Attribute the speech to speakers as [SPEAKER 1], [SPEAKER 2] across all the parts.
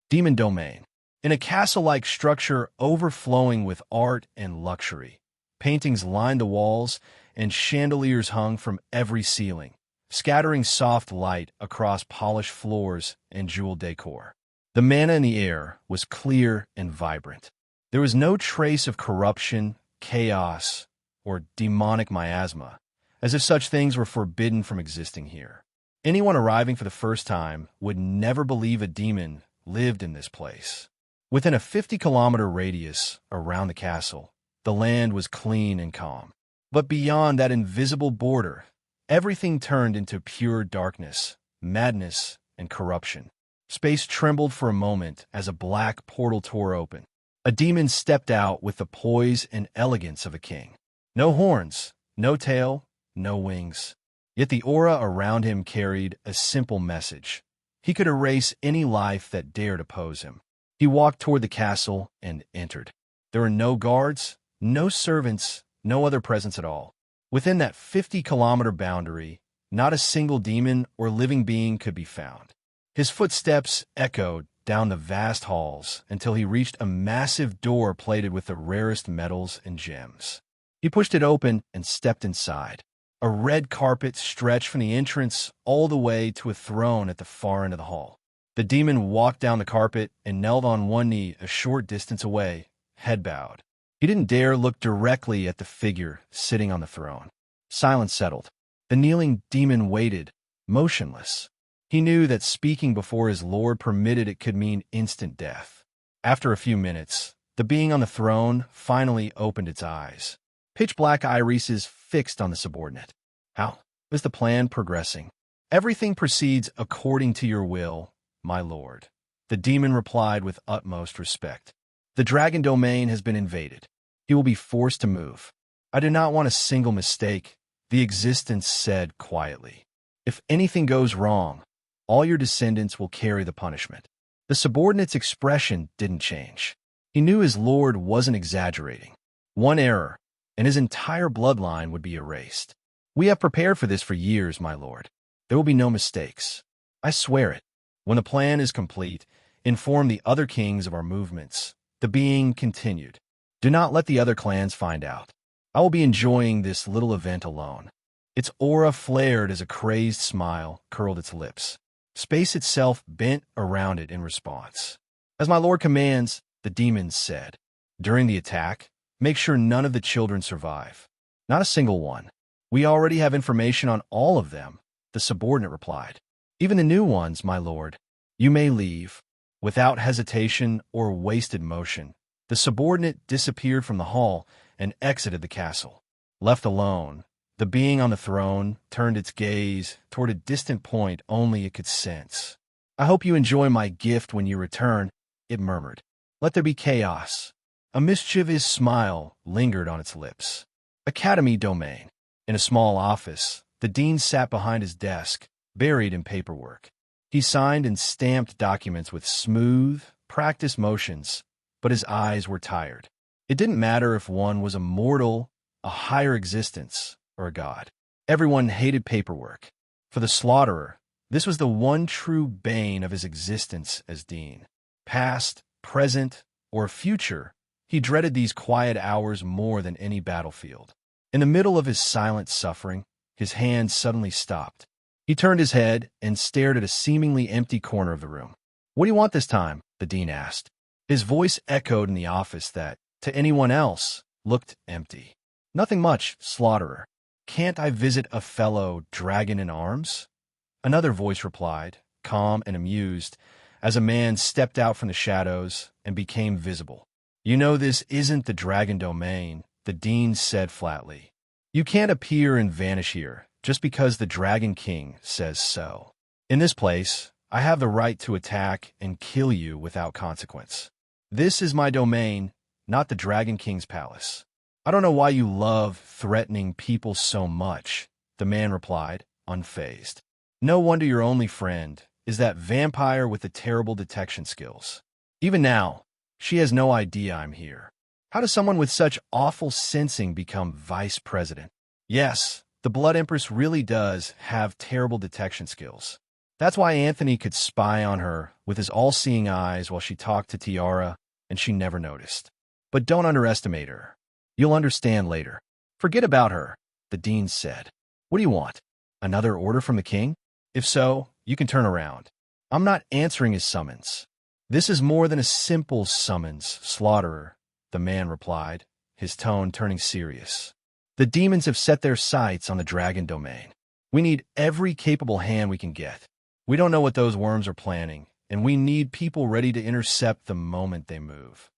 [SPEAKER 1] Demon Domain. In a castle-like structure overflowing with art and luxury, paintings lined the walls and chandeliers hung from every ceiling, scattering soft light across polished floors and jeweled decor. The manna in the air was clear and vibrant. There was no trace of corruption, chaos, or demonic miasma, as if such things were forbidden from existing here. Anyone arriving for the first time would never believe a demon lived in this place. Within a 50-kilometer radius around the castle, the land was clean and calm. But beyond that invisible border, everything turned into pure darkness, madness, and corruption. Space trembled for a moment as a black portal tore open. A demon stepped out with the poise and elegance of a king. No horns, no tail, no wings. Yet the aura around him carried a simple message. He could erase any life that dared oppose him. He walked toward the castle and entered. There were no guards, no servants, no other presence at all. Within that 50-kilometer boundary, not a single demon or living being could be found. His footsteps echoed down the vast halls until he reached a massive door plated with the rarest metals and gems. He pushed it open and stepped inside. A red carpet stretched from the entrance all the way to a throne at the far end of the hall. The demon walked down the carpet and knelt on one knee a short distance away, head bowed. He didn't dare look directly at the figure sitting on the throne. Silence settled. The kneeling demon waited, motionless. He knew that speaking before his lord permitted it could mean instant death. After a few minutes, the being on the throne finally opened its eyes. Pitch-black irises fixed on the subordinate. How is the plan progressing? Everything proceeds according to your will, my lord. The demon replied with utmost respect. The dragon domain has been invaded. He will be forced to move. I do not want a single mistake, the existence said quietly. If anything goes wrong, all your descendants will carry the punishment. The subordinate's expression didn't change. He knew his lord wasn't exaggerating. One error, and his entire bloodline would be erased. We have prepared for this for years, my lord. There will be no mistakes. I swear it. When the plan is complete, inform the other kings of our movements. The being continued. Do not let the other clans find out. I will be enjoying this little event alone. Its aura flared as a crazed smile curled its lips. Space itself bent around it in response. As my lord commands, the demons said. During the attack, make sure none of the children survive. Not a single one. We already have information on all of them, the subordinate replied. Even the new ones, my lord. You may leave. Without hesitation or wasted motion, the subordinate disappeared from the hall and exited the castle. Left alone, the being on the throne turned its gaze toward a distant point only it could sense. I hope you enjoy my gift when you return, it murmured. Let there be chaos. A mischievous smile lingered on its lips. Academy Domain. In a small office, the dean sat behind his desk, buried in paperwork. He signed and stamped documents with smooth, practiced motions, but his eyes were tired. It didn't matter if one was a mortal, a higher existence, or a god. Everyone hated paperwork. For the slaughterer, this was the one true bane of his existence as dean. Past, present, or future, he dreaded these quiet hours more than any battlefield. In the middle of his silent suffering, his hand suddenly stopped. He turned his head and stared at a seemingly empty corner of the room. What do you want this time? The dean asked. His voice echoed in the office that, to anyone else, looked empty. Nothing much, slaughterer. Can't I visit a fellow dragon in arms? Another voice replied, calm and amused, as a man stepped out from the shadows and became visible. You know this isn't the dragon domain, the dean said flatly. You can't appear and vanish here just because the Dragon King says so. In this place, I have the right to attack and kill you without consequence. This is my domain, not the Dragon King's palace. I don't know why you love threatening people so much, the man replied, unfazed. No wonder your only friend is that vampire with the terrible detection skills. Even now, she has no idea I'm here. How does someone with such awful sensing become vice president? Yes, the Blood Empress really does have terrible detection skills. That's why Anthony could spy on her with his all-seeing eyes while she talked to Tiara, and she never noticed. But don't underestimate her. You'll understand later. Forget about her, the dean said. What do you want? Another order from the king? If so, you can turn around. I'm not answering his summons. This is more than a simple summons, slaughterer, the man replied, his tone turning serious. The demons have set their sights on the dragon domain. We need every capable hand we can get. We don't know what those worms are planning, and we need people ready to intercept the moment they move.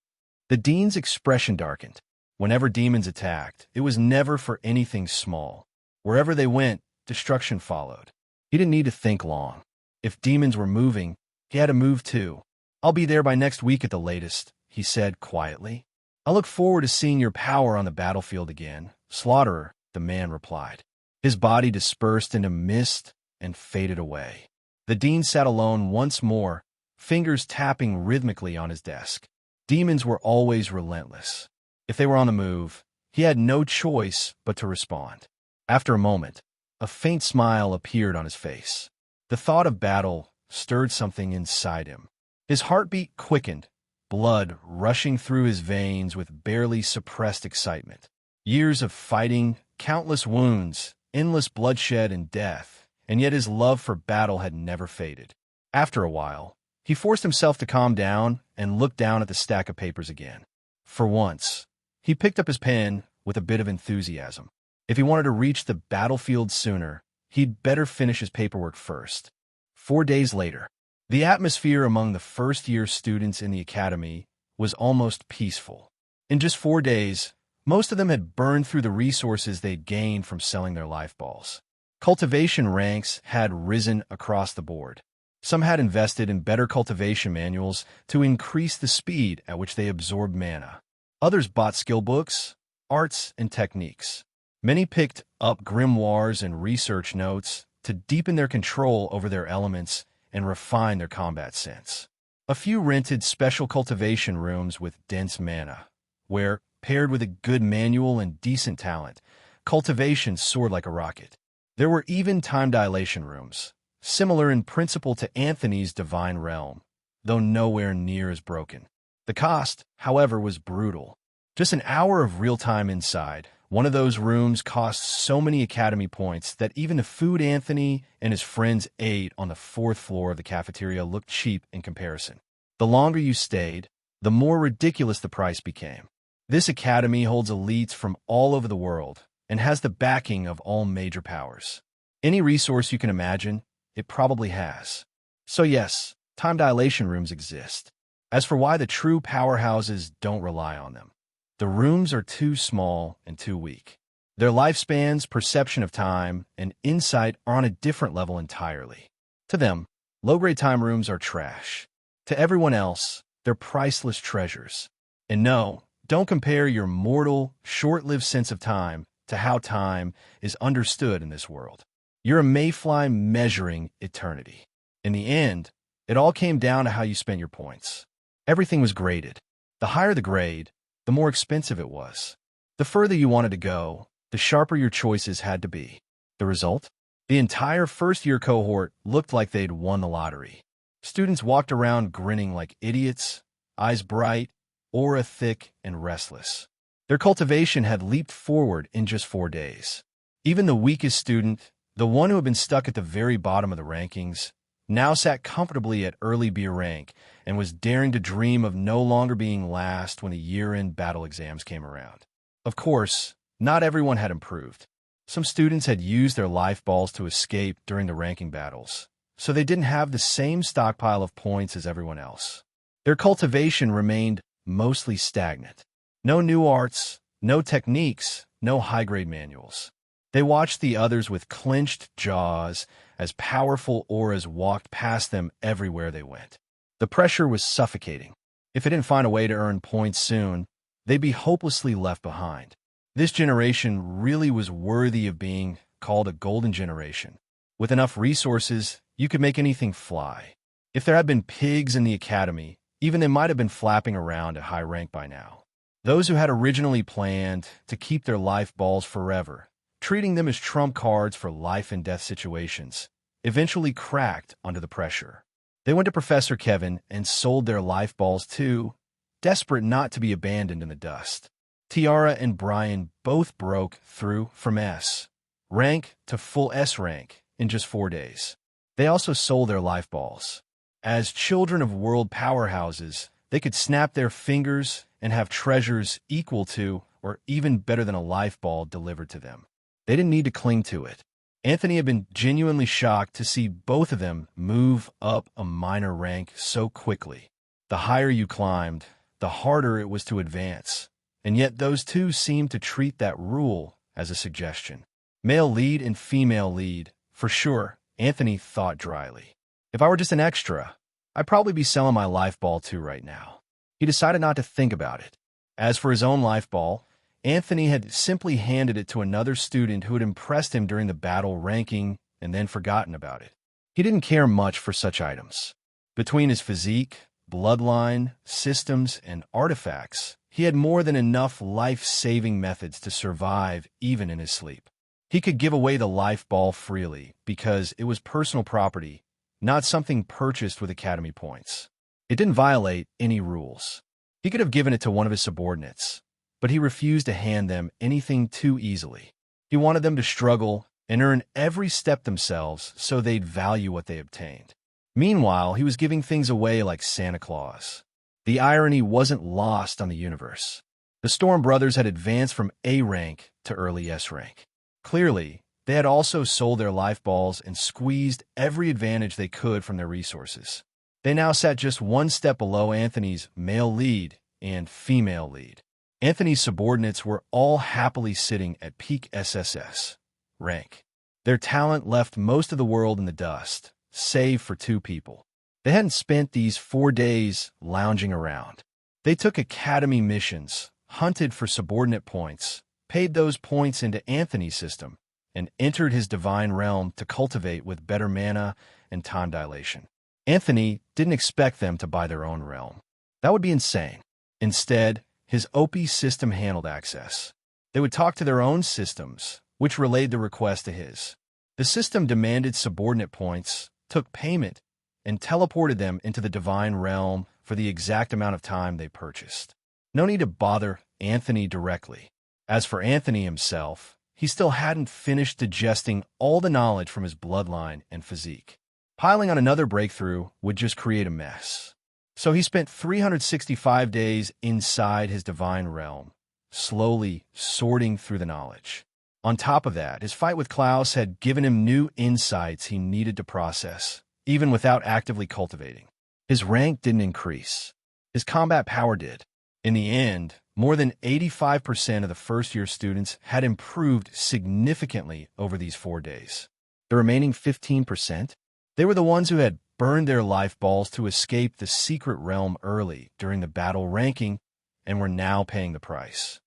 [SPEAKER 1] The dean's expression darkened. Whenever demons attacked, it was never for anything small. Wherever they went, destruction followed. He didn't need to think long. If demons were moving, he had to move too. I'll be there by next week at the latest, he said quietly. I look forward to seeing your power on the battlefield again, slaughterer, the man replied. His body dispersed into mist and faded away. The dean sat alone once more, fingers tapping rhythmically on his desk. Demons were always relentless. If they were on the move, he had no choice but to respond. After a moment, a faint smile appeared on his face. The thought of battle stirred something inside him. His heartbeat quickened, blood rushing through his veins with barely suppressed excitement. Years of fighting, countless wounds, endless bloodshed and death, and yet his love for battle had never faded. After a while, he forced himself to calm down and look down at the stack of papers again. For once, he picked up his pen with a bit of enthusiasm. If he wanted to reach the battlefield sooner, he'd better finish his paperwork first. 4 days later, the atmosphere among the first-year students in the academy was almost peaceful. In just 4 days, most of them had burned through the resources they'd gained from selling their life balls. Cultivation ranks had risen across the board. Some had invested in better cultivation manuals to increase the speed at which they absorbed mana. Others bought skill books, arts, and techniques. Many picked up grimoires and research notes to deepen their control over their elements and refine their combat sense. A few rented special cultivation rooms with dense mana, where, paired with a good manual and decent talent, cultivation soared like a rocket. There were even time dilation rooms, similar in principle to Anthony's Divine Realm, though nowhere near as broken. The cost, however, was brutal. Just an hour of real-time inside, one of those rooms cost so many academy points that even the food Anthony and his friends ate on the 4th floor of the cafeteria looked cheap in comparison. The longer you stayed, the more ridiculous the price became. This academy holds elites from all over the world and has the backing of all major powers. Any resource you can imagine, it probably has. So yes, time dilation rooms exist. As for why the true powerhouses don't rely on them, the rooms are too small and too weak. Their lifespans, perception of time, and insight are on a different level entirely. To them, low-grade time rooms are trash. To everyone else, they're priceless treasures. And no, don't compare your mortal, short-lived sense of time to how time is understood in this world. You're a mayfly measuring eternity. In the end, it all came down to how you spent your points. Everything was graded. The higher the grade, the more expensive it was. The further you wanted to go, the sharper your choices had to be. The result? The entire first-year cohort looked like they'd won the lottery. Students walked around grinning like idiots, eyes bright, aura thick and restless. Their cultivation had leaped forward in just 4 days. Even the weakest student, the one who had been stuck at the very bottom of the rankings, now sat comfortably at early B rank and was daring to dream of no longer being last when the year-end battle exams came around. Of course, not everyone had improved. Some students had used their life balls to escape during the ranking battles, so they didn't have the same stockpile of points as everyone else. Their cultivation remained mostly stagnant. No new arts, no techniques, no high-grade manuals. They watched the others with clenched jaws as powerful auras walked past them everywhere they went. The pressure was suffocating. If they didn't find a way to earn points soon, they'd be hopelessly left behind. This generation really was worthy of being called a golden generation. With enough resources, you could make anything fly. If there had been pigs in the academy, even they might have been flapping around at high rank by now. Those who had originally planned to keep their life balls forever, treating them as trump cards for life and death situations, eventually cracked under the pressure. They went to Professor Kevin and sold their life balls too, desperate not to be abandoned in the dust. Tiara and Brian both broke through from S rank to full S rank in just 4 days. They also sold their life balls. As children of world powerhouses, they could snap their fingers and have treasures equal to or even better than a life ball delivered to them. They didn't need to cling to it. Anthony had been genuinely shocked to see both of them move up a minor rank so quickly. The higher you climbed, the harder it was to advance. And yet those two seemed to treat that rule as a suggestion. Male lead and female lead, for sure, Anthony thought dryly. If I were just an extra, I'd probably be selling my life ball too right now. He decided not to think about it. As for his own life ball, Anthony had simply handed it to another student who had impressed him during the battle ranking and then forgotten about it. He didn't care much for such items. Between his physique, bloodline, systems, and artifacts, he had more than enough life-saving methods to survive even in his sleep. He could give away the life ball freely because it was personal property, not something purchased with academy points. It didn't violate any rules. He could have given it to one of his subordinates, but he refused to hand them anything too easily. He wanted them to struggle and earn every step themselves so they'd value what they obtained. Meanwhile, he was giving things away like Santa Claus. The irony wasn't lost on the universe. The Storm brothers had advanced from A rank to early S rank. Clearly, they had also sold their life balls and squeezed every advantage they could from their resources. They now sat just one step below Anthony's male lead and female lead. Anthony's subordinates were all happily sitting at peak SSS rank. Their talent left most of the world in the dust, save for 2 people. They hadn't spent these 4 days lounging around. They took academy missions, hunted for subordinate points, paid those points into Anthony's system, and entered his divine realm to cultivate with better mana and time dilation. Anthony didn't expect them to buy their own realm. That would be insane. Instead, his OP system handled access. They would talk to their own systems, which relayed the request to his. The system demanded subordinate points, took payment, and teleported them into the divine realm for the exact amount of time they purchased. No need to bother Anthony directly. As for Anthony himself, he still hadn't finished digesting all the knowledge from his bloodline and physique. Piling on another breakthrough would just create a mess. So he spent 365 days inside his divine realm, slowly sorting through the knowledge. On top of that, his fight with Klaus had given him new insights he needed to process, even without actively cultivating. His rank didn't increase. His combat power did. In the end, more than 85% of the first-year students had improved significantly over these 4 days. The remaining 15%? They were the ones who had burned their life balls to escape the secret realm early during the battle ranking and were now paying the price.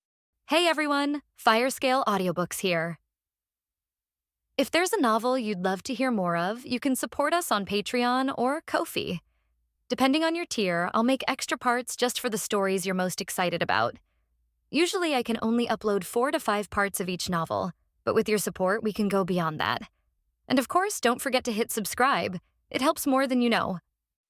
[SPEAKER 2] Hey everyone, Firescale Audiobooks here. If there's a novel you'd love to hear more of, you can support us on Patreon or Ko-fi. Depending on your tier, I'll make extra parts just for the stories you're most excited about. Usually I can only upload 4 to 5 parts of each novel, but with your support, we can go beyond that. And of course, don't forget to hit subscribe. It helps more than you know.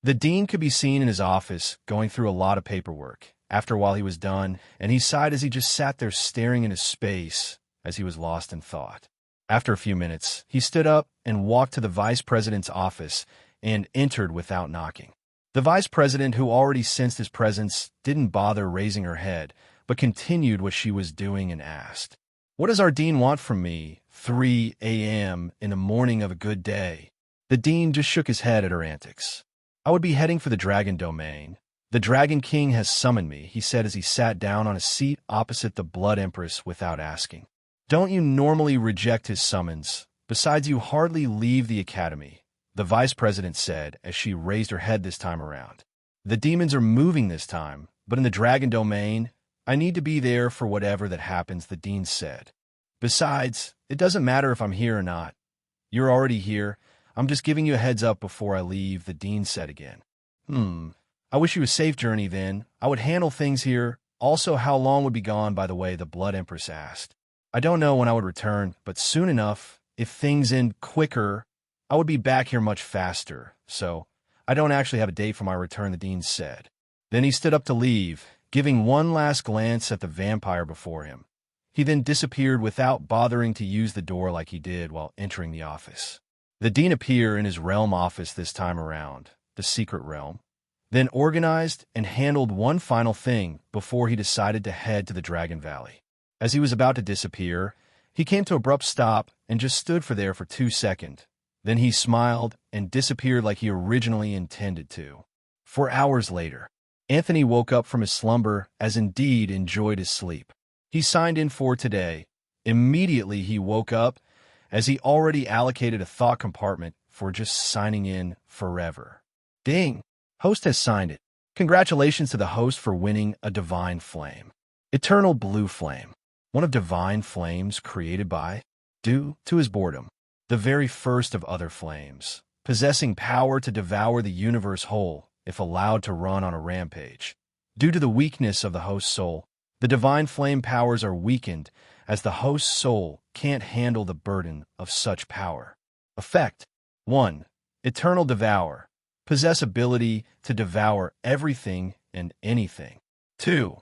[SPEAKER 1] The dean could be seen in his office going through a lot of paperwork. After a while he was done, and he sighed as he just sat there staring into space as he was lost in thought. After a few minutes, he stood up and walked to the vice president's office and entered without knocking. The vice president, who already sensed his presence, didn't bother raising her head, but continued what she was doing and asked, "What does our dean want from me, 3 a.m. in the morning of a good day?" The dean just shook his head at her antics. "I would be heading for the dragon domain. The Dragon King has summoned me," he said as he sat down on a seat opposite the Blood Empress without asking. "Don't you normally reject his summons? Besides, you hardly leave the academy," the vice president said as she raised her head this time around. "The demons are moving this time, but in the dragon domain, I need to be there for whatever that happens," the dean said. "Besides, it doesn't matter if I'm here or not. You're already here. I'm just giving you a heads up before I leave," the dean said again. I wish you a safe journey then. I would handle things here. Also, how long would be gone, by the way?" the Blood Empress asked. "I don't know when I would return, but soon enough. If things end quicker, I would be back here much faster, so I don't actually have a date for my return, the dean said. Then he stood up to leave, giving one last glance at the vampire before him. He then disappeared without bothering to use the door like he did while entering the office. The dean appeared in his realm office this time around, the secret realm, then organized and handled one final thing before he decided to head to the Dragon Valley. As he was about to disappear, he came to an abrupt stop and just stood there for 2 seconds. Then he smiled and disappeared like he originally intended to. 4 hours later, Anthony woke up from his slumber as indeed enjoyed his sleep. He signed in for today. Immediately he woke up as he already allocated a thought compartment for just signing in forever. Ding! Host has signed it. Congratulations to the host for winning a Divine Flame. Eternal Blue Flame. One of Divine Flames created by, due to his boredom, the very first of other flames, possessing power to devour the universe whole if allowed to run on a rampage. Due to the weakness of the host's soul, the Divine Flame powers are weakened as the host's soul can't handle the burden of such power. Effect 1. Eternal Devour. Possess ability to devour everything and anything. 2.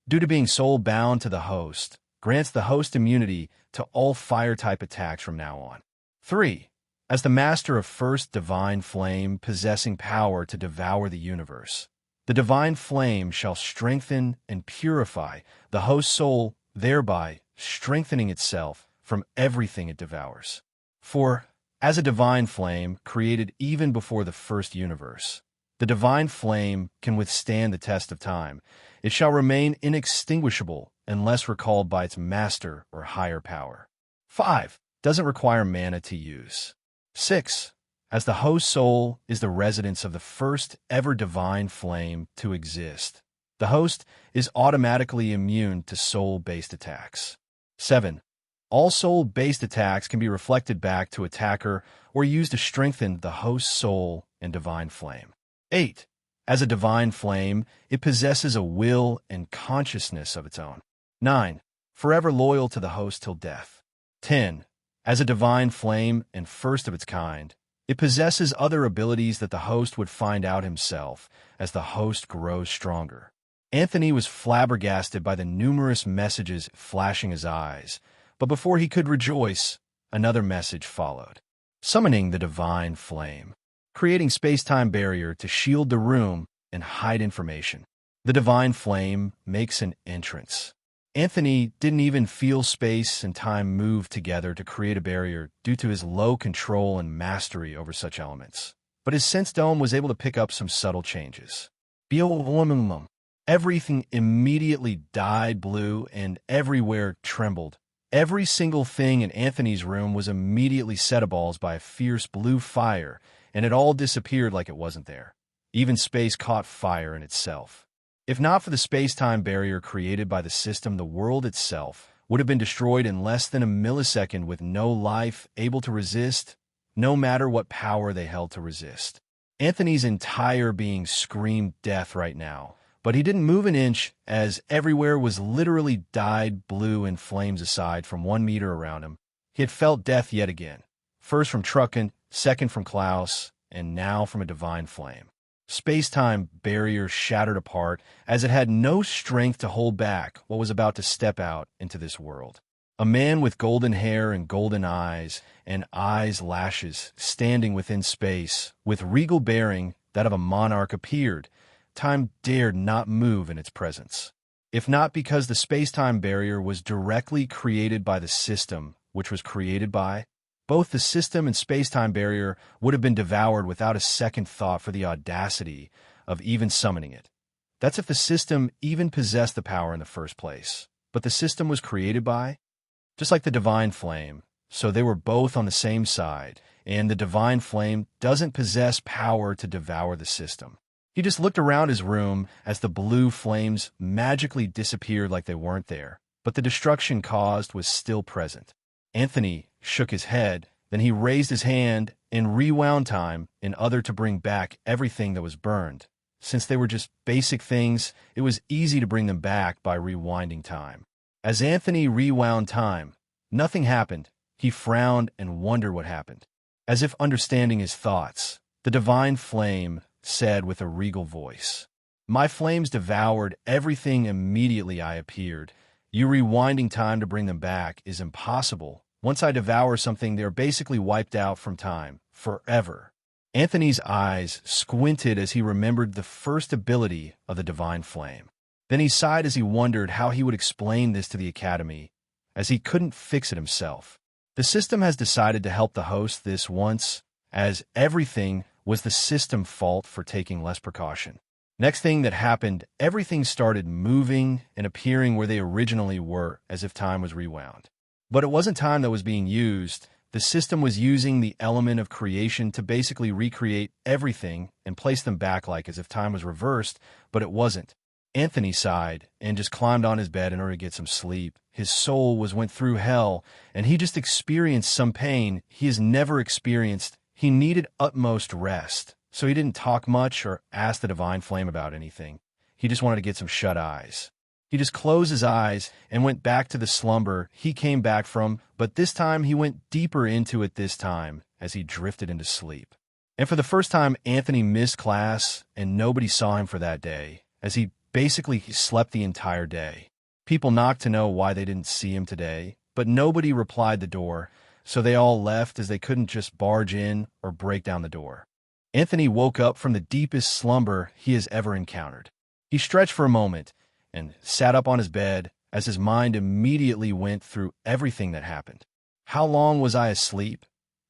[SPEAKER 1] Due to being soul-bound to the host, grants the host immunity to all fire-type attacks from now on. 3. As the master of first Divine Flame possessing power to devour the universe, the Divine Flame shall strengthen and purify the host's soul, thereby strengthening itself from everything it devours. 4. As a Divine Flame created even before the first universe, the Divine Flame can withstand the test of time. It shall remain inextinguishable unless recalled by its master or higher power. 5. Doesn't require mana to use. 6. As the host soul is the residence of the first ever Divine Flame to exist, the host is automatically immune to soul-based attacks. 7. All soul-based attacks can be reflected back to attacker or used to strengthen the host's soul and Divine Flame. 8. As a Divine Flame, it possesses a will and consciousness of its own. 9. Forever loyal to the host till death. 10. As a Divine Flame and first of its kind, it possesses other abilities that the host would find out himself as the host grows stronger. Anthony was flabbergasted by the numerous messages flashing his eyes, but before he could rejoice, another message followed. Summoning the Divine Flame. Creating space-time barrier to shield the room and hide information. The Divine Flame makes an entrance. Anthony didn't even feel space and time move together to create a barrier due to his low control and mastery over such elements. But his sense dome was able to pick up some subtle changes. Everything immediately dyed blue and everywhere trembled. Every single thing in Anthony's room was immediately set aballs by a fierce blue fire, and it all disappeared like it wasn't there. Even space caught fire in itself. If not for the space-time barrier created by the system, the world itself would have been destroyed in less than a millisecond with no life able to resist, no matter what power they held to resist. Anthony's entire being screamed death right now, but he didn't move an inch as everywhere was literally dyed blue in flames aside from 1 meter around him. He had felt death yet again, first from Trucken, second from Klaus, and now from a Divine Flame. Space-time barrier shattered apart as it had no strength to hold back what was about to step out into this world. A man with golden hair and golden eyes and eyes lashes standing within space with regal bearing that of a monarch appeared. Time dared not move in its presence. If not because the space-time barrier was directly created by the system, which was created by, both the system and space-time barrier would have been devoured without a second thought for the audacity of even summoning it. That's if the system even possessed the power in the first place. But the system was created by, just like the Divine Flame, so they were both on the same side, and the Divine Flame doesn't possess power to devour the system. He just looked around his room as the blue flames magically disappeared like they weren't there, but the destruction caused was still present. Anthony shook his head, then he raised his hand and rewound time in order to bring back everything that was burned. Since they were just basic things, it was easy to bring them back by rewinding time. As Anthony rewound time, nothing happened. He frowned and wondered what happened. As if understanding his thoughts, the divine flame said with a regal voice, "My flames devoured everything immediately I appeared. You rewinding time to bring them back is impossible. Once I devour something, they're basically wiped out from time, forever." Anthony's eyes squinted as he remembered the first ability of the divine flame. Then he sighed as he wondered how he would explain this to the Academy, as he couldn't fix it himself. The system has decided to help the host this once, as everything was the system's fault for taking less precaution. Next thing that happened, everything started moving and appearing where they originally were, as if time was rewound. But it wasn't time that was being used. The system was using the element of creation to basically recreate everything and place them back like as if time was reversed, but it wasn't. Anthony sighed and just climbed on his bed in order to get some sleep. His soul went through hell, and he just experienced some pain he has never experienced. He needed utmost rest, so he didn't talk much or ask the divine flame about anything. He just wanted to get some shut eyes. He just closed his eyes and went back to the slumber he came back from, but this time he went deeper into it this time as he drifted into sleep. And for the first time, Anthony missed class, and nobody saw him for that day, as he basically slept the entire day. People knocked to know why they didn't see him today, but nobody replied the door, so they all left as they couldn't just barge in or break down the door. Anthony woke up from the deepest slumber he has ever encountered. He stretched for a moment and sat up on his bed as his mind immediately went through everything that happened. How long was I asleep?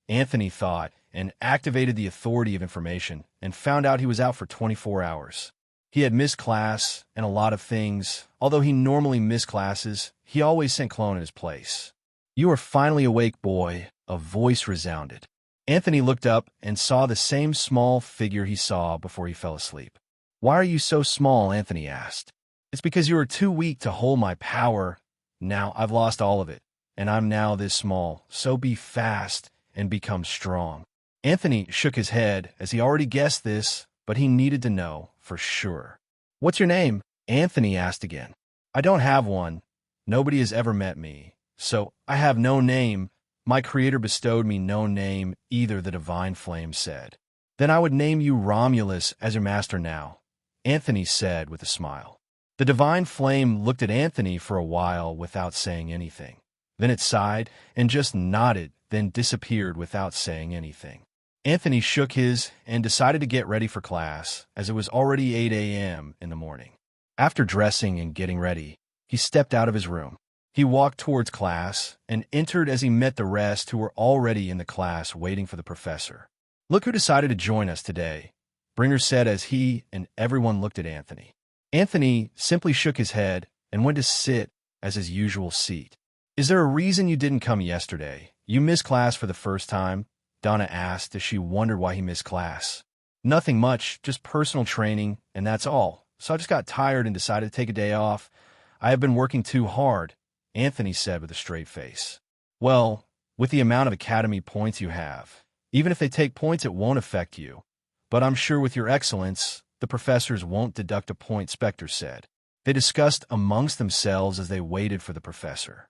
[SPEAKER 1] Anthony thought and activated the authority of information and found out he was out for 24 hours. He had missed class and a lot of things. Although he normally missed classes, he always sent Clone in his place. "You are finally awake, boy," a voice resounded. Anthony looked up and saw the same small figure he saw before he fell asleep. "Why are you so small?" Anthony asked. "It's because you are too weak to hold my power. Now I've lost all of it, and I'm now this small, so be fast and become strong." Anthony shook his head as he already guessed this, but he needed to know for sure. "What's your name?" Anthony asked again. "I don't have one. Nobody has ever met me, so I have no name. My creator bestowed me no name either," the divine flame said. "Then I would name you Romulus as your master now," Anthony said with a smile. The divine flame looked at Anthony for a while without saying anything. Then it sighed and just nodded, then disappeared without saying anything. Anthony shook his and decided to get ready for class, as it was already 8 a.m. in the morning. After dressing and getting ready, he stepped out of his room. He walked towards class and entered as he met the rest who were already in the class waiting for the professor. "Look who decided to join us today," Bringer said as he and everyone looked at Anthony. Anthony simply shook his head and went to sit as his usual seat. "Is there a reason you didn't come yesterday? You missed class for the first time?" Donna asked as she wondered why he missed class. "Nothing much, just personal training, and that's all. So I just got tired and decided to take a day off. I have been working too hard," Anthony said with a straight face. "Well, with the amount of academy points you have, even if they take points, it won't affect you. But I'm sure with your excellence, the professors won't deduct a point," Spectre said. They discussed amongst themselves as they waited for the professor.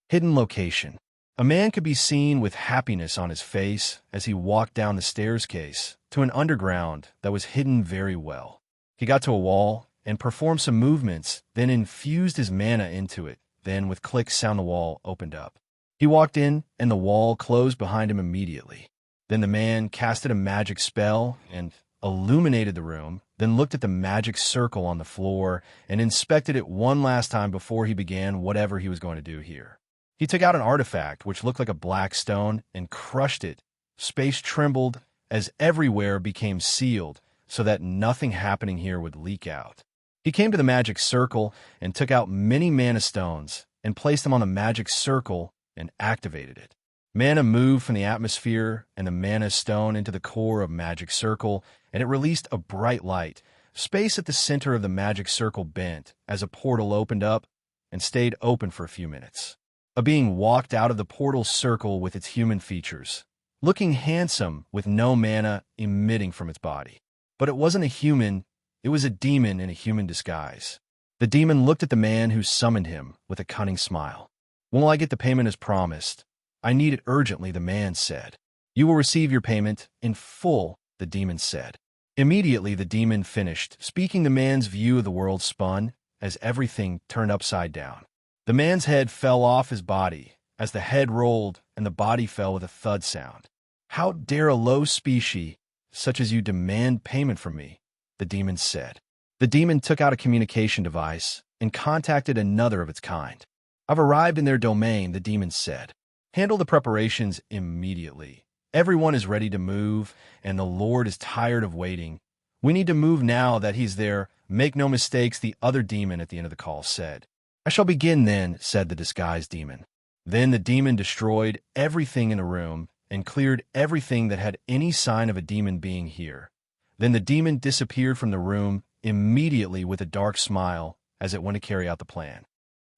[SPEAKER 1] Hidden location. A man could be seen with happiness on his face as he walked down the staircase to an underground that was hidden very well. He got to a wall and performed some movements, then infused his mana into it. Then, with clicks sound, the wall opened up. He walked in, and the wall closed behind him immediately. Then the man casted a magic spell and illuminated the room, then looked at the magic circle on the floor and inspected it one last time before he began whatever he was going to do here. He took out an artifact which looked like a black stone and crushed it. Space trembled as everywhere became sealed so that nothing happening here would leak out. He came to the magic circle and took out many mana stones and placed them on the magic circle and activated it. Mana moved from the atmosphere and the mana stone into the core of magic circle, and it released a bright light. Space at the center of the magic circle bent as a portal opened up and stayed open for a few minutes. A being walked out of the portal circle with its human features, looking handsome with no mana emitting from its body. But it wasn't a human, it was a demon in a human disguise. The demon looked at the man who summoned him with a cunning smile. "When will I get the payment as promised? I need it urgently," the man said. You will receive your payment in full, the demon said. Immediately the demon finished speaking. The man's view of the world spun as everything turned upside down. The man's head fell off his body as the head rolled and the body fell with a thud sound. How dare a low species such as you demand payment from me? The demon said. The demon took out a communication device and contacted another of its kind. I've arrived in their domain, the demon said. Handle the preparations immediately. Everyone is ready to move, and the Lord is tired of waiting. We need to move now that he's there. Make no mistakes, the other demon at the end of the call said. I shall begin then, said the disguised demon. Then the demon destroyed everything in the room and cleared everything that had any sign of a demon being here. Then the demon disappeared from the room immediately with a dark smile as it went to carry out the plan.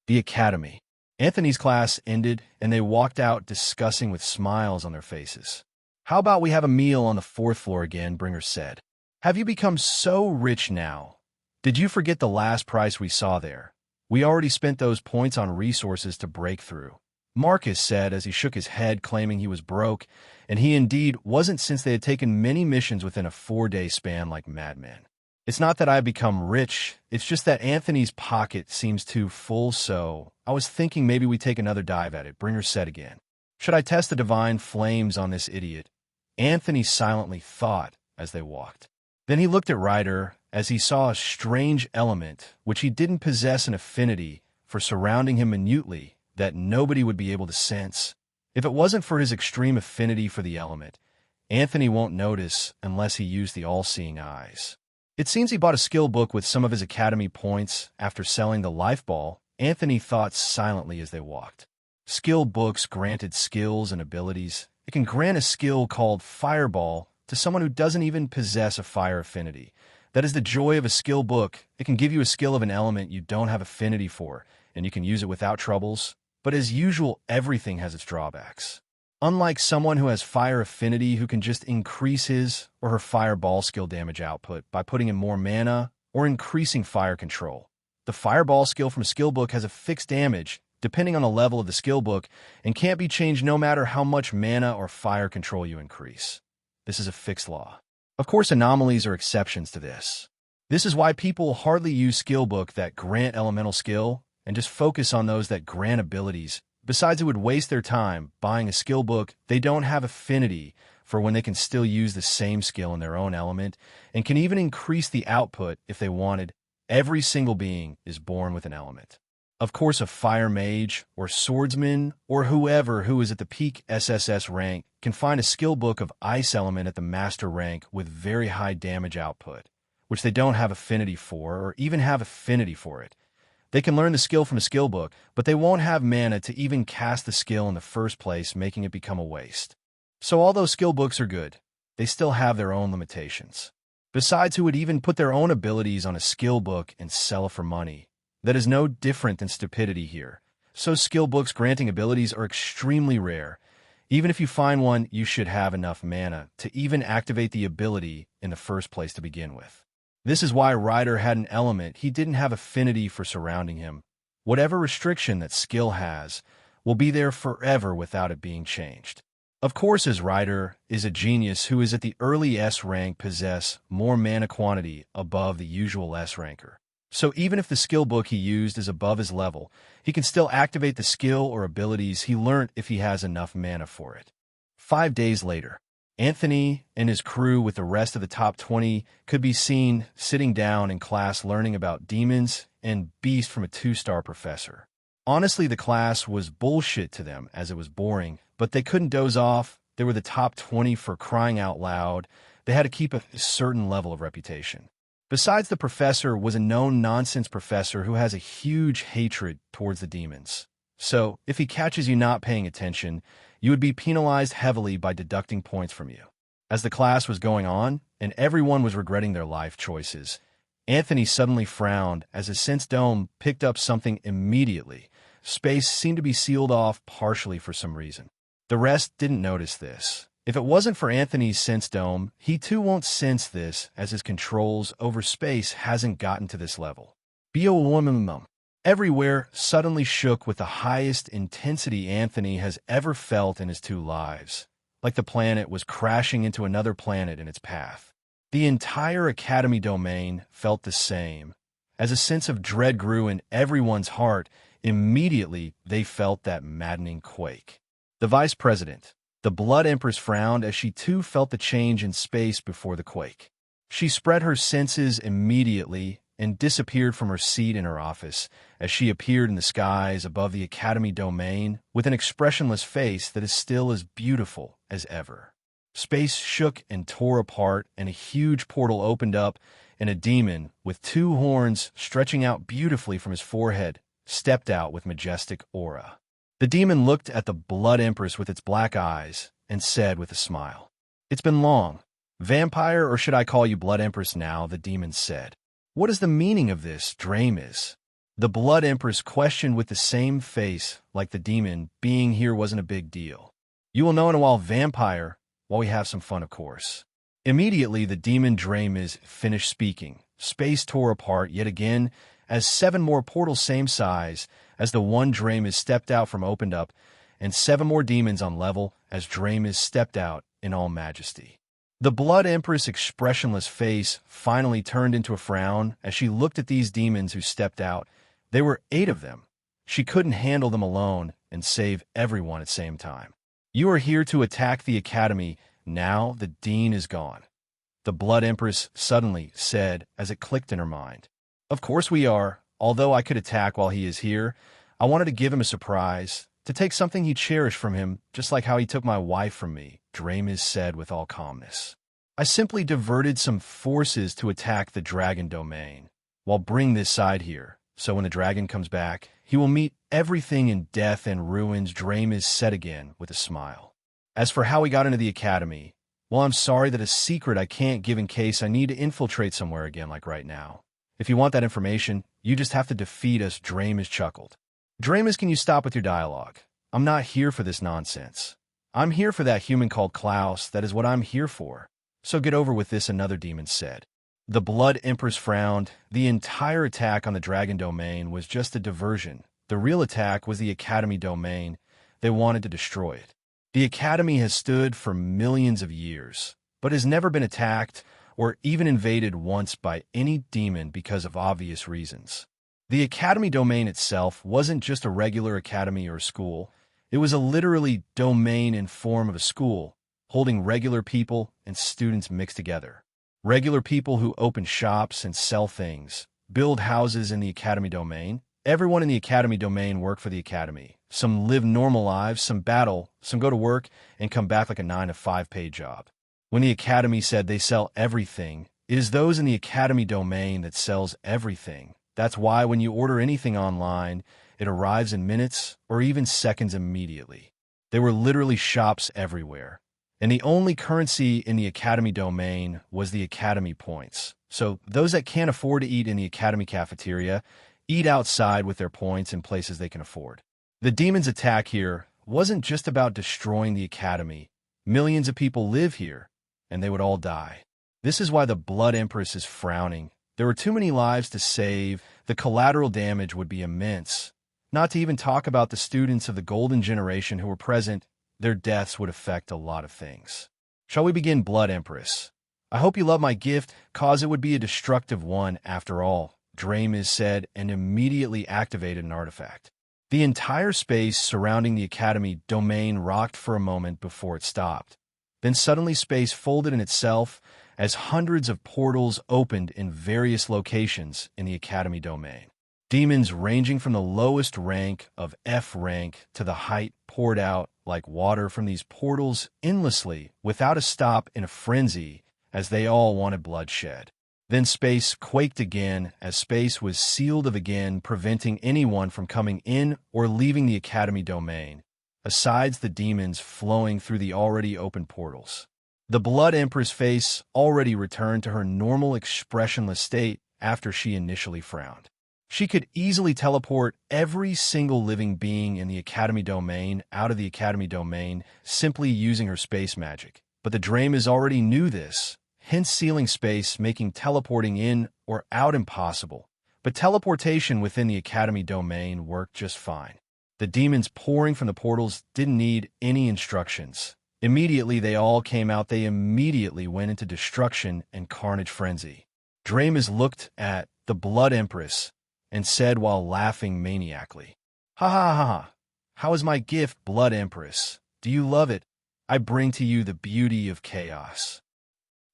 [SPEAKER 1] The academy. Anthony's class ended, and they walked out discussing with smiles on their faces. How about we have a meal on the 4th floor again, Bringer said. Have you become so rich now? Did you forget the last price we saw there? We already spent those points on resources to break through. Marcus said as he shook his head, claiming he was broke, and he indeed wasn't, since they had taken many missions within a 4-day span like madmen. It's not that I've become rich, it's just that Anthony's pocket seems too full, so I was thinking maybe we take another dive at it, Bringer said again. Should I test the divine flames on this idiot? Anthony silently thought as they walked. Then he looked at Ryder as he saw a strange element which he didn't possess an affinity for surrounding him minutely that nobody would be able to sense. If it wasn't for his extreme affinity for the element, Anthony won't notice unless he used the all-seeing eyes. It seems he bought a skill book with some of his academy points after selling the life ball, Anthony thought silently as they walked. Skill books granted skills and abilities. It can grant a skill called Fireball to someone who doesn't even possess a fire affinity. That is the joy of a skill book. It can give you a skill of an element you don't have affinity for, and you can use it without troubles. But as usual, everything has its drawbacks. Unlike someone who has fire affinity who can just increase his or her fireball skill damage output by putting in more mana or increasing fire control, the fireball skill from a skill book has a fixed damage depending on the level of the skill book and can't be changed no matter how much mana or fire control you increase. This is a fixed law. Of course, anomalies are exceptions to this. This is why people hardly use skill book that grant elemental skill and just focus on those that grant abilities. Besides, it would waste their time buying a skill book they don't have affinity for when they can still use the same skill in their own element and can even increase the output if they wanted. Every single being is born with an element. Of course, a fire mage or swordsman or whoever who is at the peak SSS rank can find a skill book of ice element at the master rank with very high damage output, which they don't have affinity for or even have affinity for it. They can learn the skill from a skill book, but they won't have mana to even cast the skill in the first place, making it become a waste. So although skill books are good, they still have their own limitations. Besides, who would even put their own abilities on a skill book and sell it for money? That is no different than stupidity here. So skill books granting abilities are extremely rare. Even if you find one, you should have enough mana to even activate the ability in the first place to begin with. This is why Ryder had an element he didn't have affinity for surrounding him. Whatever restriction that skill has will be there forever without it being changed. Of course, as Ryder is a genius who is at the early S rank, possess more mana quantity above the usual S ranker. So even if the skill book he used is above his level, he can still activate the skill or abilities he learnt if he has enough mana for it. 5 days later, Anthony and his crew with the rest of the top 20 could be seen sitting down in class learning about demons and beasts from a 2-star professor. Honestly, the class was bullshit to them as it was boring, but they couldn't doze off. They were the top 20 for crying out loud. They had to keep a certain level of reputation. Besides, the professor was a known nonsense professor who has a huge hatred towards the demons. So, if he catches you not paying attention, you would be penalized heavily by deducting points from you. As the class was going on, and everyone was regretting their life choices, Anthony suddenly frowned as his sense dome picked up something immediately. Space seemed to be sealed off partially for some reason. The rest didn't notice this. If it wasn't for Anthony's sense dome, he too won't sense this as his controls over space hasn't gotten to this level. Everywhere suddenly shook with the highest intensity Anthony has ever felt in his 2 lives. like the planet was crashing into another planet in its path. The entire Academy domain felt the same. As a sense of dread grew in everyone's heart, immediately they felt that maddening quake. The Vice President, the Blood Empress, frowned as she too felt the change in space before the quake. She spread her senses immediately and disappeared from her seat in her office as she appeared in the skies above the Academy domain with an expressionless face that is still as beautiful as ever. Space shook and tore apart, and a huge portal opened up, and a demon with two horns stretching out beautifully from his forehead stepped out with majestic aura. The demon looked at the Blood Empress with its black eyes and said with a smile, "It's been long. Vampire, or should I call you Blood Empress now?" the demon said. "What is the meaning of this dream is?" The Blood Empress questioned with the same face like the demon. "Being here wasn't a big deal. You will know in a while, Vampire, while we have some fun, of course." Immediately, the demon Dramis finished speaking. Space tore apart yet again as 7 more portals same size as the one Dramis stepped out from opened up, and 7 more demons on level as Dramis stepped out in all majesty. The Blood Empress' expressionless face finally turned into a frown as she looked at these demons who stepped out. There were 8 of them. She couldn't handle them alone and save everyone at the same time. "You are here to attack the Academy. Now the Dean is gone," the Blood Empress suddenly said as it clicked in her mind. "Of course we are. Although I could attack while he is here, I wanted to give him a surprise, to take something he cherished from him, just like how he took my wife from me," Dramis said with all calmness. "I simply diverted some forces to attack the dragon domain, while bring this side here, so when the dragon comes back, he will meet everything in death and ruins," Dramis said again with a smile. "As for how we got into the Academy, well, I'm sorry that a secret I can't give in case I need to infiltrate somewhere again like right now. If you want that information, you just have to defeat us," Dramis chuckled. "Dramis, can you stop with your dialogue? I'm not here for this nonsense. I'm here for that human called Klaus. That is what I'm here for. So get over with this," another demon said. The Blood Empress frowned. The entire attack on the dragon domain was just a diversion. The real attack was the Academy domain. They wanted to destroy it. The Academy has stood for millions of years, but has never been attacked or even invaded once by any demon because of obvious reasons. The Academy domain itself wasn't just a regular academy or school. It was a literally domain in form of a school, holding regular people and students mixed together. Regular people who open shops and sell things, build houses in the Academy domain. Everyone in the Academy domain work for the Academy. Some live normal lives, some battle, some go to work and come back like a 9-to-5 paid job. When the Academy said they sell everything, it is those in the Academy domain that sells everything. That's why when you order anything online, it arrives in minutes or even seconds immediately. There were literally shops everywhere. And the only currency in the Academy domain was the Academy points. So those that can't afford to eat in the Academy cafeteria eat outside with their points in places they can afford. The demon's attack here wasn't just about destroying the Academy. Millions of people live here, and they would all die. This is why the Blood Empress is frowning. There were too many lives to save. The collateral damage would be immense. Not to even talk about the students of the Golden Generation who were present. Their deaths would affect a lot of things. Shall we begin, Blood Empress? I hope you love my gift, cause it would be a destructive one after all, Dramis said, and immediately activated an artifact. The entire space surrounding the Academy domain rocked for a moment before it stopped. Then suddenly space folded in itself as hundreds of portals opened in various locations in the Academy domain. Demons ranging from the lowest rank of F rank to the height poured out like water from these portals endlessly without a stop in a frenzy as they all wanted bloodshed. Then space quaked again as space was sealed of again, preventing anyone from coming in or leaving the Academy domain, besides the demons flowing through the already open portals. The Blood Empress face already returned to her normal expressionless state after she initially frowned. She could easily teleport every single living being in the Academy domain out of the Academy domain simply using her space magic. But the Dramis already knew this, hence sealing space, making teleporting in or out impossible. But teleportation within the Academy domain worked just fine. The demons pouring from the portals didn't need any instructions. Immediately they all came out. They immediately went into destruction and carnage frenzy. Dramis looked at the Blood Empress and said while laughing maniacally, "Ha ha ha ha! How is my gift, Blood Empress? Do you love it? I bring to you the beauty of chaos."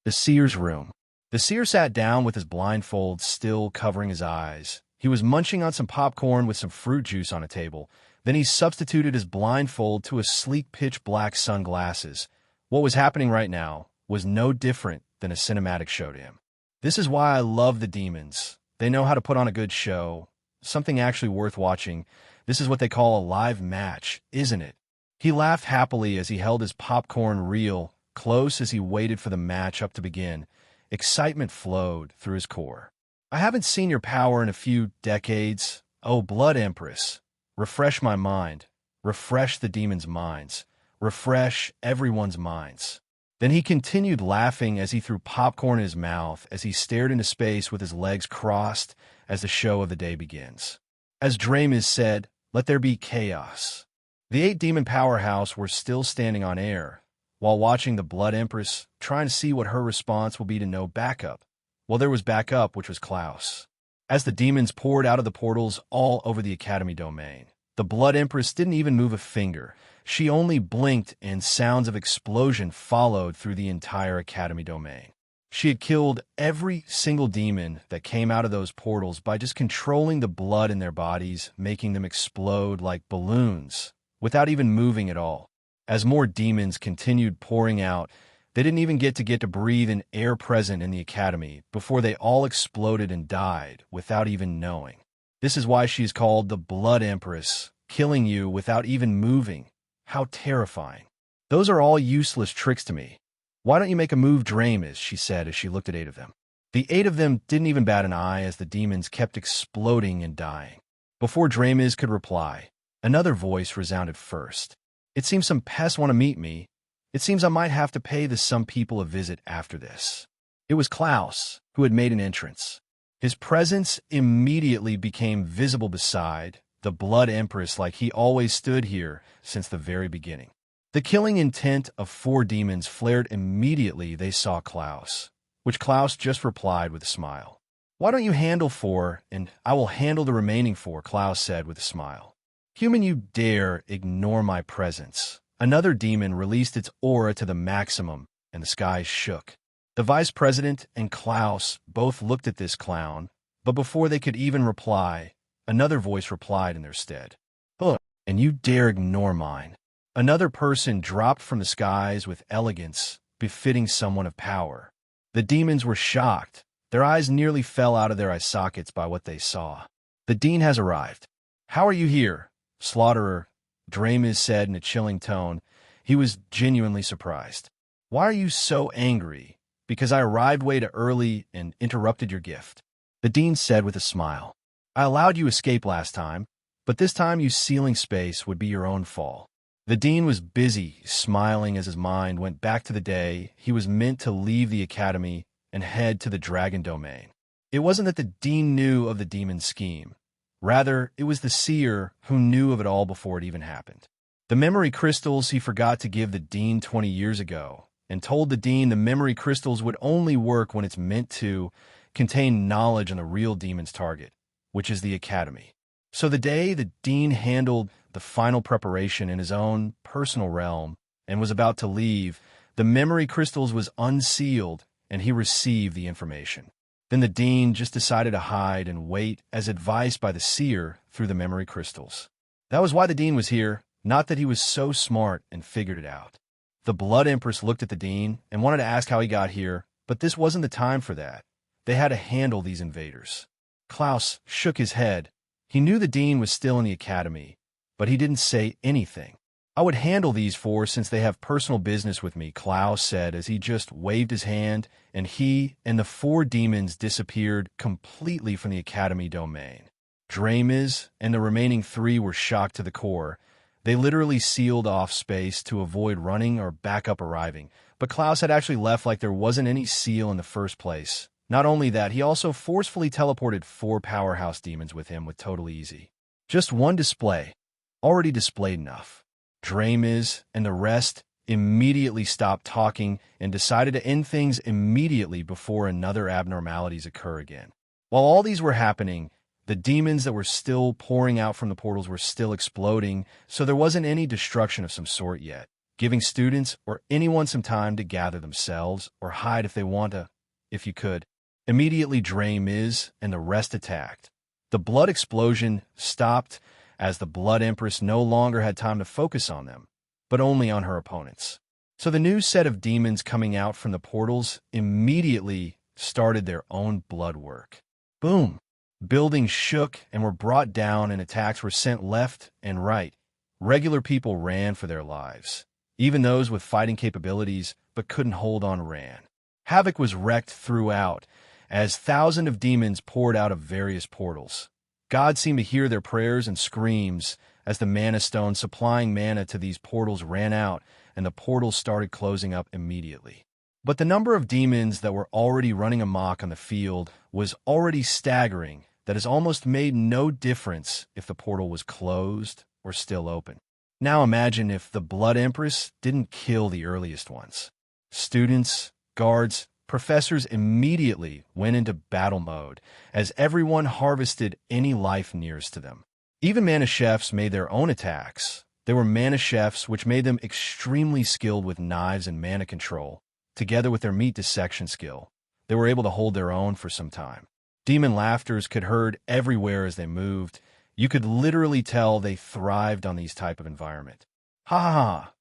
[SPEAKER 1] The seer's room. The seer sat down with his blindfold still covering his eyes. He was munching on some popcorn with some fruit juice on a table. Then he substituted his blindfold to a sleek pitch-black sunglasses. What was happening right now was no different than a cinematic show to him. This is why I love the demons. They know how to put on a good show, something actually worth watching. This is what they call a live match, isn't it? He laughed happily as he held his popcorn real close as he waited for the match-up to begin. Excitement flowed through his core. "I haven't seen your power in a few decades. Oh, Blood Empress. Refresh my mind. Refresh the demons' minds. Refresh everyone's minds." Then he continued laughing as he threw popcorn in his mouth as he stared into space with his legs crossed as the show of the day begins. As Dramis said, "Let there be chaos." The 8 demon powerhouse were still standing on air, while watching the Blood Empress, trying to see what her response will be to no backup. Well, there was backup, which was Klaus. As the demons poured out of the portals all over the Academy domain, the Blood Empress didn't even move a finger. She only blinked and sounds of explosion followed through the entire Academy domain. She had killed every single demon that came out of those portals by just controlling the blood in their bodies, making them explode like balloons, without even moving at all. As more demons continued pouring out, they didn't even get to breathe in air present in the Academy before they all exploded and died without even knowing. This is why she's called the Blood Empress, killing you without even moving. How terrifying. "Those are all useless tricks to me. Why don't you make a move, Dramis?" she said as she looked at 8 of them. The 8 of them didn't even bat an eye as the demons kept exploding and dying. Before Dramis could reply, another voice resounded first. "It seems some pests want to meet me. It seems I might have to pay some people a visit after this." It was Klaus, who had made an entrance. His presence immediately became visible beside the Blood Empress like he always stood here since the very beginning. The killing intent of 4 demons flared immediately they saw Klaus, which Klaus just replied with a smile. "Why don't you handle 4, and I will handle the remaining 4, Klaus said with a smile. "Human, you dare ignore my presence." Another demon released its aura to the maximum, and the skies shook. The vice president and Klaus both looked at this clown, but before they could even reply, another voice replied in their stead. "Huh, and you dare ignore mine." Another person dropped from the skies with elegance befitting someone of power. The demons were shocked. Their eyes nearly fell out of their eye sockets by what they saw. "The dean has arrived." "How are you here, slaughterer?" Dramis said in a chilling tone. He was genuinely surprised. "Why are you so angry? Because I arrived way too early and interrupted your gift." The dean said with a smile. "I allowed you escape last time, but this time you sealing space would be your own fall." The dean was busy smiling as his mind went back to the day he was meant to leave the Academy and head to the Dragon Domain. It wasn't that the dean knew of the demon's scheme. Rather, it was the seer who knew of it all before it even happened. The memory crystals he forgot to give the dean 20 years ago, and told the dean the memory crystals would only work when it's meant to contain knowledge on the real demon's target, which is the Academy. So the day the dean handled the final preparation in his own personal realm and was about to leave, the memory crystals was unsealed and he received the information. Then the dean just decided to hide and wait as advised by the seer through the memory crystals. That was why the dean was here, not that he was so smart and figured it out. The Blood Empress looked at the dean and wanted to ask how he got here, but this wasn't the time for that. They had to handle these invaders. Klaus shook his head. He knew the dean was still in the Academy, but he didn't say anything. "I would handle these 4 since they have personal business with me," Klaus said as he just waved his hand, and he and the 4 demons disappeared completely from the Academy domain. Dramis and the remaining 3 were shocked to the core. They literally sealed off space to avoid running or backup arriving, but Klaus had actually left like there wasn't any seal in the first place. Not only that, he also forcefully teleported 4 powerhouse demons with him with total easy. Just one display, already displayed enough. Dramis and the rest immediately stopped talking and decided to end things immediately before another abnormalities occur again. While all these were happening, the demons that were still pouring out from the portals were still exploding, so there wasn't any destruction of some sort yet, giving students or anyone some time to gather themselves or hide if they want to, if you could. Immediately Dream is, and the rest attacked. The blood explosion stopped as the Blood Empress no longer had time to focus on them, but only on her opponents. So the new set of demons coming out from the portals immediately started their own blood work. Boom! Buildings shook and were brought down, and attacks were sent left and right. Regular people ran for their lives. Even those with fighting capabilities but couldn't hold on ran. Havoc was wreaked throughout, as thousands of demons poured out of various portals. God seemed to hear their prayers and screams as the mana stone supplying mana to these portals ran out, and the portals started closing up immediately. But the number of demons that were already running amok on the field was already staggering, that it almost made no difference if the portal was closed or still open. Now imagine if the Blood Empress didn't kill the earliest ones. Students, guards, professors immediately went into battle mode as everyone harvested any life nearest to them. Even mana chefs made their own attacks. There were mana chefs which made them extremely skilled with knives and mana control. Together with their meat dissection skill, they were able to hold their own for some time. Demon laughters could heard everywhere as they moved. You could literally tell they thrived on these type of environment. Ha ha ha!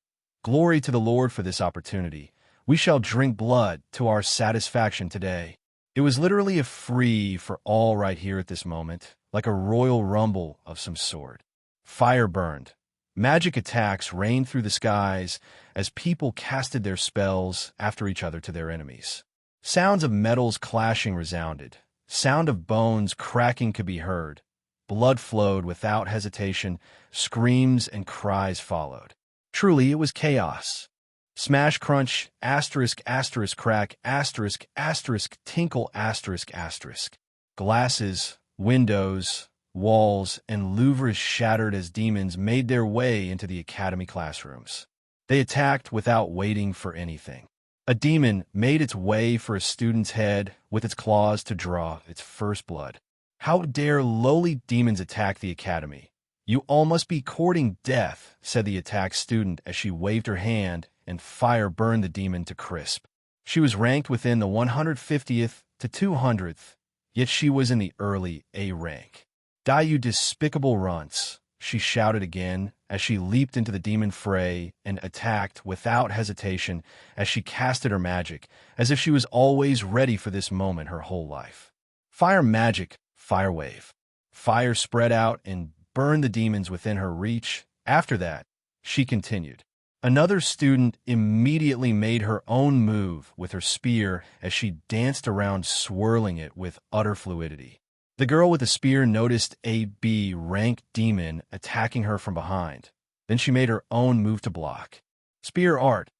[SPEAKER 1] Glory to the Lord for this opportunity. We shall drink blood to our satisfaction today. It was literally a free for all right here at this moment, like a royal rumble of some sort. Fire burned. Magic attacks rained through the skies as people casted their spells after each other to their enemies. Sounds of metals clashing resounded. Sound of bones cracking could be heard. Blood flowed without hesitation. Screams and cries followed. Truly, it was chaos. Smash, crunch, asterisk, asterisk, crack, asterisk, asterisk, tinkle, asterisk, asterisk. Glasses, windows, walls, and louvres shattered as demons made their way into the academy classrooms. They attacked without waiting for anything. A demon made its way for a student's head with its claws to draw its first blood. How dare lowly demons attack the academy? You all must be courting death, said the attacked student as she waved her hand, and fire burned the demon to crisp. She was ranked within the 150th to 200th, yet she was in the early A rank. Die, you despicable runts, she shouted again as she leaped into the demon fray and attacked without hesitation as she casted her magic, as if she was always ready for this moment her whole life. Fire magic, fire wave. Fire spread out and burned the demons within her reach. After that, she continued. Another student immediately made her own move with her spear as she danced around, swirling it with utter fluidity. The girl with the spear noticed a B rank demon attacking her from behind. Then she made her own move to block. Spear art,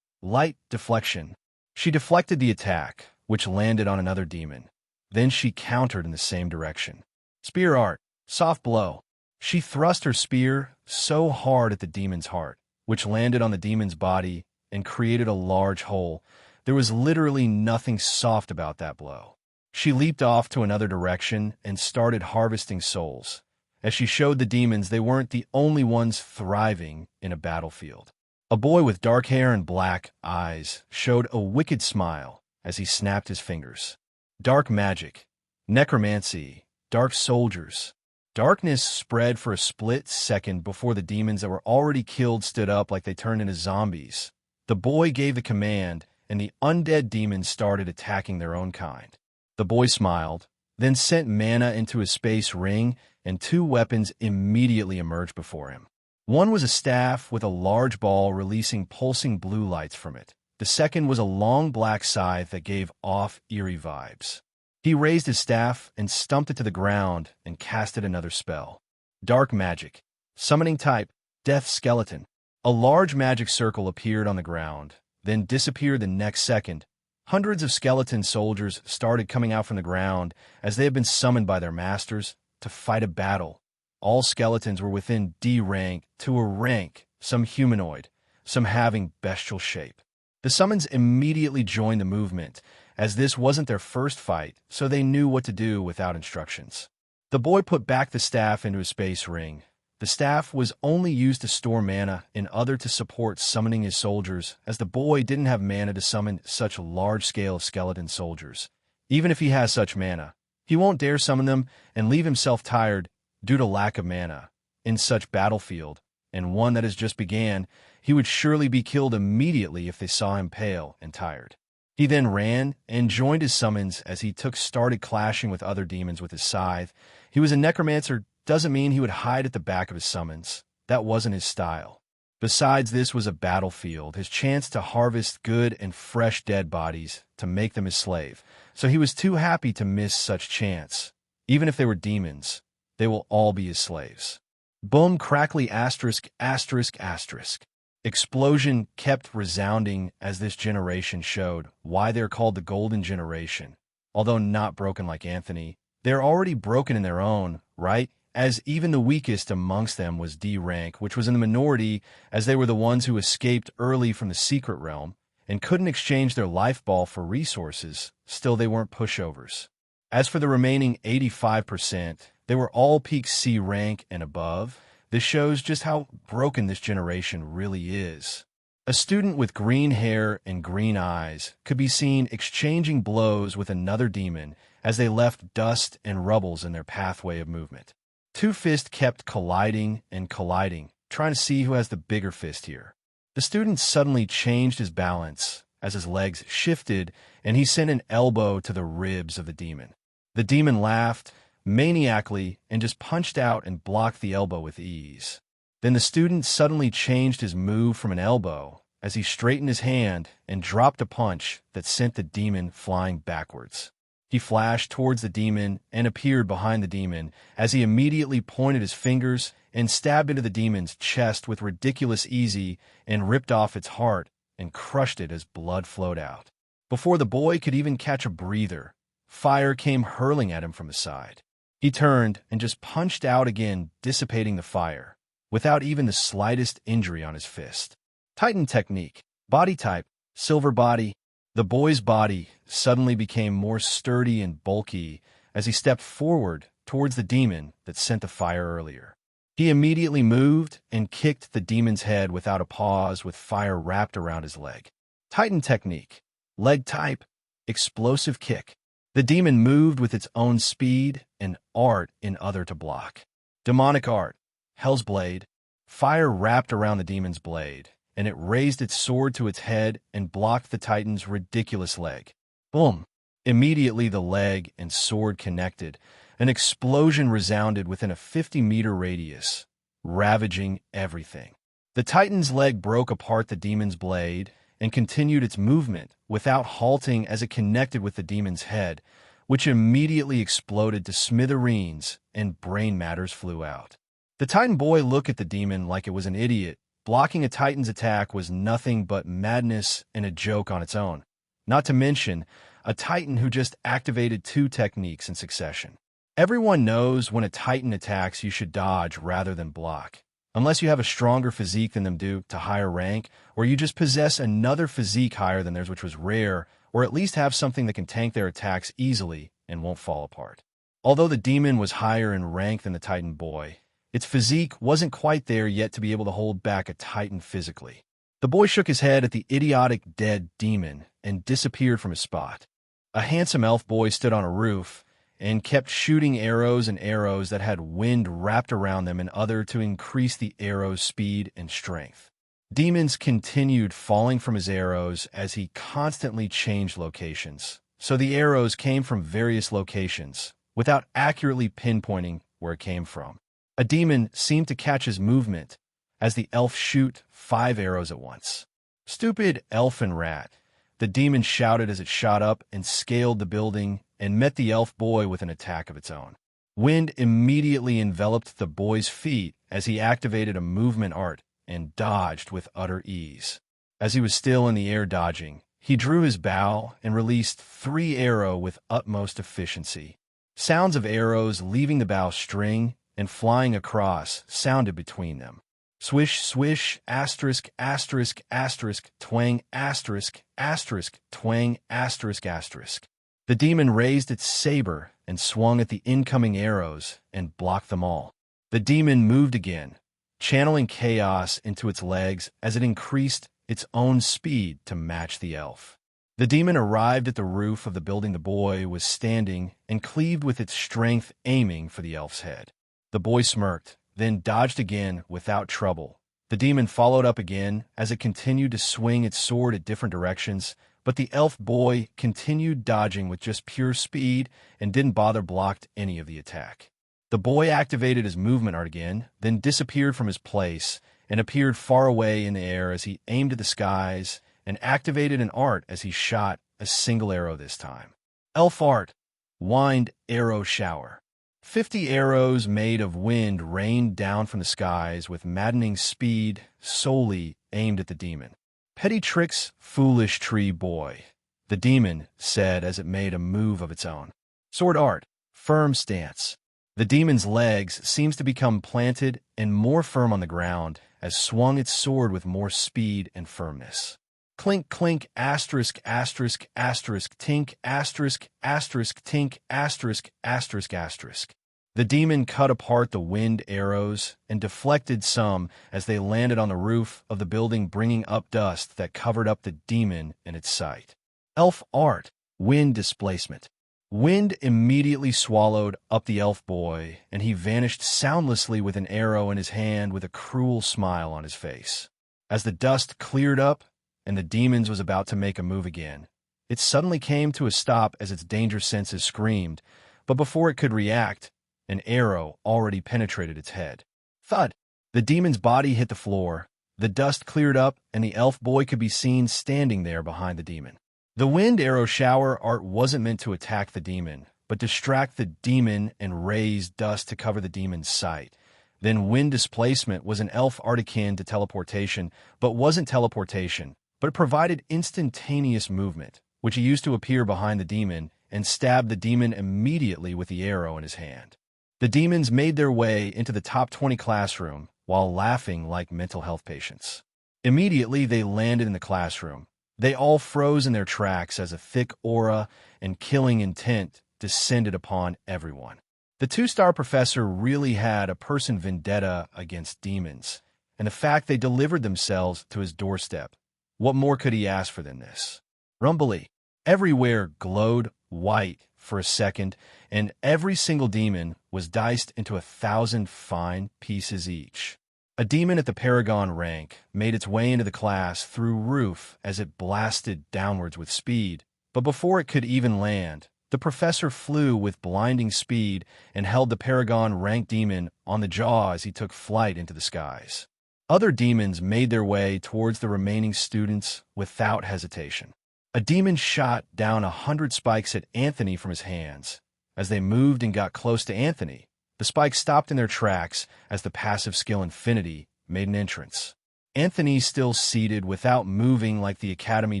[SPEAKER 1] light deflection. She deflected the attack, which landed on another demon. Then she countered in the same direction. Spear art, soft blow. She thrust her spear so hard at the demon's heart, which landed on the demon's body and created a large hole. There was literally nothing soft about that blow. She leaped off to another direction and started harvesting souls. As she showed the demons they weren't the only ones thriving in a battlefield. A boy with dark hair and black eyes showed a wicked smile as he snapped his fingers. Dark magic, necromancy, dark soldiers. Darkness spread for a split second before the demons that were already killed stood up like they turned into zombies. The boy gave the command, and the undead demons started attacking their own kind. The boy smiled, then sent mana into his space ring, and two weapons immediately emerged before him. One was a staff with a large ball releasing pulsing blue lights from it. The second was a long black scythe that gave off eerie vibes. He raised his staff and stumped it to the ground and casted another spell. Dark magic. Summoning type, Death Skeleton. A large magic circle appeared on the ground, then disappeared the next second. Hundreds of skeleton soldiers started coming out from the ground as they had been summoned by their masters to fight a battle. All skeletons were within D rank to a rank, some humanoid. some having bestial shape. The summons immediately joined the movement, as this wasn't their first fight, so they knew what to do without instructions. The boy put back the staff into a space ring. The staff was only used to store mana and other to support summoning his soldiers, as the boy didn't have mana to summon such a large scale of skeleton soldiers. Even if he has such mana, he won't dare summon them and leave himself tired due to lack of mana. In such battlefield, and one that has just began, he would surely be killed immediately if they saw him pale and tired. He then ran and joined his summons as he started clashing with other demons with his scythe. He was a necromancer, doesn't mean he would hide at the back of his summons. That wasn't his style. Besides, this was a battlefield, his chance to harvest good and fresh dead bodies to make them his slave. So he was too happy to miss such chance. Even if they were demons, they will all be his slaves. Boom, crackly, asterisk, asterisk, asterisk. Explosion kept resounding as this generation showed why they're called the Golden Generation. Although not broken like Anthony, they're already broken in their own right, as even the weakest amongst them was D rank, which was in the minority as they were the ones who escaped early from the secret realm and couldn't exchange their life ball for resources. Still, they weren't pushovers. As for the remaining 85%, they were all peak C rank and above. This shows just how broken this generation really is. A student with green hair and green eyes could be seen exchanging blows with another demon as they left dust and rubbles in their pathway of movement. Two fists kept colliding and colliding, trying to see who has the bigger fist here. The student suddenly changed his balance as his legs shifted and he sent an elbow to the ribs of the demon. The demon laughed maniacally and just punched out and blocked the elbow with ease. Then the student suddenly changed his move from an elbow as he straightened his hand and dropped a punch that sent the demon flying backwards. He flashed towards the demon and appeared behind the demon as he immediately pointed his fingers and stabbed into the demon's chest with ridiculous ease and ripped off its heart and crushed it as blood flowed out. Before the boy could even catch a breather, fire came hurling at him from the side. He turned and just punched out again, dissipating the fire, without even the slightest injury on his fist. Titan technique. Body type, silver body. The boy's body suddenly became more sturdy and bulky as he stepped forward towards the demon that sent the fire earlier. He immediately moved and kicked the demon's head without a pause with fire wrapped around his leg. Titan technique. Leg type, explosive kick. The demon moved with its own speed and art in other to block. Demonic art, Hell's Blade. Fire wrapped around the demon's blade, and it raised its sword to its head and blocked the Titan's ridiculous leg. Boom! Immediately the leg and sword connected. An explosion resounded within a 50-meter radius, ravaging everything. The Titan's leg broke apart the demon's blade and continued its movement without halting as it connected with the demon's head, which immediately exploded to smithereens and brain matters flew out. The Titan boy looked at the demon like it was an idiot. Blocking a Titan's attack was nothing but madness and a joke on its own. Not to mention, a Titan who just activated 2 techniques in succession. Everyone knows when a Titan attacks you should dodge rather than block. Unless you have a stronger physique than them due to higher rank, or you just possess another physique higher than theirs which was rare, or at least have something that can tank their attacks easily and won't fall apart. Although the demon was higher in rank than the Titan boy, its physique wasn't quite there yet to be able to hold back a Titan physically. The boy shook his head at the idiotic dead demon and disappeared from his spot. A handsome elf boy stood on a roof and kept shooting arrows and arrows that had wind wrapped around them and other to increase the arrow's speed and strength. Demons continued falling from his arrows as he constantly changed locations, so the arrows came from various locations without accurately pinpointing where it came from. A demon seemed to catch his movement as the elf shoot 5 arrows at once. Stupid elfin rat, the demon shouted as it shot up and scaled the building and met the elf boy with an attack of its own. Wind immediately enveloped the boy's feet as he activated a movement art and dodged with utter ease. As he was still in the air dodging, he drew his bow and released 3 arrows with utmost efficiency. Sounds of arrows leaving the bow string and flying across sounded between them. Swish, swish, asterisk, asterisk, asterisk, twang, asterisk, asterisk, twang, asterisk, asterisk. The demon raised its saber and swung at the incoming arrows and blocked them all. The demon moved again, channeling chaos into its legs as it increased its own speed to match the elf. The demon arrived at the roof of the building the boy was standing and cleaved with its strength, aiming for the elf's head. The boy smirked, then dodged again without trouble. The demon followed up again as it continued to swing its sword at different directions, but the elf boy continued dodging with just pure speed and didn't bother blocked any of the attack. The boy activated his movement art again, then disappeared from his place and appeared far away in the air as he aimed at the skies and activated an art as he shot a single arrow this time. Elf art, wind arrow shower. 50 arrows made of wind rained down from the skies with maddening speed, solely aimed at the demon. Petty tricks, foolish tree boy, the demon said as it made a move of its own. Sword art, firm stance. The demon's legs seems to become planted and more firm on the ground as swung its sword with more speed and firmness. Clink, clink, asterisk, asterisk, asterisk, tink, asterisk, asterisk, tink, asterisk, asterisk, asterisk. The demon cut apart the wind arrows and deflected some as they landed on the roof of the building, bringing up dust that covered up the demon in its sight. Elf art, wind displacement. Wind immediately swallowed up the elf boy, and he vanished soundlessly with an arrow in his hand with a cruel smile on his face. As the dust cleared up and the demon was about to make a move again, it suddenly came to a stop as its danger senses screamed, but before it could react, an arrow already penetrated its head. Thud! The demon's body hit the floor, the dust cleared up, and the elf boy could be seen standing there behind the demon. The wind arrow shower art wasn't meant to attack the demon, but distract the demon and raise dust to cover the demon's sight. Then wind displacement was an elf art akin to teleportation, but wasn't teleportation, but it provided instantaneous movement, which he used to appear behind the demon and stab the demon immediately with the arrow in his hand. The demons made their way into the top 20 classroom while laughing like mental health patients. Immediately, they landed in the classroom. They all froze in their tracks as a thick aura and killing intent descended upon everyone. The 2-star professor really had a person vendetta against demons, and the fact they delivered themselves to his doorstep. What more could he ask for than this? Rumbly. Everywhere glowed white for a second, and every single demon was diced into 1,000 fine pieces each. A demon at the Paragon rank made its way into the class through roof as it blasted downwards with speed, but before it could even land, the professor flew with blinding speed and held the Paragon rank demon on the jaw as he took flight into the skies. Other demons made their way towards the remaining students without hesitation. A demon shot down 100 spikes at Anthony from his hands. As they moved and got close to Anthony, the spikes stopped in their tracks as the passive skill Infinity made an entrance. Anthony, still seated without moving like the Academy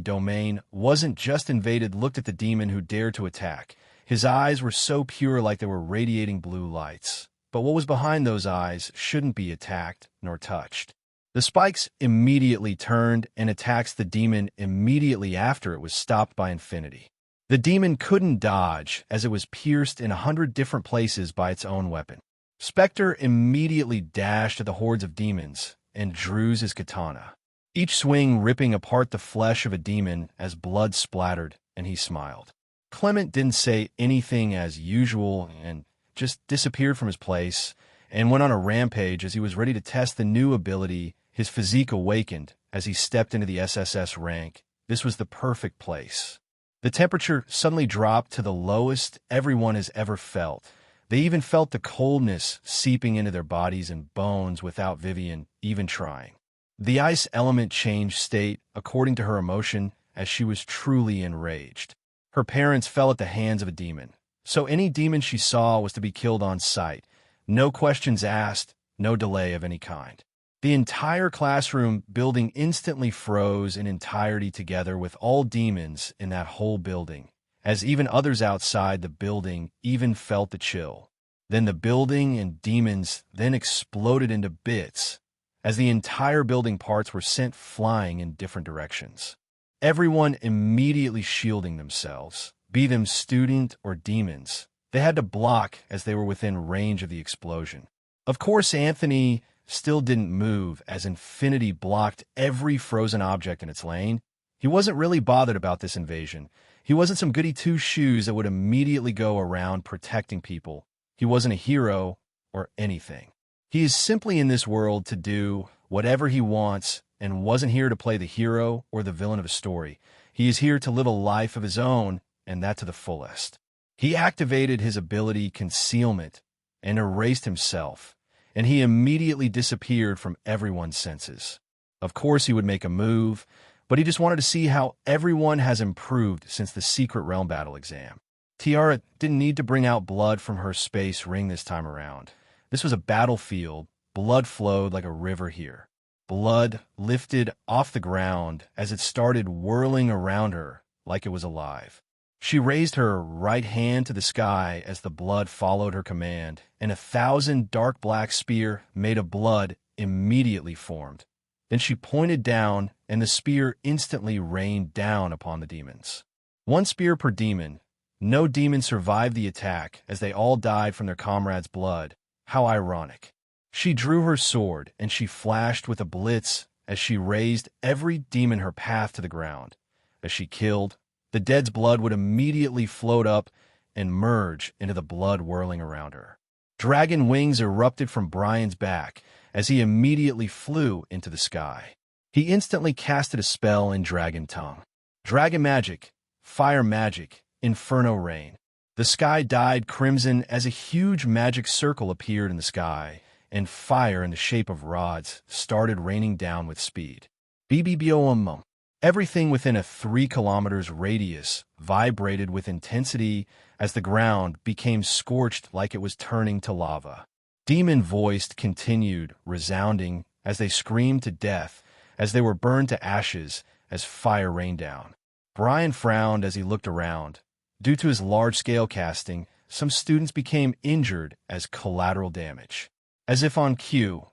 [SPEAKER 1] domain, wasn't just invaded, looked at the demon who dared to attack. His eyes were so pure like they were radiating blue lights. But what was behind those eyes shouldn't be attacked nor touched. The spikes immediately turned and attacked the demon immediately after it was stopped by Infinity. The demon couldn't dodge as it was pierced in 100 different places by its own weapon. Spectre immediately dashed at the hordes of demons and drew his katana, each swing ripping apart the flesh of a demon as blood splattered, and he smiled. Clement didn't say anything as usual and just disappeared from his place and went on a rampage as he was ready to test the new ability. His physique awakened as he stepped into the SSS rank. This was the perfect place. The temperature suddenly dropped to the lowest everyone has ever felt. They even felt the coldness seeping into their bodies and bones without Vivian even trying. The ice element changed state according to her emotion as she was truly enraged. Her parents fell at the hands of a demon, so any demon she saw was to be killed on sight. No questions asked, no delay of any kind. The entire classroom building instantly froze in entirety together with all demons in that whole building, as even others outside the building even felt the chill. Then the building and demons then exploded into bits as the entire building parts were sent flying in different directions. Everyone immediately shielding themselves, be them student or demons. They had to block as they were within range of the explosion. Of course, Anthony still didn't move as infinity blocked every frozen object in its lane. He wasn't really bothered about this invasion. He wasn't some goody two-shoes that would immediately go around protecting people. He wasn't a hero or anything. He is simply in this world to do whatever he wants and wasn't here to play the hero or the villain of a story. He is here to live a life of his own, and that to the fullest. He activated his ability Concealment and erased himself, and he immediately disappeared from everyone's senses. Of course, he would make a move, but he just wanted to see how everyone has improved since the Secret Realm battle exam. Tiara didn't need to bring out blood from her space ring this time around. This was a battlefield. Blood flowed like a river here. Blood lifted off the ground as it started whirling around her like it was alive. She raised her right hand to the sky as the blood followed her command, and 1,000 dark black spear made of blood immediately formed. Then she pointed down, and the spear instantly rained down upon the demons. 1 spear per demon. No demon survived the attack as they all died from their comrades' blood. How ironic. She drew her sword, and she flashed with a blitz as she raised every demon her path to the ground. As she killed, the dead's blood would immediately float up and merge into the blood whirling around her. Dragon wings erupted from Brian's back as he immediately flew into the sky. He instantly casted a spell in Dragon Tongue. Dragon magic, fire magic, inferno rain. The sky dyed crimson as a huge magic circle appeared in the sky, and fire in the shape of rods started raining down with speed. BBBOM. Everything within a 3 kilometers radius vibrated with intensity as the ground became scorched like it was turning to lava. Demon-voiced continued, resounding as they screamed to death as they were burned to ashes as fire rained down. Brian frowned as he looked around. Due to his large-scale casting, some students became injured as collateral damage. As if on cue,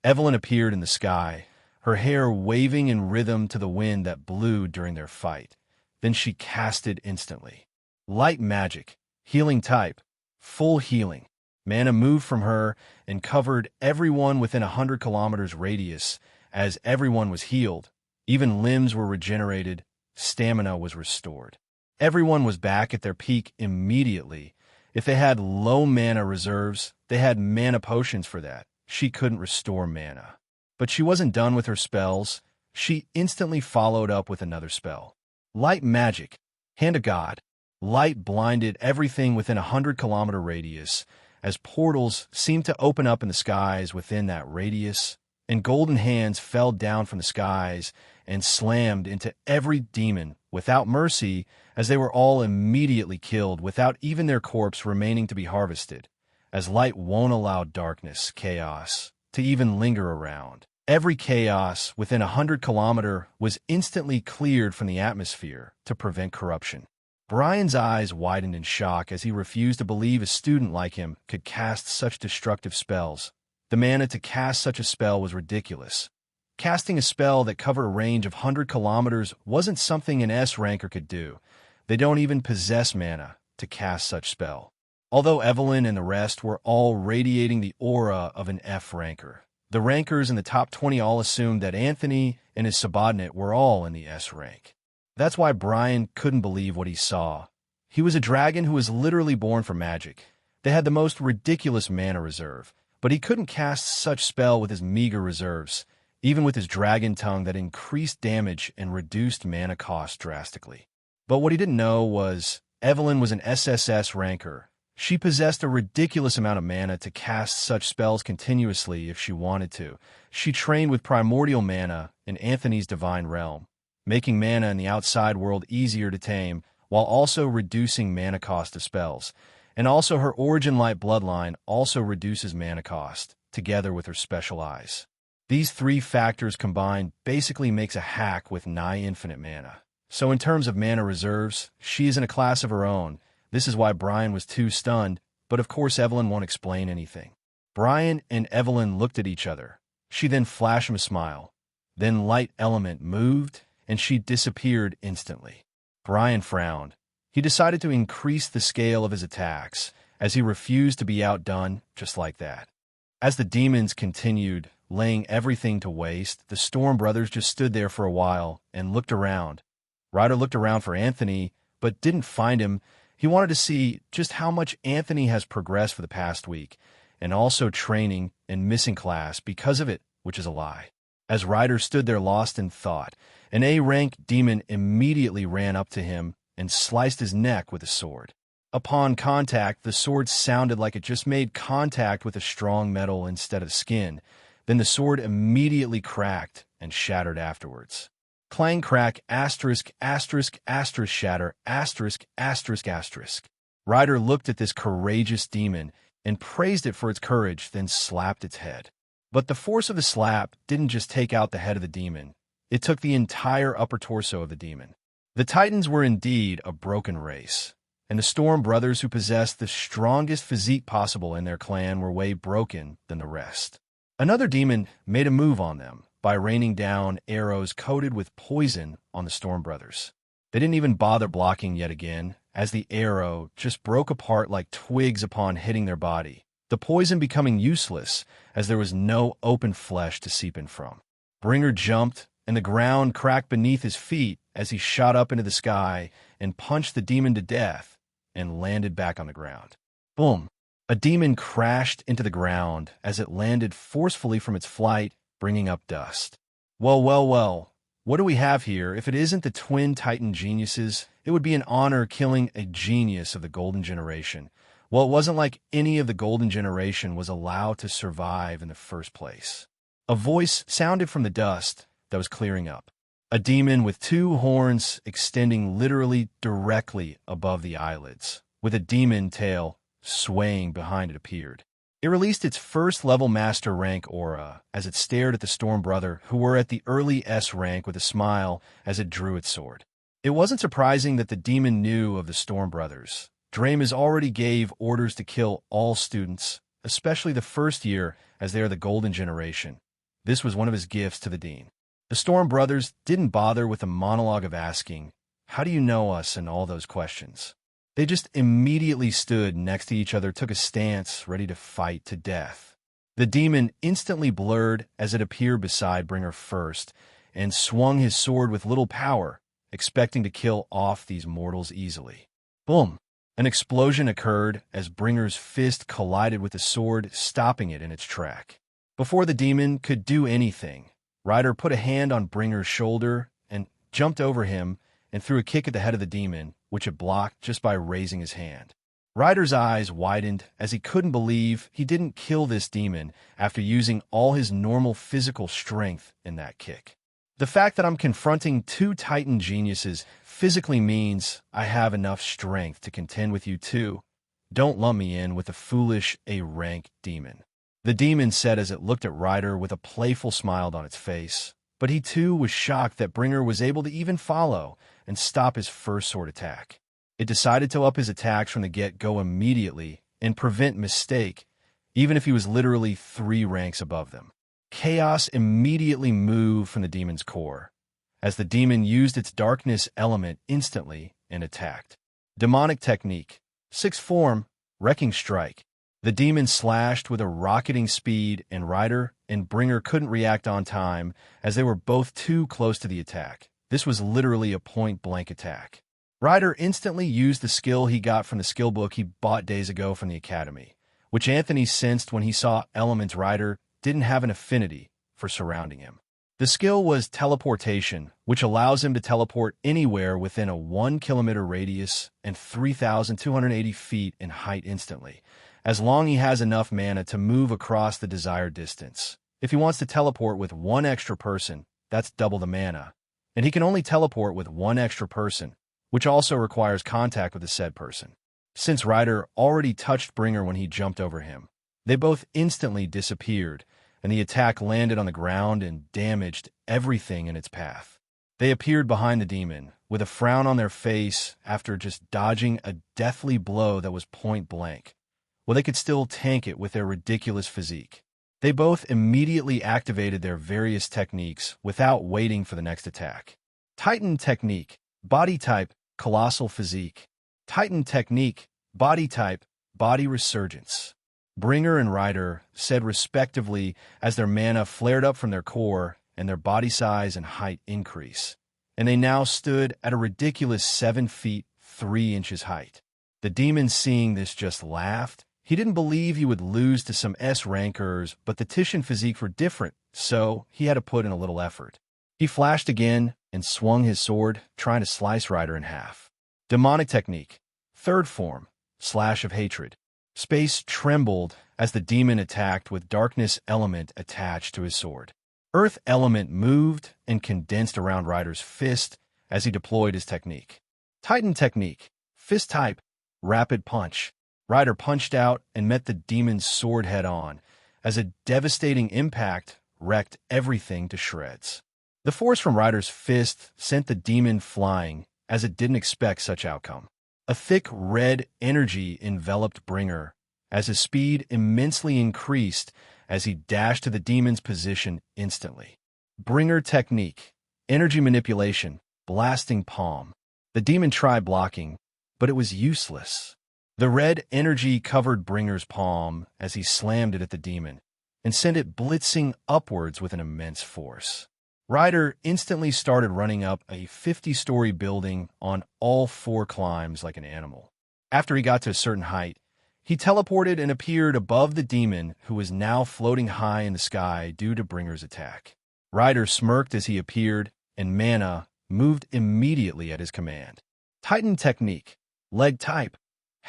[SPEAKER 1] Evelyn appeared in the sky, her hair waving in rhythm to the wind that blew during their fight. Then she casted instantly. Light magic, healing type, full healing. Mana moved from her and covered everyone within 100 kilometers radius as everyone was healed. Even limbs were regenerated, stamina was restored. Everyone was back at their peak immediately. If they had low mana reserves, they had mana potions for that. She couldn't restore mana. But she wasn't done with her spells. She instantly followed up with another spell. Light magic, Hand of God. Light blinded everything within 100-kilometer radius as portals seemed to open up in the skies within that radius, and golden hands fell down from the skies and slammed into every demon without mercy as they were all immediately killed without even their corpse remaining to be harvested, as light won't allow darkness, chaos, to even linger around. Every chaos within 100-kilometer was instantly cleared from the atmosphere to prevent corruption. Brian's eyes widened in shock as he refused to believe a student like him could cast such destructive spells. The mana to cast such a spell was ridiculous. Casting a spell that covered a range of 100 kilometers wasn't something an S ranker could do. They don't even possess mana to cast such spell. Although Evelyn and the rest were all radiating the aura of an F ranker, the rankers in the top 20 all assumed that Anthony and his subordinate were all in the S rank. That's why Brian couldn't believe what he saw. He was a dragon who was literally born for magic. They had the most ridiculous mana reserve, but he couldn't cast such spell with his meager reserves, even with his dragon tongue that increased damage and reduced mana cost drastically. But what he didn't know was Evelyn was an SSS ranker. She possessed a ridiculous amount of mana to cast such spells continuously if she wanted to. She trained with primordial mana in Anthony's divine realm, making mana in the outside world easier to tame while also reducing mana cost of spells. And also her origin light bloodline also reduces mana cost, together with her special eyes. These three factors combined basically makes a hack with nigh infinite mana. So in terms of mana reserves, she is in a class of her own. This is why Brian was too stunned, but of course Evelyn won't explain anything. Brian and Evelyn looked at each other. She then flashed him a smile. Then light element moved, and she disappeared instantly. Brian frowned. He decided to increase the scale of his attacks, as he refused to be outdone just like that. As the demons continued, laying everything to waste, the Storm brothers just stood there for a while and looked around. Ryder looked around for Anthony, but didn't find him. He wanted to see just how much Anthony has progressed for the past week, and also training and missing class because of it, which is a lie. As Ryder stood there lost in thought, an A-rank demon immediately ran up to him and sliced his neck with a sword. Upon contact, the sword sounded like it just made contact with a strong metal instead of skin. Then the sword immediately cracked and shattered afterwards. Clang, crack, asterisk, asterisk, asterisk, shatter, asterisk, asterisk, asterisk. Ryder looked at this courageous demon and praised it for its courage, then slapped its head. But the force of the slap didn't just take out the head of the demon. It took the entire upper torso of the demon. The Titans were indeed a broken race, and the Storm brothers who possessed the strongest physique possible in their clan were way broken than the rest. Another demon made a move on them by raining down arrows coated with poison on the Storm brothers. They didn't even bother blocking yet again, as the arrow just broke apart like twigs upon hitting their body, the poison becoming useless as there was no open flesh to seep in from. Bringer jumped, and the ground cracked beneath his feet as he shot up into the sky and punched the demon to death and landed back on the ground. Boom! A demon crashed into the ground as it landed forcefully from its flight, bringing up dust. Well, well, well, what do we have here? If it isn't the twin Titan geniuses, it would be an honor killing a genius of the Golden Generation. Well, it wasn't like any of the Golden Generation was allowed to survive in the first place. A voice sounded from the dust that was clearing up. A demon with two horns extending literally directly above the eyelids, with a demon tail swaying behind it appeared. It released its first-level Master Rank aura as it stared at the Storm brother, who were at the early S rank, with a smile as it drew its sword. It wasn't surprising that the demon knew of the Storm brothers. Dramas already gave orders to kill all students, especially the first year, as they are the Golden Generation. This was one of his gifts to the Dean. The Storm brothers didn't bother with a monologue of asking, "How do you know us?" and all those questions. They just immediately stood next to each other, took a stance, ready to fight to death. The demon instantly blurred as it appeared beside Bringer first, and swung his sword with little power, expecting to kill off these mortals easily. Boom! An explosion occurred as Bringer's fist collided with the sword, stopping it in its track. Before the demon could do anything, Ryder put a hand on Bringer's shoulder and jumped over him and threw a kick at the head of the demon, which it blocked just by raising his hand. Ryder's eyes widened as he couldn't believe he didn't kill this demon after using all his normal physical strength in that kick. The fact that I'm confronting two Titan geniuses physically means I have enough strength to contend with you too. Don't lump me in with a foolish A-rank demon. The demon said as it looked at Ryder with a playful smile on its face, but he too was shocked that Bringer was able to even follow and stop his first sword attack. It decided to up his attacks from the get-go immediately and prevent mistake, even if he was literally 3 ranks above them. Chaos immediately moved from the demon's core, as the demon used its darkness element instantly and attacked. Demonic technique, 6th form, Wrecking Strike. The demon slashed with a rocketing speed, and Ryder and Bringer couldn't react on time as they were both too close to the attack. This was literally a point-blank attack. Ryder instantly used the skill he got from the skill book he bought days ago from the academy, which Anthony sensed when he saw elements Ryder didn't have an affinity for surrounding him. The skill was teleportation, which allows him to teleport anywhere within a 1-kilometer radius and 3,280 feet in height instantly, as long as he has enough mana to move across the desired distance. If he wants to teleport with 1 extra person, that's double the mana, and he can only teleport with 1 extra person, which also requires contact with the said person. Since Ryder already touched Bringer when he jumped over him, they both instantly disappeared, and the attack landed on the ground and damaged everything in its path. They appeared behind the demon, with a frown on their face after just dodging a deathly blow that was point blank. Well, they could still tank it with their ridiculous physique. They both immediately activated their various techniques without waiting for the next attack. Titan technique, body type, colossal physique. Titan technique, body type, body resurgence. Bringer and Rider said respectively as their mana flared up from their core and their body size and height increase, and they now stood at a ridiculous 7 feet 3 inches height. The demon, seeing this, just laughed. He didn't believe he would lose to some S rankers, but the Titian physiques were different, so he had to put in a little effort. He flashed again and swung his sword, trying to slice Rider in half. Demonic technique, third form, slash of hatred. Space trembled as the demon attacked with darkness element attached to his sword. Earth element moved and condensed around Rider's fist as he deployed his technique. Titan technique, fist type, rapid punch. Rider punched out and met the demon's sword head-on as a devastating impact wrecked everything to shreds. The force from Rider's fist sent the demon flying as it didn't expect such outcome. A thick red energy enveloped Bringer as his speed immensely increased as he dashed to the demon's position instantly. Bringer technique, energy manipulation, blasting palm. The demon tried blocking, but it was useless. The red energy covered Bringer's palm as he slammed it at the demon and sent it blitzing upwards with an immense force. Rider instantly started running up a 50-story building on all 4 climbs like an animal. After he got to a certain height, he teleported and appeared above the demon, who was now floating high in the sky due to Bringer's attack. Rider smirked as he appeared, and mana moved immediately at his command. Titan technique, leg type,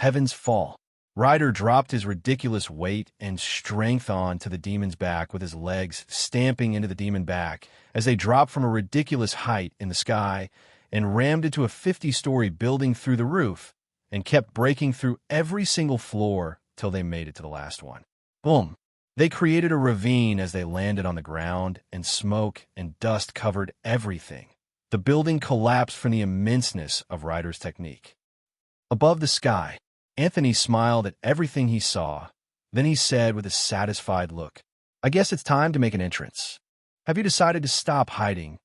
[SPEAKER 1] Heaven's Fall. Rider dropped his ridiculous weight and strength onto the demon's back with his legs stamping into the demon back as they dropped from a ridiculous height in the sky and rammed into a 50-story building through the roof and kept breaking through every single floor till they made it to the last one. Boom! They created a ravine as they landed on the ground, and smoke and dust covered everything. The building collapsed from the immenseness of Rider's technique. Above the sky, Anthony smiled at everything he saw. Then he said with a satisfied look, "I guess it's time to make an entrance. Have you decided to stop hiding?"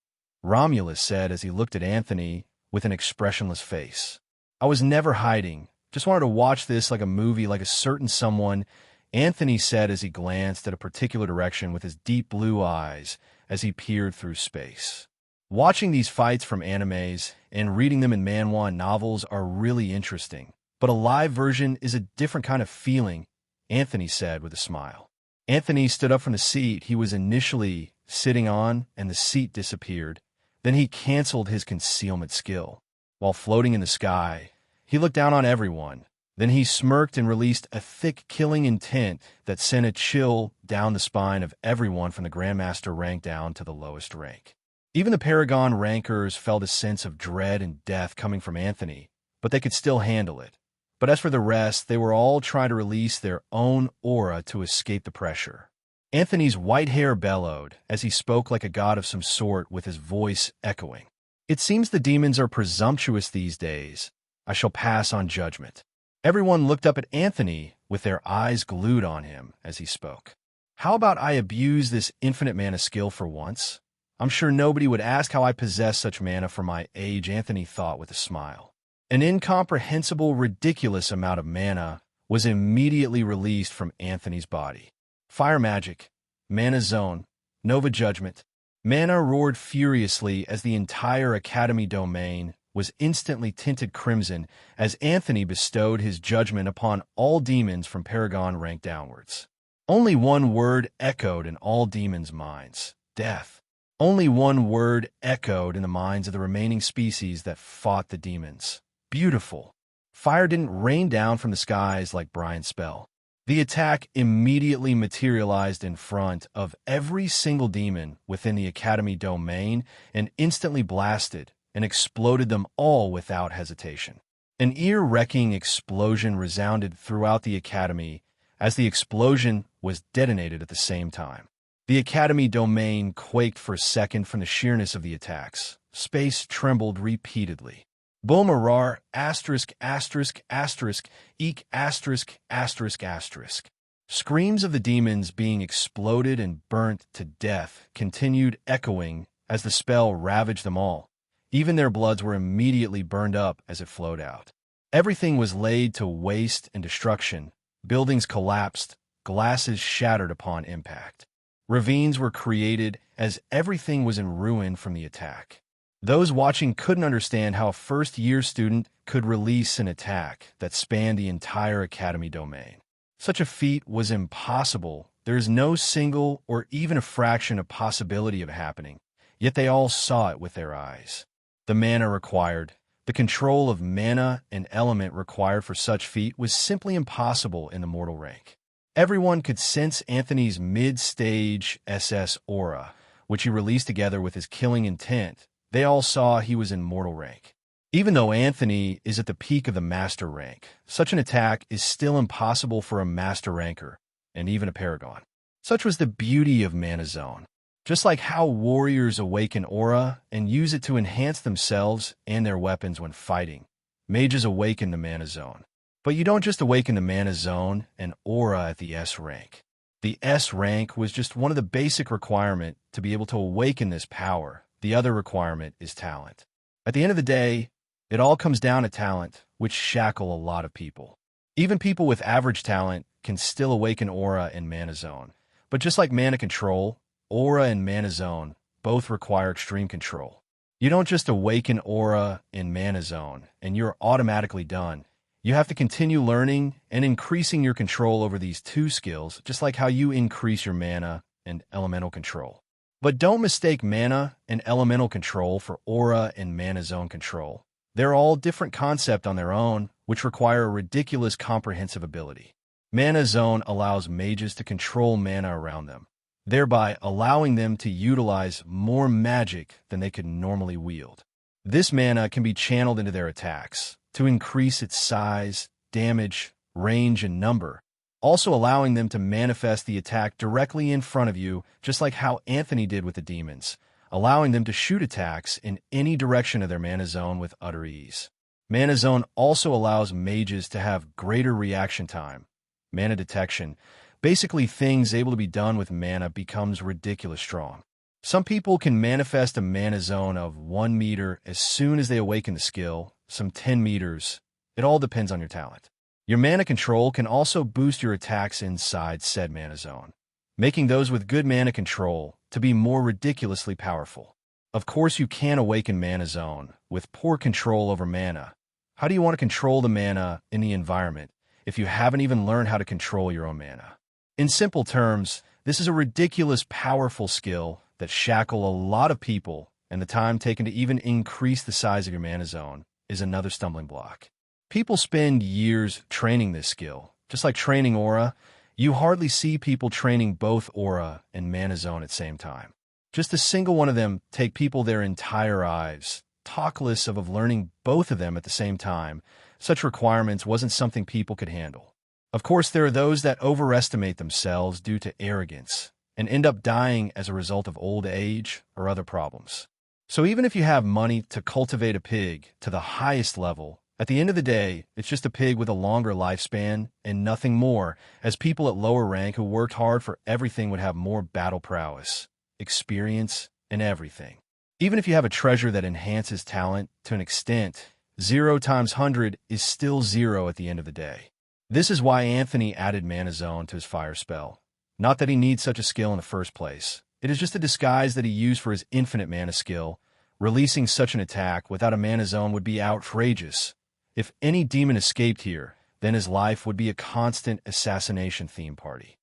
[SPEAKER 1] Romulus said as he looked at Anthony with an expressionless face. "I was never hiding. Just wanted to watch this like a movie, like a certain someone," Anthony said as he glanced at a particular direction with his deep blue eyes as he peered through space. Watching these fights from animes and reading them in manhwa and novels are really interesting. But a live version is a different kind of feeling, Anthony said with a smile. Anthony stood up from the seat he was initially sitting on, and the seat disappeared. Then he canceled his concealment skill. While floating in the sky, he looked down on everyone. Then he smirked and released a thick killing intent that sent a chill down the spine of everyone from the Grandmaster rank down to the lowest rank. Even the Paragon rankers felt a sense of dread and death coming from Anthony, but they could still handle it. But as for the rest, they were all trying to release their own aura to escape the pressure. Anthony's white hair bellowed as he spoke like a god of some sort with his voice echoing. "It seems the demons are presumptuous these days. I shall pass on judgment." Everyone looked up at Anthony with their eyes glued on him as he spoke. "How about I abuse this infinite mana skill for once? I'm sure nobody would ask how I possess such mana for my age," Anthony thought with a smile. An incomprehensible, ridiculous amount of mana was immediately released from Anthony's body. Fire magic, mana zone, Nova Judgment. Mana roared furiously as the entire Academy domain was instantly tinted crimson as Anthony bestowed his judgment upon all demons from Paragon rank downwards. Only one word echoed in all demons' minds: death. Only one word echoed in the minds of the remaining species that fought the demons: beautiful. Fire didn't rain down from the skies like Brian's spell. The attack immediately materialized in front of every single demon within the Academy domain and instantly blasted and exploded them all without hesitation. An ear-wrecking explosion resounded throughout the Academy as the explosion was detonated at the same time. The Academy domain quaked for a second from the sheerness of the attacks. Space trembled repeatedly. Boom-a-rar, asterisk, asterisk, asterisk, eek, asterisk, asterisk, asterisk. Screams of the demons being exploded and burnt to death continued echoing as the spell ravaged them all. Even their bloods were immediately burned up as it flowed out. Everything was laid to waste and destruction. Buildings collapsed, glasses shattered upon impact. Ravines were created as everything was in ruin from the attack. Those watching couldn't understand how a first-year student could release an attack that spanned the entire academy domain. Such a feat was impossible. There is no single or even a fraction of possibility of happening, yet they all saw it with their eyes. The mana required, the control of mana and element required for such feat was simply impossible in the mortal rank. Everyone could sense Anthony's mid-stage SS aura, which he released together with his killing intent. They all saw he was in mortal rank. Even though Anthony is at the peak of the master rank, such an attack is still impossible for a master ranker, and even a paragon. Such was the beauty of Mana Zone. Just like how warriors awaken aura and use it to enhance themselves and their weapons when fighting, mages awaken the Mana Zone. But you don't just awaken the Mana Zone and aura at the S rank. The S rank was just one of the basic requirements to be able to awaken this power. The other requirement is talent. At the end of the day, it all comes down to talent, which shackle a lot of people. Even people with average talent can still awaken aura and Mana Zone. But just like mana control, aura and Mana Zone both require extreme control. You don't just awaken aura and Mana Zone and you're automatically done. You have to continue learning and increasing your control over these two skills, just like how you increase your mana and elemental control. But don't mistake mana and elemental control for aura and Mana Zone control. They're all different concepts on their own, which require a ridiculous comprehensive ability. Mana Zone allows mages to control mana around them, thereby allowing them to utilize more magic than they could normally wield. This mana can be channeled into their attacks to increase its size, damage, range, and number, also allowing them to manifest the attack directly in front of you, just like how Anthony did with the demons, allowing them to shoot attacks in any direction of their Mana Zone with utter ease. Mana Zone also allows mages to have greater reaction time. Mana detection, basically things able to be done with mana, becomes ridiculous strong. Some people can manifest a Mana Zone of 1 meter as soon as they awaken the skill, some 10 meters. It all depends on your talent. Your mana control can also boost your attacks inside said Mana Zone, making those with good mana control to be more ridiculously powerful. Of course, you can awaken Mana Zone with poor control over mana. How do you want to control the mana in the environment if you haven't even learned how to control your own mana? In simple terms, this is a ridiculous powerful skill that shackle a lot of people, and the time taken to even increase the size of your Mana Zone is another stumbling block. People spend years training this skill. Just like training aura, you hardly see people training both aura and Mana Zone at the same time. Just a single one of them take people their entire lives, talkless of learning both of them at the same time. Such requirements wasn't something people could handle. Of course, there are those that overestimate themselves due to arrogance and end up dying as a result of old age or other problems. So even if you have money to cultivate a pig to the highest level, at the end of the day, it's just a pig with a longer lifespan and nothing more, as people at lower rank who worked hard for everything would have more battle prowess, experience, and everything. Even if you have a treasure that enhances talent to an extent, 0 times 100 is still 0 at the end of the day. This is why Anthony added Mana Zone to his fire spell. Not that he needs such a skill in the first place. It is just a disguise that he used for his infinite mana skill. Releasing such an attack without a Mana Zone would be outrageous. If any demon escaped here, then his life would be a constant assassination theme party.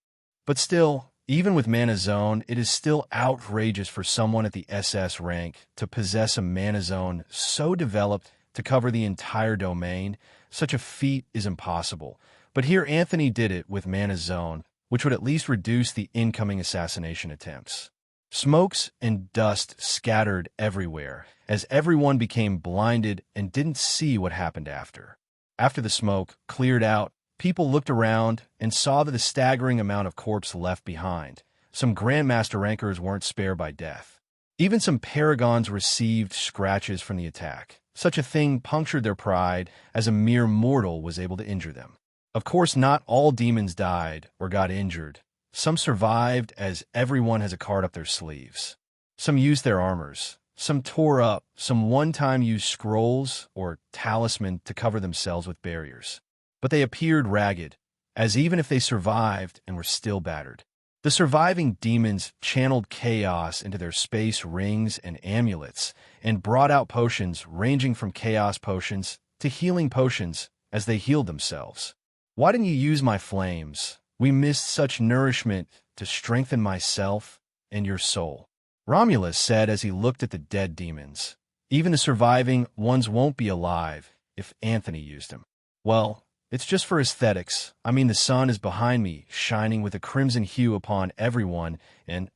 [SPEAKER 1] But still, even with Mana Zone, it is still outrageous for someone at the SS rank to possess a Mana Zone so developed to cover the entire domain. Such a feat is impossible. But here Anthony did it with Mana Zone, which would at least reduce the incoming assassination attempts. Smokes and dust scattered everywhere, as everyone became blinded and didn't see what happened after. After the smoke cleared out, people looked around and saw that a staggering amount of corpse left behind. Some Grandmaster rankers weren't spared by death. Even some paragons received scratches from the attack. Such a thing punctured their pride, as a mere mortal was able to injure them. Of course, not all demons died or got injured. Some survived, as everyone has a card up their sleeves. Some used their armors. Some tore up. Some one-time used scrolls or talisman to cover themselves with barriers. But they appeared ragged, as even if they survived and were still battered. The surviving demons channeled chaos into their space rings and amulets and brought out potions ranging from chaos potions to healing potions as they healed themselves. "Why didn't you use my flames? We missed such nourishment to strengthen myself and your soul," Romulus said as he looked at the dead demons. "Even the surviving ones won't be alive if Anthony used them." "Well, it's just for aesthetics. I mean, the sun is behind me, shining with a crimson hue upon everyone, and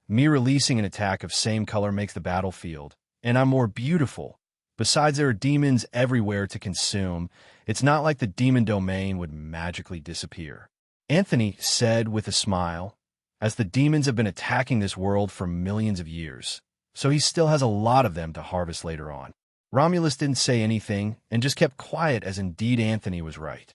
[SPEAKER 1] me releasing an attack of same color makes the battlefield, and I'm more beautiful. Besides, there are demons everywhere to consume. It's not like the demon domain would magically disappear," Anthony said with a smile, "as the demons have been attacking this world for millions of years, so he still has a lot of them to harvest later on." Romulus didn't say anything and just kept quiet, as indeed Anthony was right.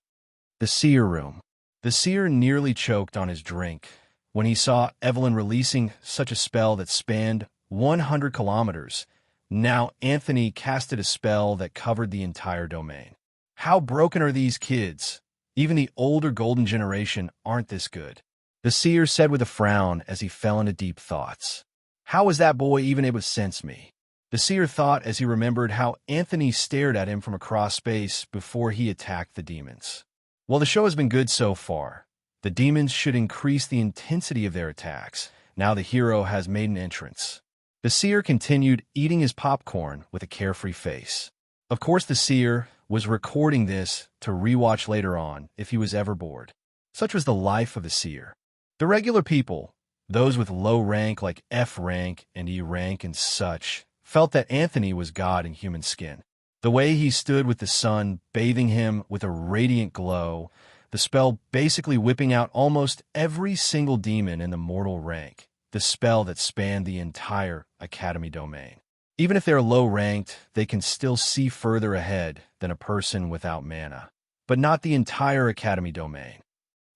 [SPEAKER 1] The seer room. The seer nearly choked on his drink when he saw Evelyn releasing such a spell that spanned 100 kilometers. Now Anthony casted a spell that covered the entire domain. How broken are these kids? Even the older golden generation aren't this good, the seer said with a frown as he fell into deep thoughts. How was that boy even able to sense me? The seer thought as he remembered how Anthony stared at him from across space before he attacked the demons. Well, the show has been good so far. The demons should increase the intensity of their attacks. Now the hero has made an entrance. The seer continued eating his popcorn with a carefree face. Of course, the seer was recording this to rewatch later on if he was ever bored. Such was the life of the seer. The regular people, those with low rank like F rank and E rank and such, felt that Anthony was God in human skin. The way he stood with the sun bathing him with a radiant glow, the spell basically whipping out almost every single demon in the mortal rank, the spell that spanned the entire Academy domain. Even if they're low-ranked, they can still see further ahead than a person without mana, but not the entire Academy domain.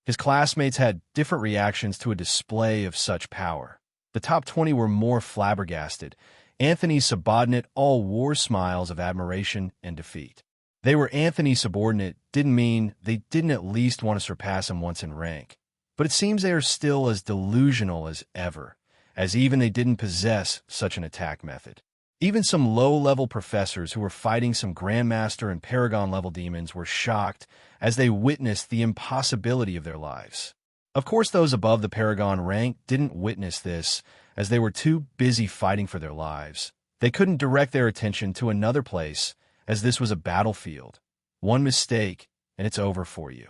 [SPEAKER 1] His classmates had different reactions to a display of such power. The top 20 were more flabbergasted. Anthony's subordinate all wore smiles of admiration and defeat. They were Anthony's subordinate didn't mean they didn't at least want to surpass him once in rank. But it seems they are still as delusional as ever, as even they didn't possess such an attack method. Even some low-level professors who were fighting some Grandmaster and Paragon-level demons were shocked as they witnessed the impossibility of their lives. Of course, those above the Paragon rank didn't witness this, as they were too busy fighting for their lives. They couldn't direct their attention to another place, as this was a battlefield. One mistake, and it's over for you.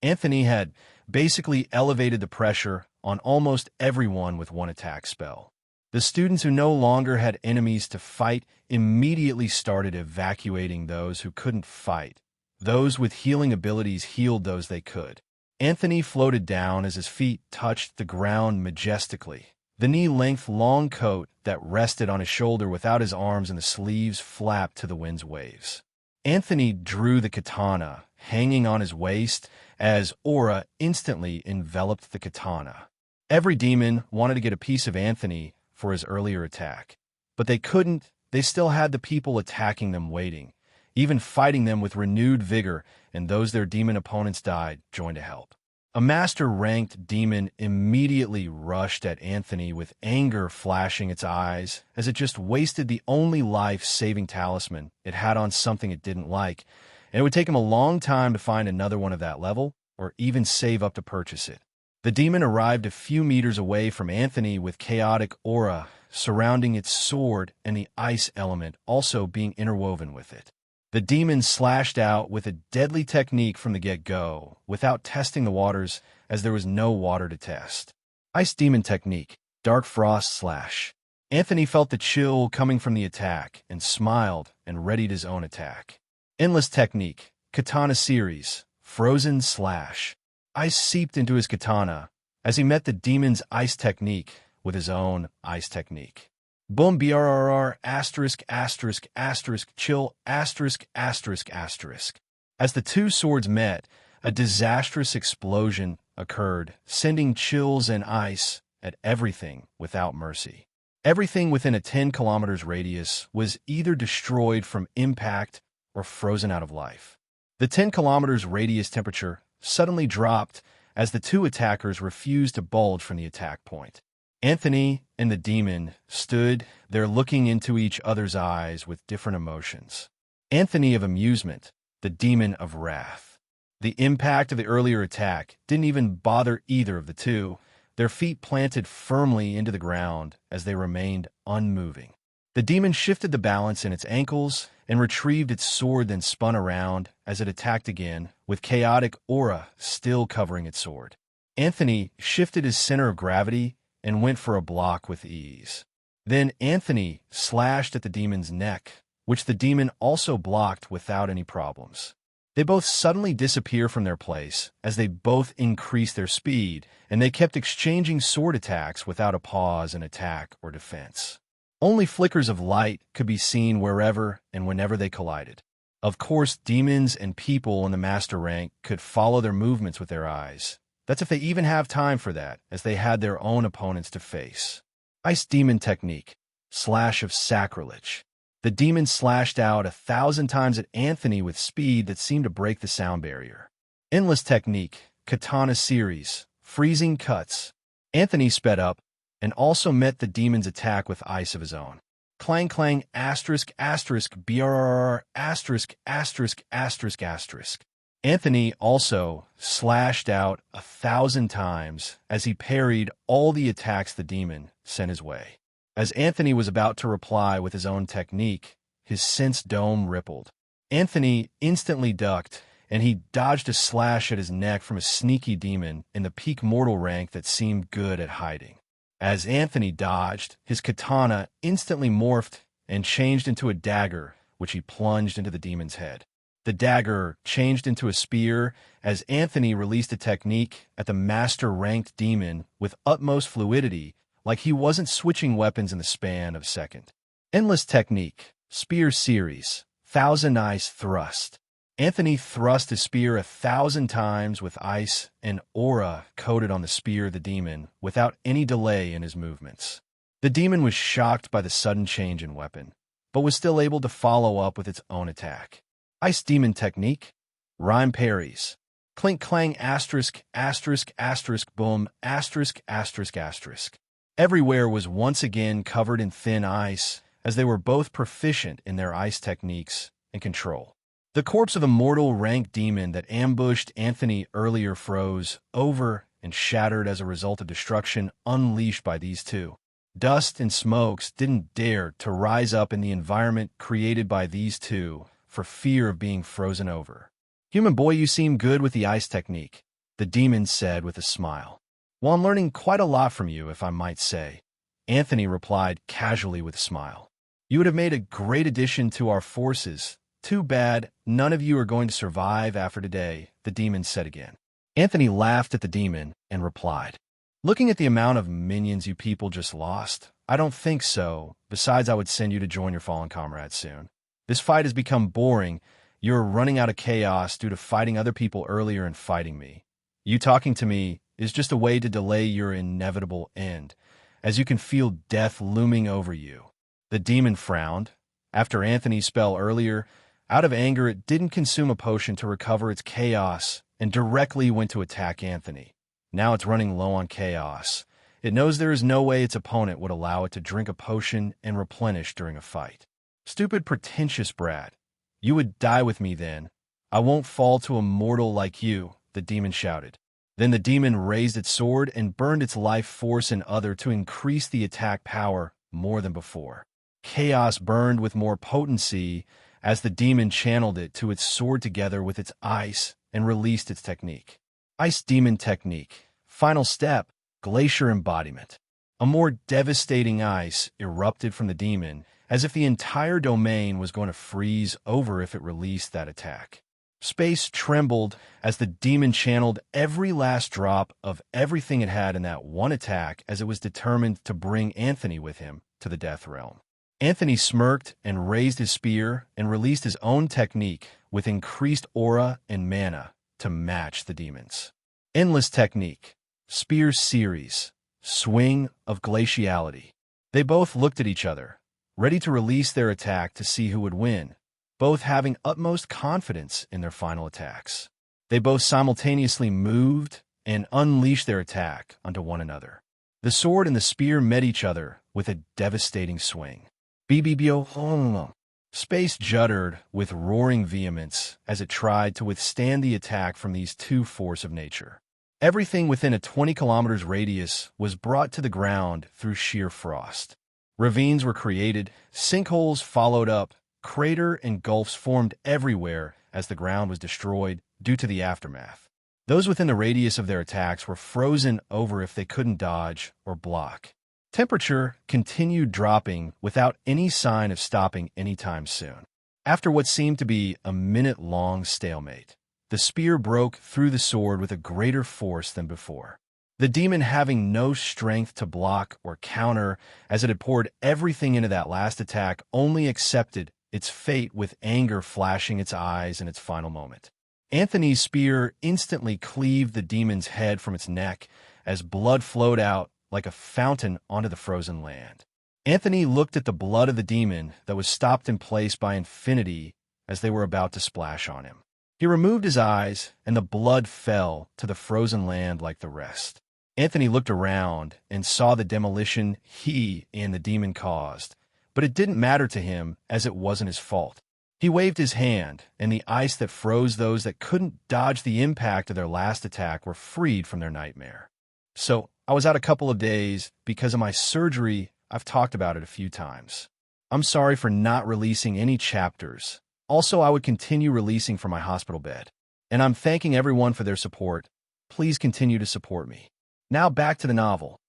[SPEAKER 1] Anthony had basically elevated the pressure on almost everyone with one attack spell. The students who no longer had enemies to fight immediately started evacuating those who couldn't fight. Those with healing abilities healed those they could. Anthony floated down as his feet touched the ground majestically. The knee-length long coat that rested on his shoulder without his arms and the sleeves flapped to the wind's waves. Anthony drew the katana, hanging on his waist, as aura instantly enveloped the katana. Every demon wanted to get a piece of Anthony for his earlier attack, but they couldn't. They still had the people attacking them waiting, even fighting them with renewed vigor, and those their demon opponents died joined to help. A master-ranked demon immediately rushed at Anthony with anger flashing its eyes, as it just wasted the only life-saving talisman it had on something it didn't like, and it would take him a long time to find another one of that level, or even save up to purchase it. The demon arrived a few meters away from Anthony with chaotic aura surrounding its sword and the ice element also being interwoven with it. The demon slashed out with a deadly technique from the get-go, without testing the waters, as there was no water to test. Ice Demon Technique, Dark Frost Slash. Anthony felt the chill coming from the attack, and smiled and readied his own attack. Endless Technique, Katana Series, Frozen Slash. Ice seeped into his katana as he met the demon's ice technique with his own ice technique. Boom BRRR asterisk asterisk asterisk chill asterisk asterisk asterisk. As the two swords met, A disastrous explosion occurred, sending chills and ice at everything without mercy. Everything within a 10 kilometers radius was either destroyed from impact or frozen out of life. The 10 kilometers radius temperature suddenly dropped as the two attackers refused to budge from the attack point. Anthony and the demon stood there looking into each other's eyes with different emotions. Anthony of amusement, the demon of wrath. The impact of the earlier attack didn't even bother either of the two, their feet planted firmly into the ground as they remained unmoving. The demon shifted the balance in its ankles and retrieved its sword, then spun around as it attacked again, with chaotic aura still covering its sword. Anthony shifted his center of gravity and went for a block with ease. Then Anthony slashed at the demon's neck, which the demon also blocked without any problems. They both suddenly disappear from their place as they both increased their speed, and they kept exchanging sword attacks without a pause in attack or defense. Only flickers of light could be seen wherever and whenever they collided. Of course, demons and people in the master rank could follow their movements with their eyes. That's if they even have time for that, as they had their own opponents to face. Ice Demon Technique. Slash of Sacrilege. The demon slashed out 1,000 times at Anthony with speed that seemed to break the sound barrier. Endless Technique. Katana Series. Freezing Cuts. Anthony sped up and also met the demon's attack with ice of his own. Clang clang asterisk asterisk brrr asterisk asterisk asterisk asterisk. Anthony also slashed out 1,000 times as he parried all the attacks the demon sent his way. As Anthony was about to reply with his own technique, his sense dome rippled. Anthony instantly ducked, and he dodged a slash at his neck from a sneaky demon in the peak mortal rank that seemed good at hiding. As Anthony dodged, his katana instantly morphed and changed into a dagger, which he plunged into the demon's head. The dagger changed into a spear as Anthony released a technique at the master-ranked demon with utmost fluidity, like he wasn't switching weapons in the span of a second. Endless Technique. Spear Series. 1,000 Ice Thrust. Anthony thrust his spear 1,000 times with ice and aura coated on the spear of the demon without any delay in his movements. The demon was shocked by the sudden change in weapon, but was still able to follow up with its own attack. Ice Demon Technique. Rhyme Parries. Clink clang asterisk asterisk asterisk boom asterisk asterisk asterisk. Everywhere was once again covered in thin ice, as they were both proficient in their ice techniques and control. The corpse of a mortal rank demon that ambushed Anthony earlier froze over and shattered as a result of destruction unleashed by these two. Dust and smokes didn't dare to rise up in the environment created by these two for fear of being frozen over. "Human boy, you seem good with the ice technique," the demon said with a smile. "Well, I'm learning quite a lot from you, if I might say," Anthony replied casually with a smile. "You would have made a great addition to our forces. Too bad none of you are going to survive after today," the demon said again. Anthony laughed at the demon and replied, "Looking at the amount of minions you people just lost, I don't think so. Besides, I would send you to join your fallen comrades soon. This fight has become boring. You're running out of chaos due to fighting other people earlier and fighting me. You talking to me is just a way to delay your inevitable end, as you can feel death looming over you." The demon frowned. After Anthony's spell earlier, out of anger, it didn't consume a potion to recover its chaos and directly went to attack Anthony. Now it's running low on chaos. It knows there is no way its opponent would allow it to drink a potion and replenish during a fight. "Stupid, pretentious brat. You would die with me then. I won't fall to a mortal like you," the demon shouted. Then the demon raised its sword and burned its life force and other to increase the attack power more than before. Chaos burned with more potency as the demon channeled it to its sword together with its ice and released its technique. Ice Demon Technique. Final step. Glacier Embodiment. A more devastating ice erupted from the demon, as if the entire domain was going to freeze over if it released that attack. Space trembled as the demon channeled every last drop of everything it had in that one attack, as it was determined to bring Anthony with him to the death realm. Anthony smirked and raised his spear and released his own technique with increased aura and mana, to match the demons. Endless technique, spear series, swing of glaciality. They both looked at each other, ready to release their attack to see who would win, both having utmost confidence in their final attacks. They both simultaneously moved and unleashed their attack onto one another. The sword and the spear met each other with a devastating swing. BBBO. Space juddered with roaring vehemence as it tried to withstand the attack from these two forces of nature. Everything within a 20 kilometers radius was brought to the ground through sheer frost. Ravines were created, sinkholes followed up, crater and gulfs formed everywhere as the ground was destroyed due to the aftermath. Those within the radius of their attacks were frozen over if they couldn't dodge or block. Temperature continued dropping without any sign of stopping anytime soon. After what seemed to be a minute-long stalemate, the spear broke through the sword with a greater force than before. The demon, having no strength to block or counter as it had poured everything into that last attack, only accepted its fate with anger flashing its eyes in its final moment. Anthony's spear instantly cleaved the demon's head from its neck as blood flowed out like a fountain onto the frozen land. Anthony looked at the blood of the demon that was stopped in place by infinity as they were about to splash on him. He removed his eyes, and the blood fell to the frozen land like the rest. Anthony looked around and saw the demolition he and the demon caused, but it didn't matter to him as it wasn't his fault. He waved his hand, and the ice that froze those that couldn't dodge the impact of their last attack were freed from their nightmare. So, I was out a couple of days because of my surgery. I've talked about it a few times. I'm sorry for not releasing any chapters. Also, I would continue releasing from my hospital bed. And I'm thanking everyone for their support. Please continue to support me. Now back to the novel.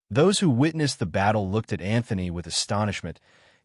[SPEAKER 1] Those who witnessed the battle looked at Anthony with astonishment.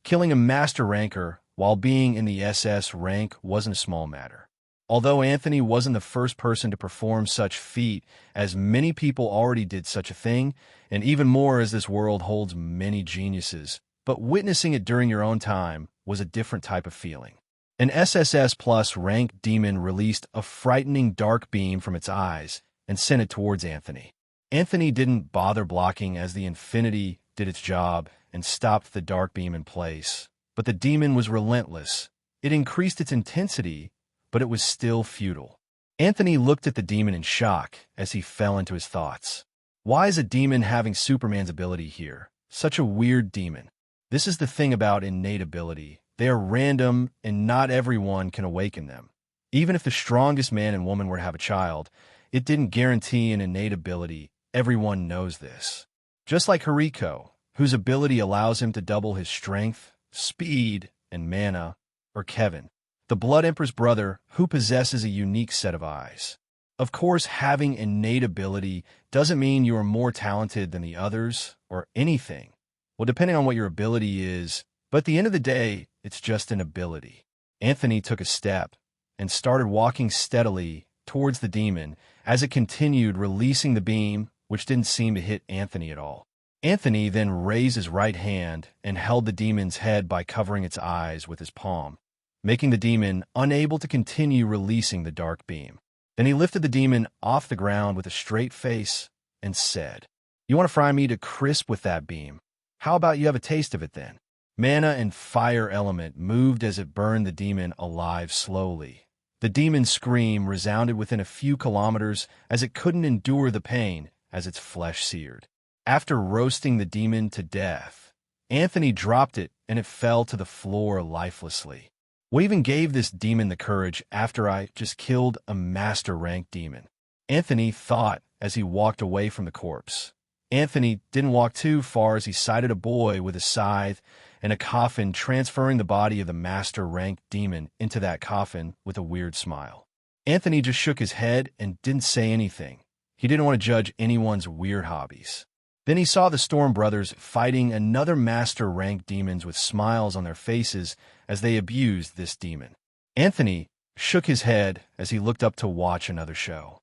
[SPEAKER 1] Killing a master ranker while being in the SS rank wasn't a small matter. Although Anthony wasn't the first person to perform such feat, as many people already did such a thing, and even more as this world holds many geniuses, but witnessing it during your own time was a different type of feeling. An SSS plus rank demon released a frightening dark beam from its eyes and sent it towards Anthony. Anthony didn't bother blocking as the infinity did its job and stopped the dark beam in place, but the demon was relentless. It increased its intensity, but it was still futile. Anthony looked at the demon in shock as he fell into his thoughts. Why is a demon having Superman's ability here? Such a weird demon. This is the thing about innate ability. They are random, and not everyone can awaken them. Even if the strongest man and woman were to have a child, it didn't guarantee an innate ability. Everyone knows this. Just like Hariko, whose ability allows him to double his strength, speed, and mana, or Kevin, the Blood Emperor's brother, who possesses a unique set of eyes. Of course, having innate ability doesn't mean you are more talented than the others or anything. Well, depending on what your ability is, but at the end of the day, it's just an ability. Anthony took a step and started walking steadily towards the demon as it continued releasing the beam, which didn't seem to hit Anthony at all. Anthony then raised his right hand and held the demon's head by covering its eyes with his palm, making the demon unable to continue releasing the dark beam. Then he lifted the demon off the ground with a straight face and said, "You want to fry me to crisp with that beam? How about you have a taste of it then?" Mana and fire element moved as it burned the demon alive slowly. The demon's scream resounded within a few kilometers as it couldn't endure the pain as its flesh seared. After roasting the demon to death, Anthony dropped it and it fell to the floor lifelessly. What even gave this demon the courage after I just killed a master rank demon? Anthony thought as he walked away from the corpse. Anthony didn't walk too far as he sighted a boy with a scythe and a coffin, transferring the body of the master rank demon into that coffin with a weird smile. Anthony just shook his head and didn't say anything. He didn't want to judge anyone's weird hobbies. Then he saw the Storm Brothers fighting another master rank demons with smiles on their faces as they abused this demon. Anthony shook his head as he looked up to watch another show.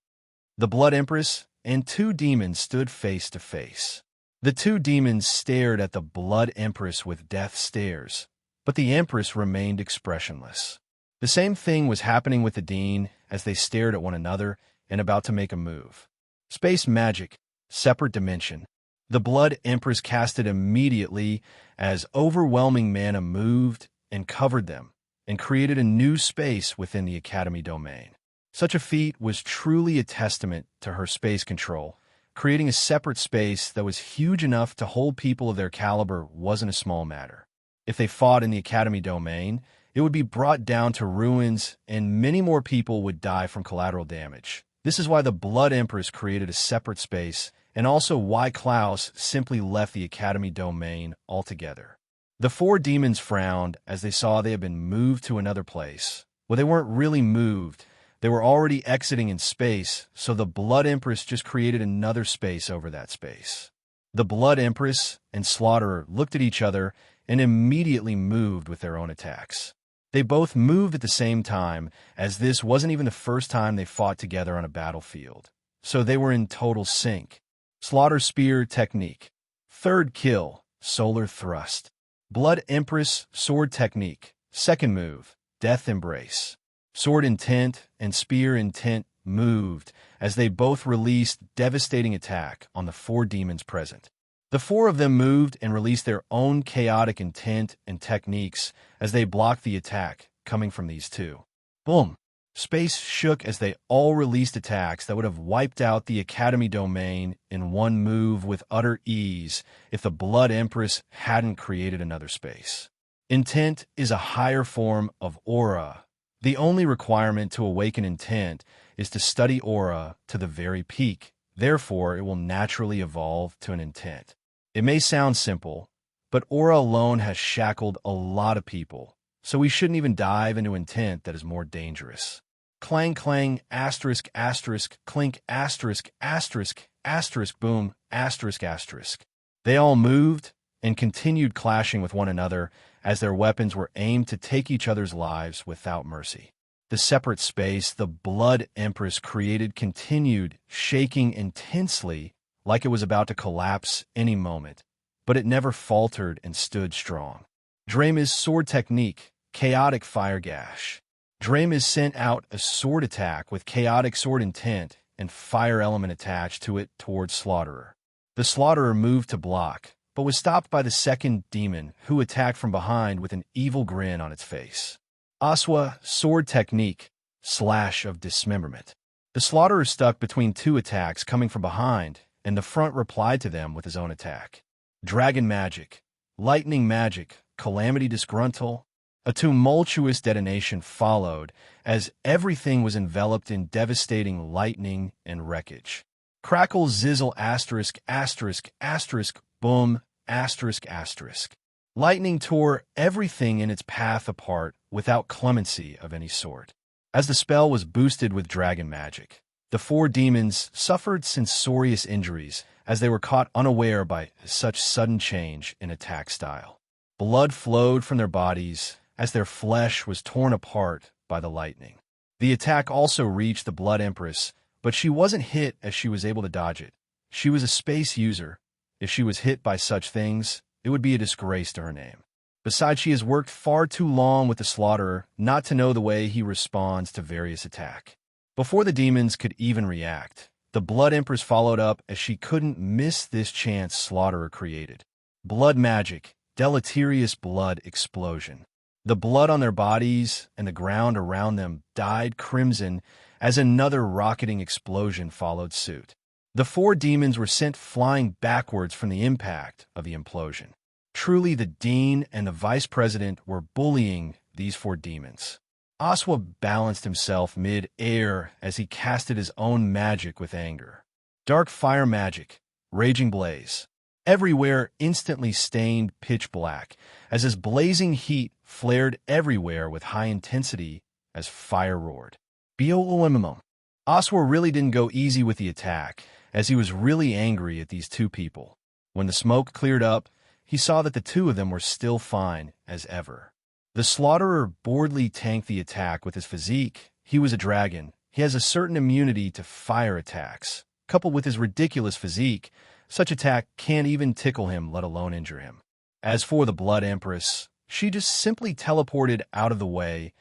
[SPEAKER 1] The Blood Empress and two demons stood face to face. The two demons stared at the Blood Empress with death stares, but the Empress remained expressionless. The same thing was happening with the Dean as they stared at one another and about to make a move. Space magic, separate dimension. The Blood Empress cast it immediately as overwhelming mana moved and covered them, and created a new space within the Academy domain. Such a feat was truly a testament to her space control. Creating a separate space that was huge enough to hold people of their caliber wasn't a small matter. If they fought in the Academy domain, it would be brought down to ruins, and many more people would die from collateral damage. This is why the Blood Empress created a separate space, and also why Klaus simply left the Academy domain altogether. The four demons frowned as they saw they had been moved to another place. Well, they weren't really moved. They were already exiting in space, so the Blood Empress just created another space over that space. The Blood Empress and Slaughterer looked at each other and immediately moved with their own attacks. They both moved at the same time, as this wasn't even the first time they fought together on a battlefield. So they were in total sync. Slaughter Spear Technique. Third kill, Solar Thrust. Blood Empress Sword Technique. Second move, Death Embrace. Sword Intent and Spear Intent moved as they both released devastating attack on the four demons present. The four of them moved and released their own chaotic intent and techniques as they blocked the attack coming from these two. Boom! Space shook as they all released attacks that would have wiped out the Academy domain in one move with utter ease if the Blood Empress hadn't created another space. Intent is a higher form of aura. The only requirement to awaken intent is to study aura to the very peak. Therefore, it will naturally evolve to an intent. It may sound simple, but aura alone has shackled a lot of people, so we shouldn't even dive into intent that is more dangerous. Clang, clang, asterisk, asterisk, clink, asterisk, asterisk, asterisk, boom, asterisk, asterisk. They all moved and continued clashing with one another as their weapons were aimed to take each other's lives without mercy. The separate space the Blood Empress created continued shaking intensely like it was about to collapse any moment, but it never faltered and stood strong. Drama's Sword Technique, Chaotic Fire Gash. Drama sent out a sword attack with chaotic sword intent and fire element attached to it towards Slaughterer. The Slaughterer moved to block, but was stopped by the second demon, who attacked from behind with an evil grin on its face. Aswa Sword Technique, Slash of Dismemberment. The Slaughterer stuck between two attacks coming from behind, and the front replied to them with his own attack. Dragon Magic, Lightning Magic, Calamity Disgruntle. A tumultuous detonation followed as everything was enveloped in devastating lightning and wreckage. Crackle Zizzle asterisk asterisk asterisk boom asterisk asterisk. Lightning tore everything in its path apart without clemency of any sort. As the spell was boosted with dragon magic, the four demons suffered censorious injuries as they were caught unaware by such sudden change in attack style. Blood flowed from their bodies as their flesh was torn apart by the lightning. The attack also reached the Blood Empress, but she wasn't hit as she was able to dodge it. She was a space user. If she was hit by such things, it would be a disgrace to her name. Besides, she has worked far too long with the Slaughterer not to know the way he responds to various attack. Before the demons could even react, the Blood Empress followed up as she couldn't miss this chance Slaughterer created. Blood Magic, Deleterious Blood Explosion. The blood on their bodies and the ground around them dyed crimson as another rocketing explosion followed suit. The four demons were sent flying backwards from the impact of the implosion. Truly, the dean and the vice president were bullying these four demons. Aswa balanced himself mid-air as he casted his own magic with anger. Dark Fire Magic, Raging Blaze. Everywhere instantly stained pitch black as his blazing heat flared everywhere with high intensity as fire roared. Beolmimum. Aswa really didn't go easy with the attack, as he was really angry at these two people. When the smoke cleared up, he saw that the two of them were still fine as ever. The Slaughterer boredly tanked the attack with his physique. He was a dragon. He has a certain immunity to fire attacks. Coupled with his ridiculous physique, such attack can't even tickle him, let alone injure him. As for the Blood Empress, she just simply teleported out of the way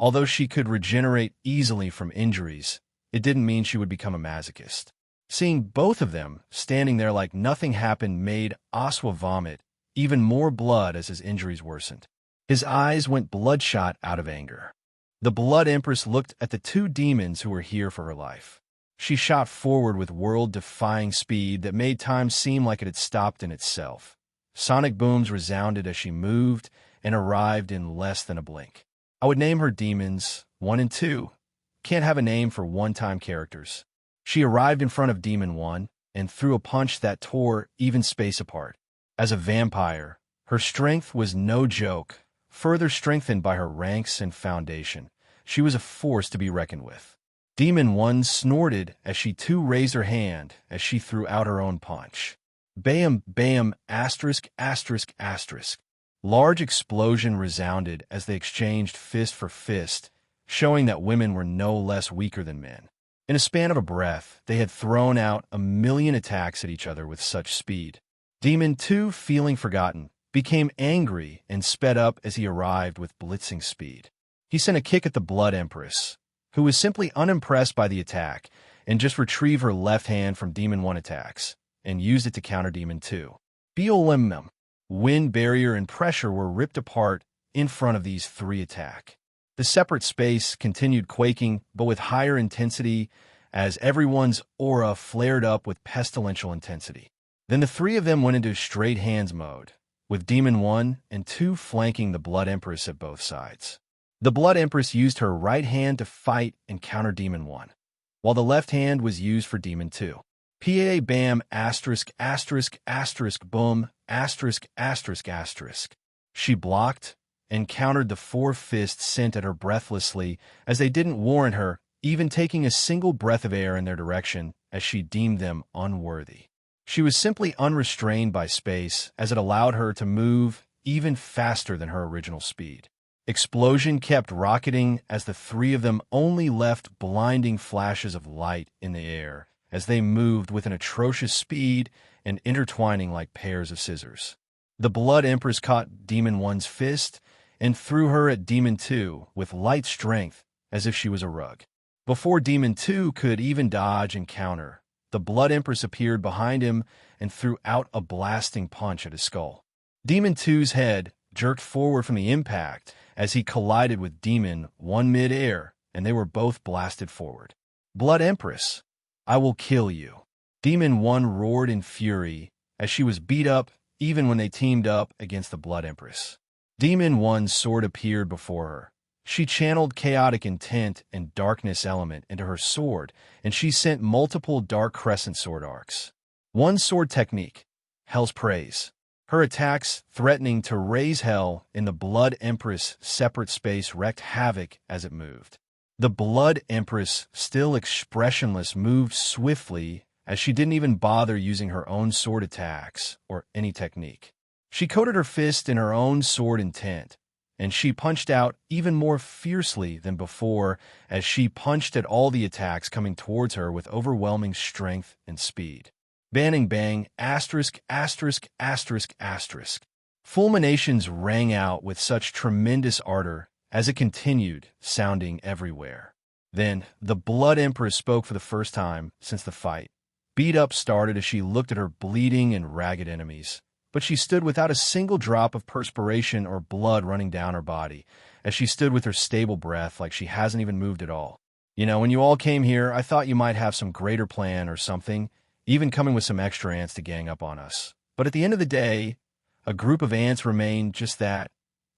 [SPEAKER 1] Although she could regenerate easily from injuries, it didn't mean she would become a masochist. Seeing both of them standing there like nothing happened made Aswa vomit even more blood as his injuries worsened. His eyes went bloodshot out of anger. The Blood Empress looked at the two demons who were here for her life. She shot forward with world-defying speed that made time seem like it had stopped in itself. Sonic booms resounded as she moved and arrived in less than a blink. I would name her Demons 1 and 2. Can't have a name for one-time characters. She arrived in front of Demon 1 and threw a punch that tore even space apart. As a vampire, her strength was no joke, further strengthened by her ranks and foundation. She was a force to be reckoned with. Demon 1 snorted as she too raised her hand as she threw out her own punch. Bam, bam, asterisk, asterisk, asterisk. Large explosion resounded as they exchanged fist for fist, showing that women were no less weaker than men. In a span of a breath, they had thrown out 1,000,000 attacks at each other with such speed. Demon 2, feeling forgotten, became angry and sped up as he arrived with blitzing speed. He sent a kick at the Blood Empress, who was simply unimpressed by the attack and just retrieved her left hand from Demon 1 attacks and used it to counter Demon 2. Biolimnum, wind barrier and pressure were ripped apart in front of these three attacks. The separate space continued quaking, but with higher intensity as everyone's aura flared up with pestilential intensity. Then the three of them went into straight hands mode, with Demon 1 and 2 flanking the Blood Empress at both sides. The Blood Empress used her right hand to fight and counter Demon 1, while the left hand was used for Demon 2. PA bam asterisk asterisk asterisk boom asterisk asterisk asterisk. She blocked and countered the 4 fists sent at her breathlessly as they didn't warrant her even taking a single breath of air in their direction as she deemed them unworthy. She was simply unrestrained by space as it allowed her to move even faster than her original speed. Explosion kept rocketing as the three of them only left blinding flashes of light in the air as they moved with an atrocious speed and intertwining like pairs of scissors. The Blood Empress caught Demon 1's fist and threw her at Demon 2 with light strength as if she was a rug. Before Demon 2 could even dodge and counter, the Blood Empress appeared behind him and threw out a blasting punch at his skull. Demon 2's head jerked forward from the impact as he collided with Demon 1 mid-air, and they were both blasted forward. Blood Empress, I will kill you. Demon 1 roared in fury as she was beat up even when they teamed up against the Blood Empress. Demon 1's sword appeared before her. She channeled chaotic intent and darkness element into her sword, and she sent multiple dark crescent sword arcs. One sword technique, Hell's Praise. Her attacks, threatening to raise hell in the Blood Empress' separate space, wreaked havoc as it moved. The Blood Empress, still expressionless, moved swiftly as she didn't even bother using her own sword attacks or any technique. She coated her fist in her own sword intent, and she punched out even more fiercely than before as she punched at all the attacks coming towards her with overwhelming strength and speed. Bang bang, asterisk, asterisk, asterisk, asterisk. Fulminations rang out with such tremendous ardor as it continued, sounding everywhere. Then, the Blood Empress spoke for the first time since the fight. Beat up started as she looked at her bleeding and ragged enemies, but she stood without a single drop of perspiration or blood running down her body, as she stood with her stable breath like she hasn't even moved at all. You know, when you all came here, I thought you might have some greater plan or something, even coming with some extra ants to gang up on us. But at the end of the day, a group of ants remained just that,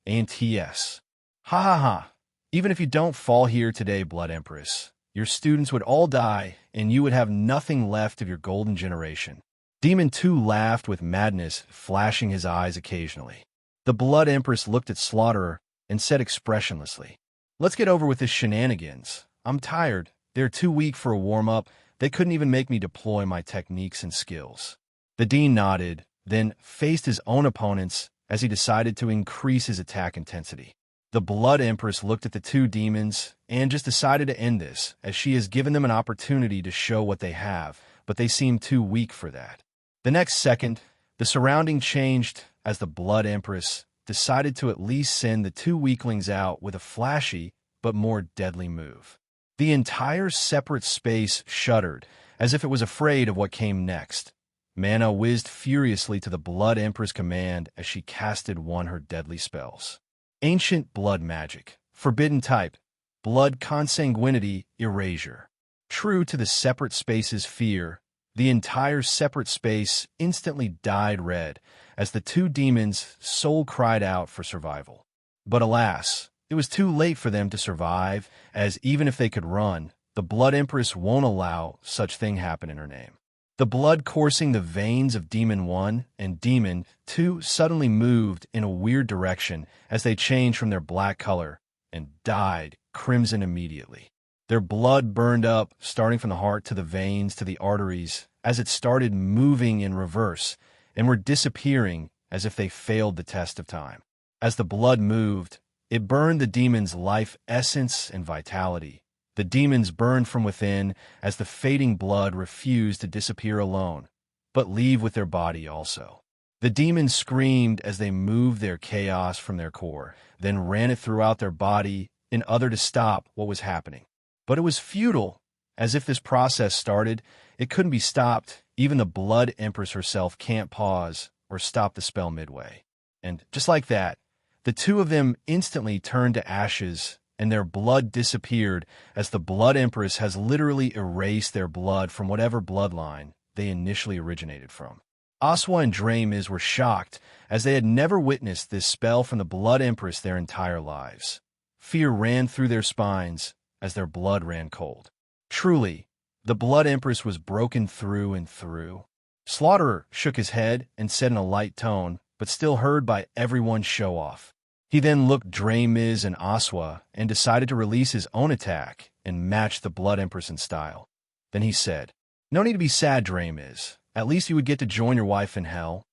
[SPEAKER 1] ants. Ha ha ha. Even if you don't fall here today, Blood Empress, your students would all die, and you would have nothing left of your golden generation. Demon 2 laughed with madness, flashing his eyes occasionally. The Blood Empress looked at Slaughterer and said expressionlessly, "Let's get over with this shenanigans. I'm tired. They're too weak for a warm-up. They couldn't even make me deploy my techniques and skills." The Dean nodded, then faced his own opponents as he decided to increase his attack intensity. The Blood Empress looked at the two demons and just decided to end this, as she has given them an opportunity to show what they have, but they seem too weak for that. The next second, the surrounding changed as the Blood Empress decided to at least send the two weaklings out with a flashy, but more deadly move. The entire separate space shuddered, as if it was afraid of what came next. Mana whizzed furiously to the Blood Empress command as she casted one of her deadly spells. Ancient Blood Magic. Forbidden Type. Blood Consanguinity Erasure. True to the separate space's fear, the entire separate space instantly dyed red as the two demons' soul cried out for survival. But alas, it was too late for them to survive, as even if they could run, the Blood Empress won't allow such thing happen in her name. The blood coursing the veins of Demon 1 and Demon 2 suddenly moved in a weird direction as they changed from their black color and dyed crimson immediately. Their blood burned up, starting from the heart to the veins to the arteries, as it started moving in reverse, and were disappearing as if they failed the test of time. As the blood moved, it burned the demon's life essence and vitality. The demons burned from within as the fading blood refused to disappear alone, but leave with their body also. The demons screamed as they moved their chaos from their core, then ran it throughout their body in order to stop what was happening. But it was futile. As if this process started, it couldn't be stopped. Even the Blood Empress herself can't pause or stop the spell midway. And just like that, the two of them instantly turned to ashes, and their blood disappeared as the Blood Empress has literally erased their blood from whatever bloodline they initially originated from. Aswa and Dramiz were shocked, as they had never witnessed this spell from the Blood Empress their entire lives. Fear ran through their spines as their blood ran cold. Truly, the Blood Empress was broken through and through. Slaughterer shook his head and said in a light tone, but still heard by everyone, show off. He then looked Dramiz and Aswa and decided to release his own attack and match the Blood Empress in style. Then he said, "No need to be sad, Dramiz. At least you would get to join your wife in hell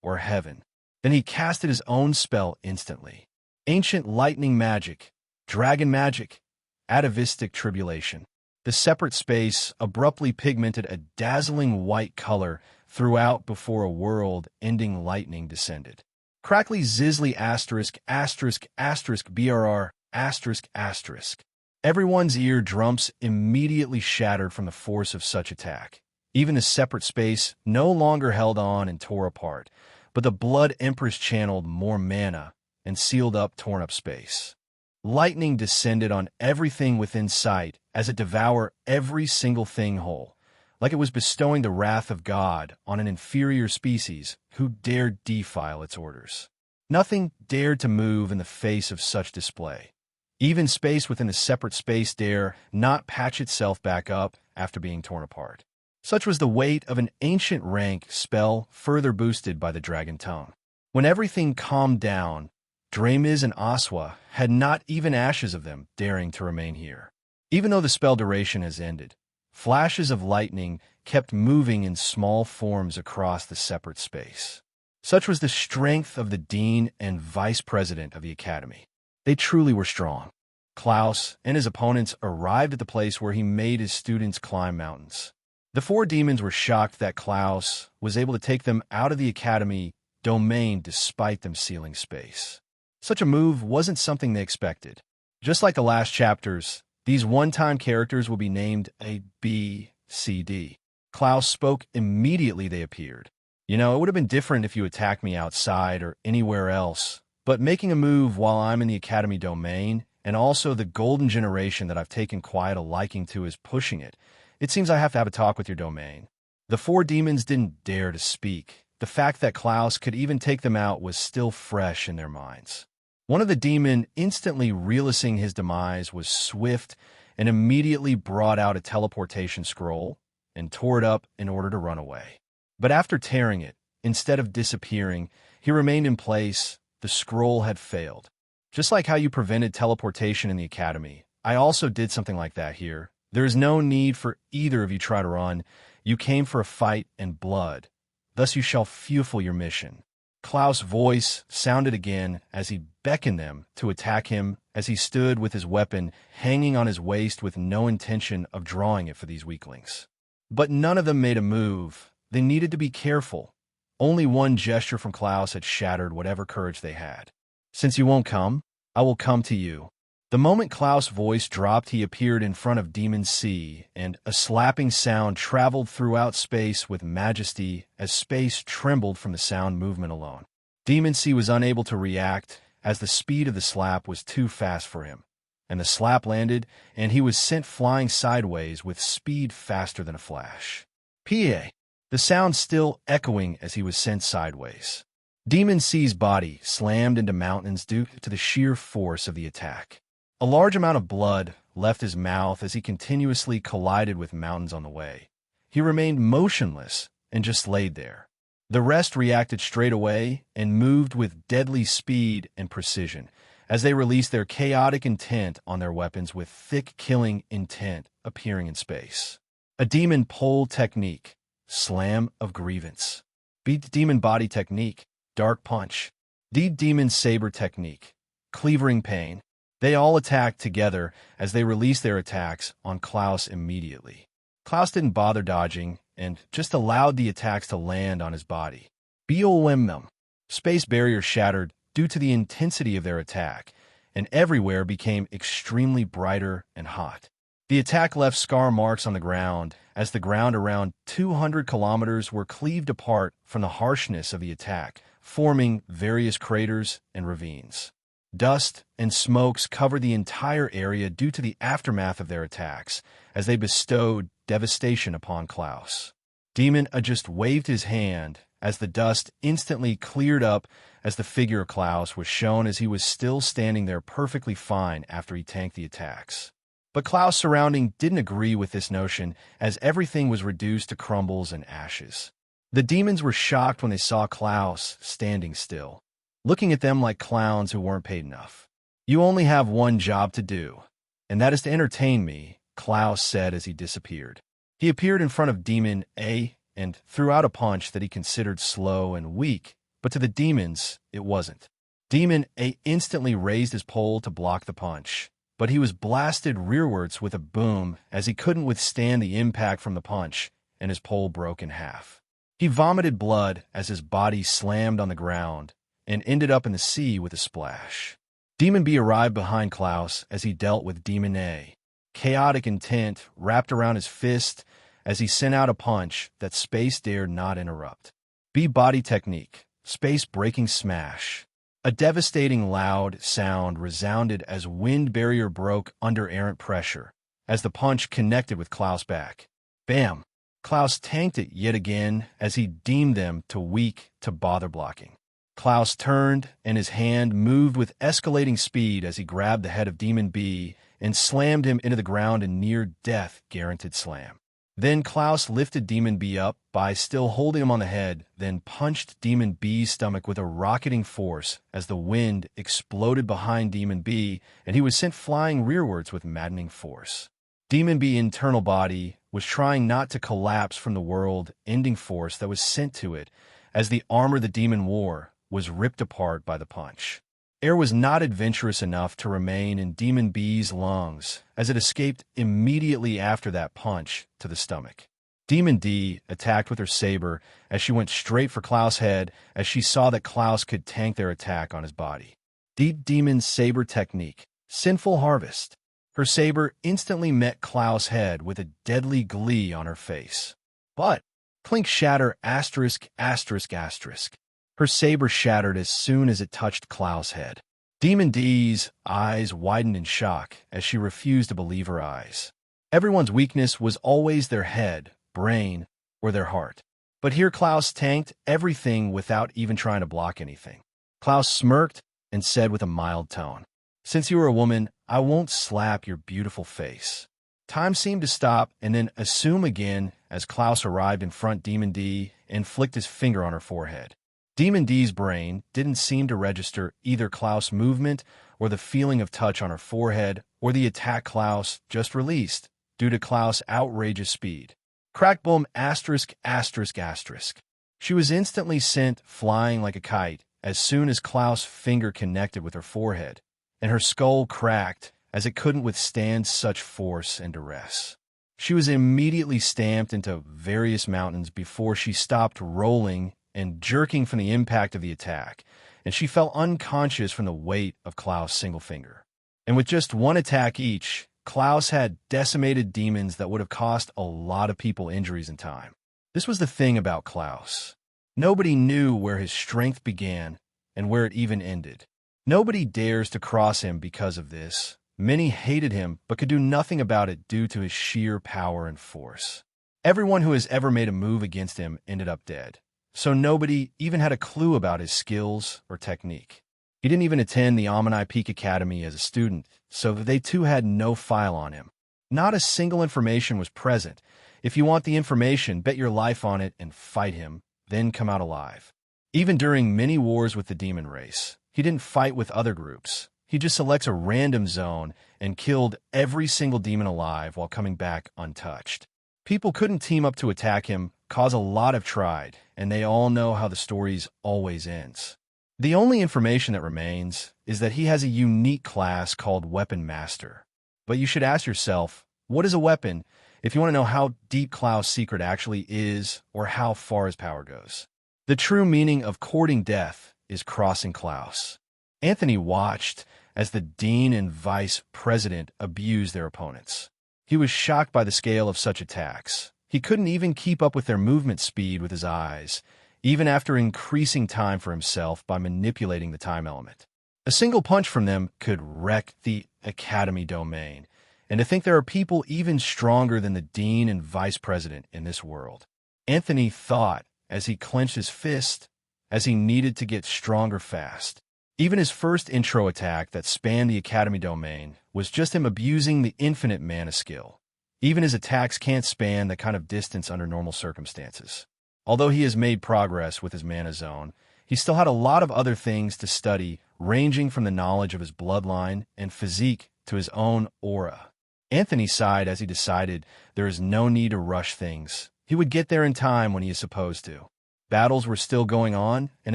[SPEAKER 1] or heaven." Then he casted his own spell instantly. Ancient Lightning Magic, Dragon Magic, Atavistic Tribulation. The separate space abruptly pigmented a dazzling white color throughout before a world-ending lightning descended. Crackly Zizzly asterisk asterisk asterisk BRR asterisk asterisk. Everyone's eardrums immediately shattered from the force of such attack. Even the separate space no longer held on and tore apart, but the Blood Empress channeled more mana and sealed up torn-up space. Lightning descended on everything within sight as it devoured every single thing whole, like it was bestowing the wrath of God on an inferior species who dared defile its orders. Nothing dared to move in the face of such display. Even space within the separate space dare not patch itself back up after being torn apart. Such was the weight of an ancient rank spell further boosted by the Dragon Tongue. When everything calmed down, Dramiz and Aswa had not even ashes of them daring to remain here. Even though the spell duration has ended, flashes of lightning kept moving in small forms across the separate space. Such was the strength of the dean and vice president of the academy. They truly were strong. Klaus and his opponents arrived at the place where he made his students climb mountains. The four demons were shocked that Klaus was able to take them out of the academy domain despite them sealing space. Such a move wasn't something they expected. Just like the last chapters, these one-time characters will be named A, B, C, D. Klaus spoke immediately they appeared. It would have been different if you attacked me outside or anywhere else, but making a move while I'm in the academy domain, and also the golden generation that I've taken quite a liking to is pushing it. It seems I have to have a talk with your domain. The four demons didn't dare to speak. The fact that Klaus could even take them out was still fresh in their minds. One of the demon instantly realizing his demise was swift and immediately brought out a teleportation scroll and tore it up in order to run away. But after tearing it, instead of disappearing, he remained in place. The scroll had failed. Just like how you prevented teleportation in the academy, I also did something like that here. There is no need for either of you try to run. You came for a fight and blood. Thus you shall fulfill your mission. Klaus' voice sounded again as he beckoned them to attack him as he stood with his weapon hanging on his waist with no intention of drawing it for these weaklings. But none of them made a move. They needed to be careful. Only one gesture from Klaus had shattered whatever courage they had. "Since you won't come, I will come to you." The moment Klaus' voice dropped, he appeared in front of Demon C, and a slapping sound traveled throughout space with majesty as space trembled from the sound movement alone. Demon C was unable to react, as the speed of the slap was too fast for him, and the slap landed, and he was sent flying sideways with speed faster than a flash. PA! The sound still echoing as he was sent sideways. Demon C's body slammed into mountains due to the sheer force of the attack. A large amount of blood left his mouth as he continuously collided with mountains on the way. He remained motionless and just laid there. The rest reacted straight away and moved with deadly speed and precision as they released their chaotic intent on their weapons with thick killing intent appearing in space. A demon pole technique, slam of grievance. Beat demon body technique, dark punch. Demon saber technique, cleavering pain. They all attacked together as they released their attacks on Klaus immediately. Klaus didn't bother dodging and just allowed the attacks to land on his body. BOMM. Space barrier shattered due to the intensity of their attack, and everywhere became extremely brighter and hot. The attack left scar marks on the ground, as the ground around 200 kilometers were cleaved apart from the harshness of the attack, forming various craters and ravines. Dust and smokes covered the entire area due to the aftermath of their attacks, as they bestowed devastation upon Klaus. Demon just waved his hand as the dust instantly cleared up as the figure of Klaus was shown as he was still standing there perfectly fine after he tanked the attacks. But Klaus' surrounding didn't agree with this notion, as everything was reduced to crumbles and ashes. The demons were shocked when they saw Klaus standing still, looking at them like clowns who weren't paid enough. "You only have one job to do, and that is to entertain me," Klaus said as he disappeared. He appeared in front of Demon A and threw out a punch that he considered slow and weak, but to the demons, it wasn't. Demon A instantly raised his pole to block the punch, but he was blasted rearwards with a boom as he couldn't withstand the impact from the punch, and his pole broke in half. He vomited blood as his body slammed on the ground and ended up in the sea with a splash. Demon B arrived behind Klaus as he dealt with Demon A. Chaotic intent wrapped around his fist as he sent out a punch that space dared not interrupt. B body technique, space breaking smash. A devastating loud sound resounded as wind barrier broke under errant pressure, as the punch connected with Klaus' back. Bam! Klaus tanked it yet again as he deemed them too weak to bother blocking. Klaus turned, and his hand moved with escalating speed as he grabbed the head of Demon B and slammed him into the ground in near-death guaranteed slam. Then Klaus lifted Demon B up by still holding him on the head, then punched Demon B's stomach with a rocketing force as the wind exploded behind Demon B, and he was sent flying rearwards with maddening force. Demon B's internal body was trying not to collapse from the world-ending force that was sent to it, as the armor the demon wore was ripped apart by the punch. Air was not adventurous enough to remain in Demon B's lungs, as it escaped immediately after that punch to the stomach. Demon D attacked with her saber as she went straight for Klaus' head, as she saw that Klaus could tank their attack on his body. Demon's saber technique, sinful harvest. Her saber instantly met Klaus' head with a deadly glee on her face. But, clink shatter asterisk asterisk asterisk. Her saber shattered as soon as it touched Klaus' head. Demon D's eyes widened in shock as she refused to believe her eyes. Everyone's weakness was always their head, brain, or their heart. But here Klaus tanked everything without even trying to block anything. Klaus smirked and said with a mild tone, "Since you are a woman, I won't slap your beautiful face." Time seemed to stop and then assume again as Klaus arrived in front Demon D and flicked his finger on her forehead. Demon D's brain didn't seem to register either Klaus' movement or the feeling of touch on her forehead or the attack Klaus just released due to Klaus' outrageous speed. Crack boom asterisk asterisk asterisk. She was instantly sent flying like a kite as soon as Klaus' finger connected with her forehead, and her skull cracked as it couldn't withstand such force and duress. She was immediately stamped into various mountains before she stopped rolling and jerking from the impact of the attack, and she fell unconscious from the weight of Klaus' single finger. And with just one attack each, Klaus had decimated demons that would have cost a lot of people injuries and time. This was the thing about Klaus. Nobody knew where his strength began and where it even ended. Nobody dares to cross him because of this. Many hated him but could do nothing about it due to his sheer power and force. Everyone who has ever made a move against him ended up dead, so nobody even had a clue about his skills or technique. He didn't even attend the Omni Peak Academy as a student, so they too had no file on him. Not a single information was present. If you want the information, bet your life on it and fight him, then come out alive. Even during many wars with the demon race, he didn't fight with other groups. He just selects a random zone and killed every single demon alive while coming back untouched. People couldn't team up to attack him, cause a lot have tried, and they all know how the stories always ends. The only information that remains is that he has a unique class called Weapon Master. But you should ask yourself, what is a weapon, if you want to know how deep Klaus' secret actually is or how far his power goes. The true meaning of courting death is crossing Klaus. Anthony watched as the dean and vice president abused their opponents. He was shocked by the scale of such attacks. He couldn't even keep up with their movement speed with his eyes, even after increasing time for himself by manipulating the time element. A single punch from them could wreck the Academy domain, and to think there are people even stronger than the dean and vice president in this world. Anthony thought, as he clenched his fist, as he needed to get stronger fast. Even his first intro attack that spanned the Academy domain was just him abusing the infinite mana skill. Even his attacks can't span that kind of distance under normal circumstances. Although he has made progress with his mana zone, he still had a lot of other things to study, ranging from the knowledge of his bloodline and physique to his own aura. Anthony sighed as he decided there is no need to rush things. He would get there in time when he is supposed to. Battles were still going on, and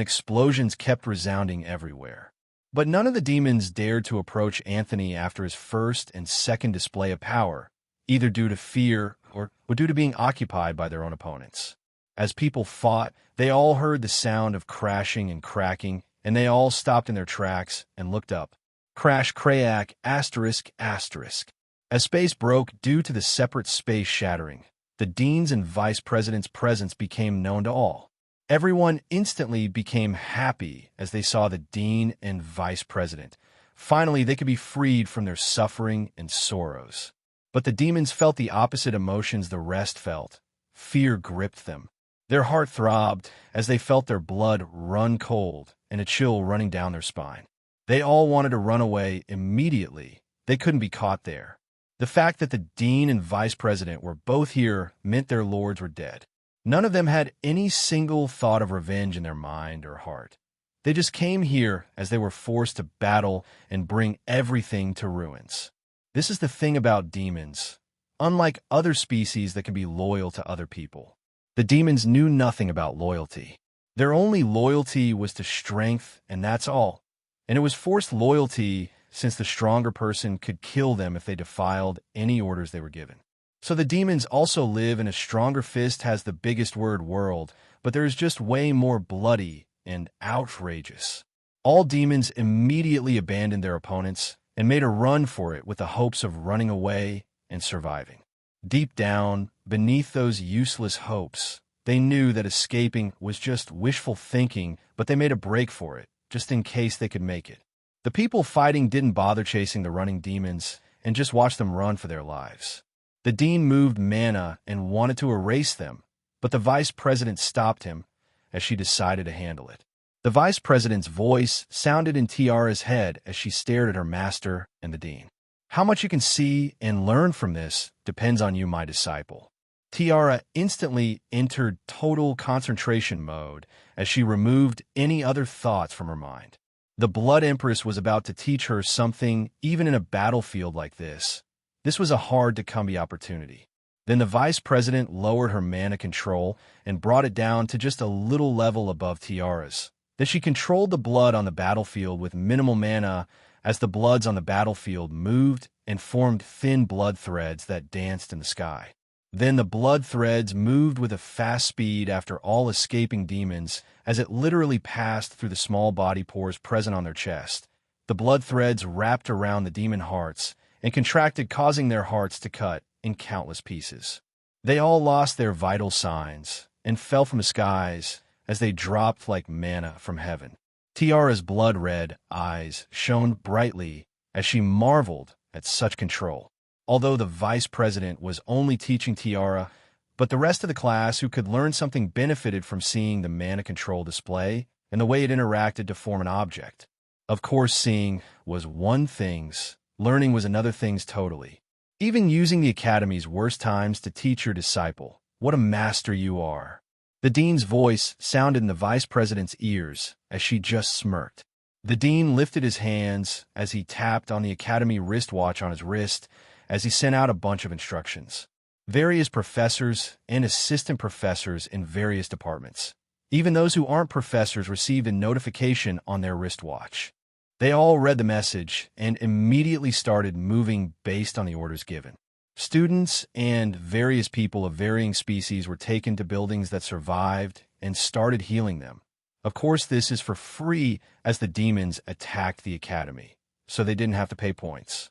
[SPEAKER 1] explosions kept resounding everywhere. But none of the demons dared to approach Anthony after his first and second display of power, either due to fear or due to being occupied by their own opponents. As people fought, they all heard the sound of crashing and cracking, and they all stopped in their tracks and looked up. Crash crack asterisk asterisk. As space broke due to the separate space shattering, the deans and vice president's presence became known to all. Everyone instantly became happy as they saw the dean and vice president. Finally, they could be freed from their suffering and sorrows. But the demons felt the opposite emotions the rest felt. Fear gripped them. Their heart throbbed as they felt their blood run cold and a chill running down their spine. They all wanted to run away immediately. They couldn't be caught there. The fact that the dean and vice president were both here meant their lords were dead. None of them had any single thought of revenge in their mind or heart. They just came here as they were forced to battle and bring everything to ruins. This is the thing about demons. Unlike other species that can be loyal to other people, the demons knew nothing about loyalty. Their only loyalty was to strength, and that's all. And it was forced loyalty since the stronger person could kill them if they defiled any orders they were given. So the demons also live in a stronger fist has the biggest word world, but there is just way more bloody and outrageous. All demons immediately abandoned their opponents and made a run for it with the hopes of running away and surviving. Deep down, beneath those useless hopes, they knew that escaping was just wishful thinking, but they made a break for it, just in case they could make it. The people fighting didn't bother chasing the running demons and just watched them run for their lives. The dean moved mana and wanted to erase them, but the vice president stopped him as she decided to handle it. The vice president's voice sounded in Tiara's head as she stared at her master and the dean. How much you can see and learn from this depends on you, my disciple. Tiara instantly entered total concentration mode as she removed any other thoughts from her mind. The Blood Empress was about to teach her something even in a battlefield like this. This was a hard-to-come opportunity. Then the vice president lowered her mana control and brought it down to just a little level above Tiara's. Then she controlled the blood on the battlefield with minimal mana as the bloods on the battlefield moved and formed thin blood threads that danced in the sky. Then the blood threads moved with a fast speed after all escaping demons as it literally passed through the small body pores present on their chest. The blood threads wrapped around the demon hearts and contracted, causing their hearts to cut in countless pieces. They all lost their vital signs and fell from the skies as they dropped like manna from heaven. Tiara's blood-red eyes shone brightly as she marveled at such control. Although the vice president was only teaching Tiara, but the rest of the class who could learn something benefited from seeing the mana control display and the way it interacted to form an object. Of course, seeing was one thing's, learning was another thing's totally. Even using the academy's worst times to teach your disciple, what a master you are. The dean's voice sounded in the vice president's ears as she just smirked. The dean lifted his hands as he tapped on the academy wristwatch on his wrist as he sent out a bunch of instructions. Various professors and assistant professors in various departments, even those who aren't professors, received a notification on their wristwatch. They all read the message and immediately started moving based on the orders given. Students and various people of varying species were taken to buildings that survived and started healing them. Of course, this is for free as the demons attacked the academy, so they didn't have to pay points.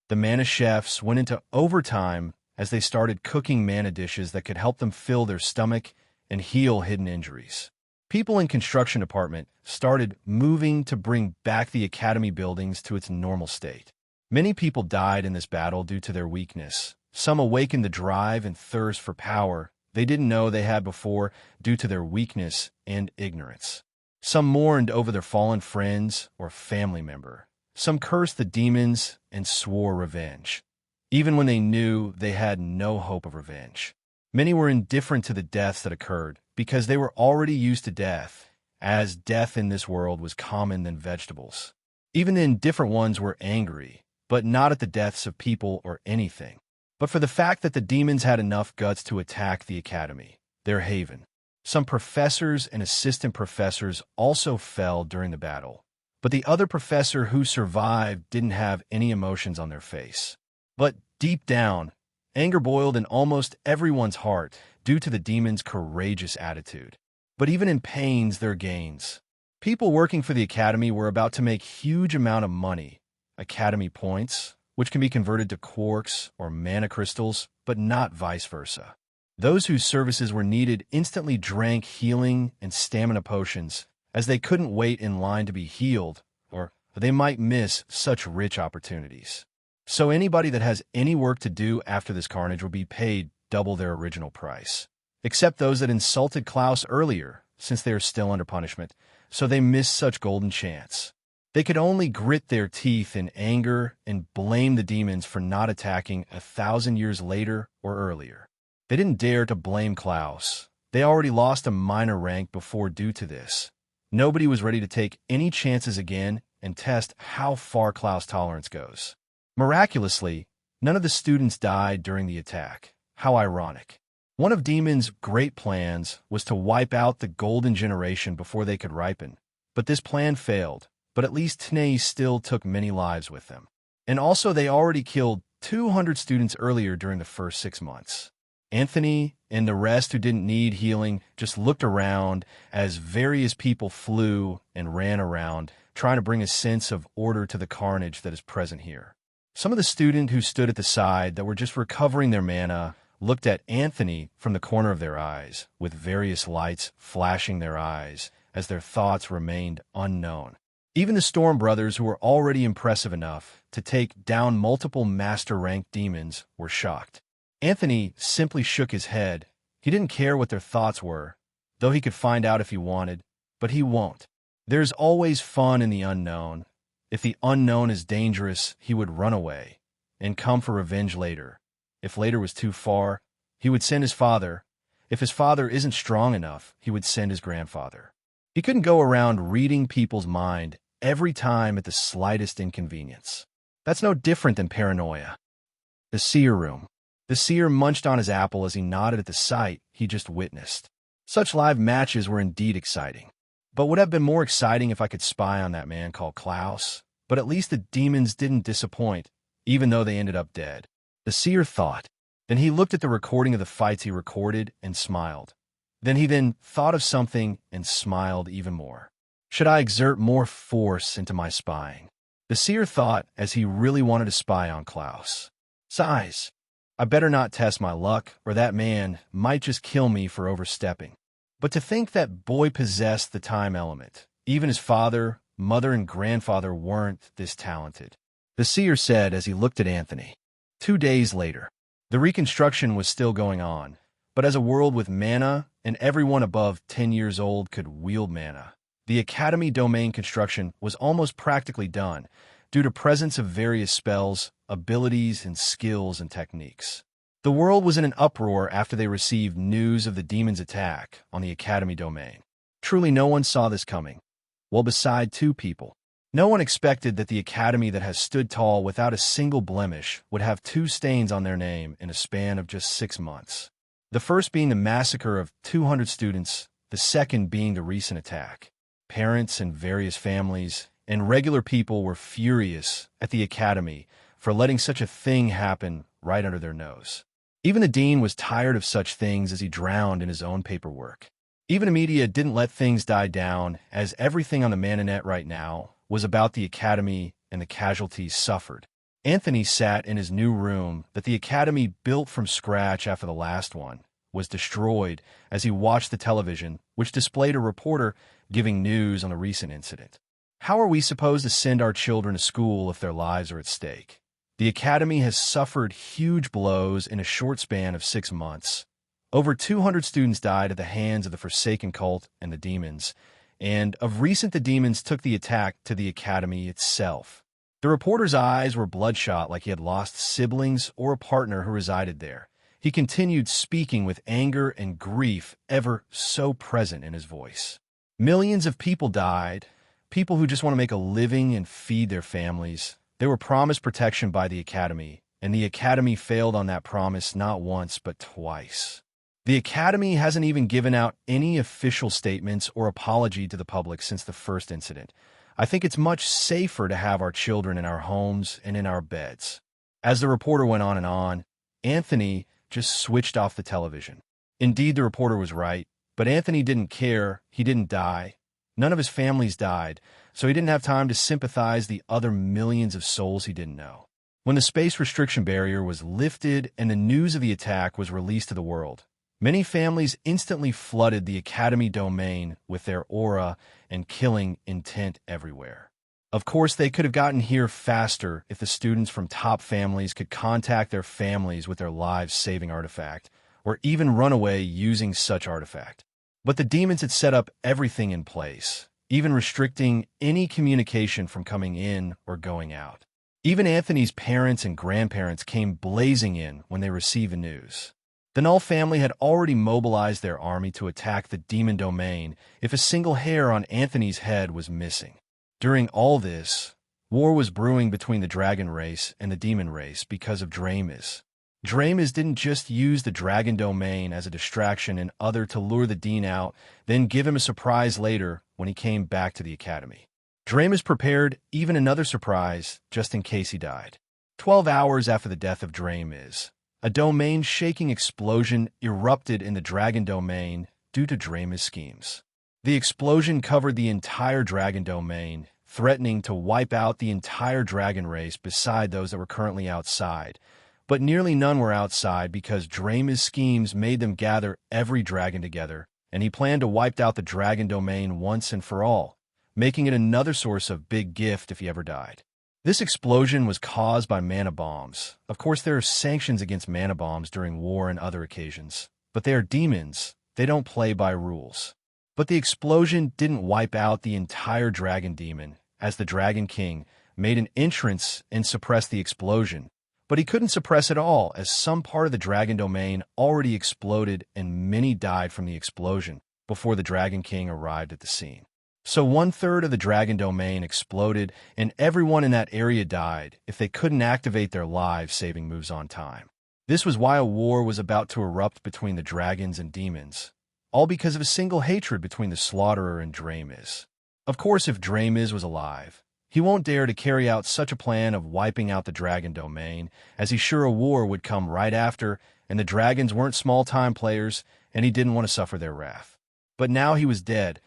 [SPEAKER 1] The mana chefs went into overtime as they started cooking mana dishes that could help them fill their stomach and heal hidden injuries. People in construction department started moving to bring back the academy buildings to its normal state. Many people died in this battle due to their weakness. Some awakened the drive and thirst for power they didn't know they had before due to their weakness and ignorance. Some mourned over their fallen friends or family member. Some cursed the demons and swore revenge, even when they knew they had no hope of revenge. Many were indifferent to the deaths that occurred because they were already used to death, as death in this world was common than vegetables. Even the indifferent ones were angry, but not at the deaths of people or anything, but for the fact that the demons had enough guts to attack the academy, their haven. Some professors and assistant professors also fell during the battle, but the other professor who survived didn't have any emotions on their face. But deep down, anger boiled in almost everyone's heart due to the demons' courageous attitude. But even in pains, there are gains. People working for the academy were about to make huge amount of money, academy points, which can be converted to quarks or mana crystals, but not vice versa. Those whose services were needed instantly drank healing and stamina potions, as they couldn't wait in line to be healed, or they might miss such rich opportunities. So anybody that has any work to do after this carnage will be paid double their original price, except those that insulted Klaus earlier, since they are still under punishment, so they missed such golden chance. They could only grit their teeth in anger and blame the demons for not attacking 1,000 years later or earlier. They didn't dare to blame Klaus. They already lost a minor rank before due to this. Nobody was ready to take any chances again and test how far Klaus' tolerance goes. Miraculously, none of the students died during the attack. How ironic. One of Demon's great plans was to wipe out the golden generation before they could ripen, but this plan failed. But at least Tnei still took many lives with them. And also they already killed 200 students earlier during the first 6 months. Anthony and the rest who didn't need healing just looked around as various people flew and ran around, trying to bring a sense of order to the carnage that is present here. Some of the students who stood at the side that were just recovering their mana looked at Anthony from the corner of their eyes, with various lights flashing their eyes as their thoughts remained unknown. Even the Storm Brothers, who were already impressive enough to take down multiple master-ranked demons, were shocked. Anthony simply shook his head. He didn't care what their thoughts were, though he could find out if he wanted, but he won't. There's always fun in the unknown. If the unknown is dangerous, he would run away and come for revenge later. If later was too far, he would send his father. If his father isn't strong enough, he would send his grandfather. He couldn't go around reading people's mind every time at the slightest inconvenience. That's no different than paranoia. The seer room. The seer munched on his apple as he nodded at the sight he just witnessed. Such live matches were indeed exciting. But would have been more exciting if I could spy on that man called Klaus. But at least the demons didn't disappoint, even though they ended up dead. The seer thought. Then he looked at the recording of the fights he recorded and smiled. Then he thought of something and smiled even more. Should I exert more force into my spying? The seer thought as he really wanted to spy on Klaus. Sighs. I better not test my luck, or that man might just kill me for overstepping. But to think that boy possessed the time element. Even his father, mother, and grandfather weren't this talented. The seer said as he looked at Anthony. 2 days later, the reconstruction was still going on, but as a world with mana, and everyone above 10 years old could wield mana, the Academy domain construction was almost practically done due to presence of various spells, abilities, and skills and techniques. The world was in an uproar after they received news of the demon's attack on the Academy domain. Truly no one saw this coming. Well, beside 2 people. No one expected that the Academy that has stood tall without a single blemish would have 2 stains on their name in a span of just 6 months. The first being the massacre of 200 students, the second being the recent attack. Parents and various families and regular people were furious at the Academy for letting such a thing happen right under their nose. Even the dean was tired of such things as he drowned in his own paperwork. Even the media didn't let things die down, as everything on the Mananet right now was about the Academy and the casualties suffered. Anthony sat in his new room that the Academy built from scratch after the last one was destroyed as he watched the television, which displayed a reporter giving news on the recent incident. How are we supposed to send our children to school if their lives are at stake? The Academy has suffered huge blows in a short span of 6 months. Over 200 students died at the hands of the Forsaken cult and the demons, and of recent the demons took the attack to the Academy itself. The reporter's eyes were bloodshot like he had lost siblings or a partner who resided there. He continued speaking with anger and grief ever so present in his voice. Millions of people died, people who just want to make a living and feed their families. They were promised protection by the Academy, and the Academy failed on that promise not once but twice. The Academy hasn't even given out any official statements or apology to the public since the first incident. I think it's much safer to have our children in our homes and in our beds. As the reporter went on, Anthony just switched off the television. Indeed, the reporter was right, but Anthony didn't care. He didn't die. None of his families died, so he didn't have time to sympathize the other millions of souls he didn't know. When the space restriction barrier was lifted and the news of the attack was released to the world, many families instantly flooded the Academy domain with their aura and killing intent everywhere. Of course, they could have gotten here faster if the students from top families could contact their families with their lives-saving artifact, or even run away using such artifact. But the demons had set up everything in place, even restricting any communication from coming in or going out. Even Anthony's parents and grandparents came blazing in when they received the news. The Null family had already mobilized their army to attack the demon domain if a single hair on Anthony's head was missing. During all this, war was brewing between the dragon race and the demon race because of Dramis. Dramis didn't just use the dragon domain as a distraction and other to lure the dean out, then give him a surprise later when he came back to the Academy. Dramis prepared even another surprise just in case he died. 12 hours after the death of Dramis, a domain-shaking explosion erupted in the dragon domain due to Dramis' schemes. The explosion covered the entire dragon domain, threatening to wipe out the entire dragon race beside those that were currently outside. But nearly none were outside because Dramis' schemes made them gather every dragon together, and he planned to wipe out the dragon domain once and for all, making it another source of big gift if he ever died. This explosion was caused by mana bombs. Of course, there are sanctions against mana bombs during war and other occasions, but they are demons. They don't play by rules. But the explosion didn't wipe out the entire dragon demon, as the Dragon King made an entrance and suppressed the explosion. But he couldn't suppress it all, as some part of the dragon domain already exploded and many died from the explosion before the Dragon King arrived at the scene. So 1/3 of the dragon domain exploded, and everyone in that area died if they couldn't activate their life-saving moves on time. This was why a war was about to erupt between the dragons and demons, all because of a single hatred between the Slaughterer and Dramis. Of course, if Dramis was alive, he won't dare to carry out such a plan of wiping out the dragon domain, as he's sure a war would come right after, and the dragons weren't small-time players, and he didn't want to suffer their wrath. But now he was dead.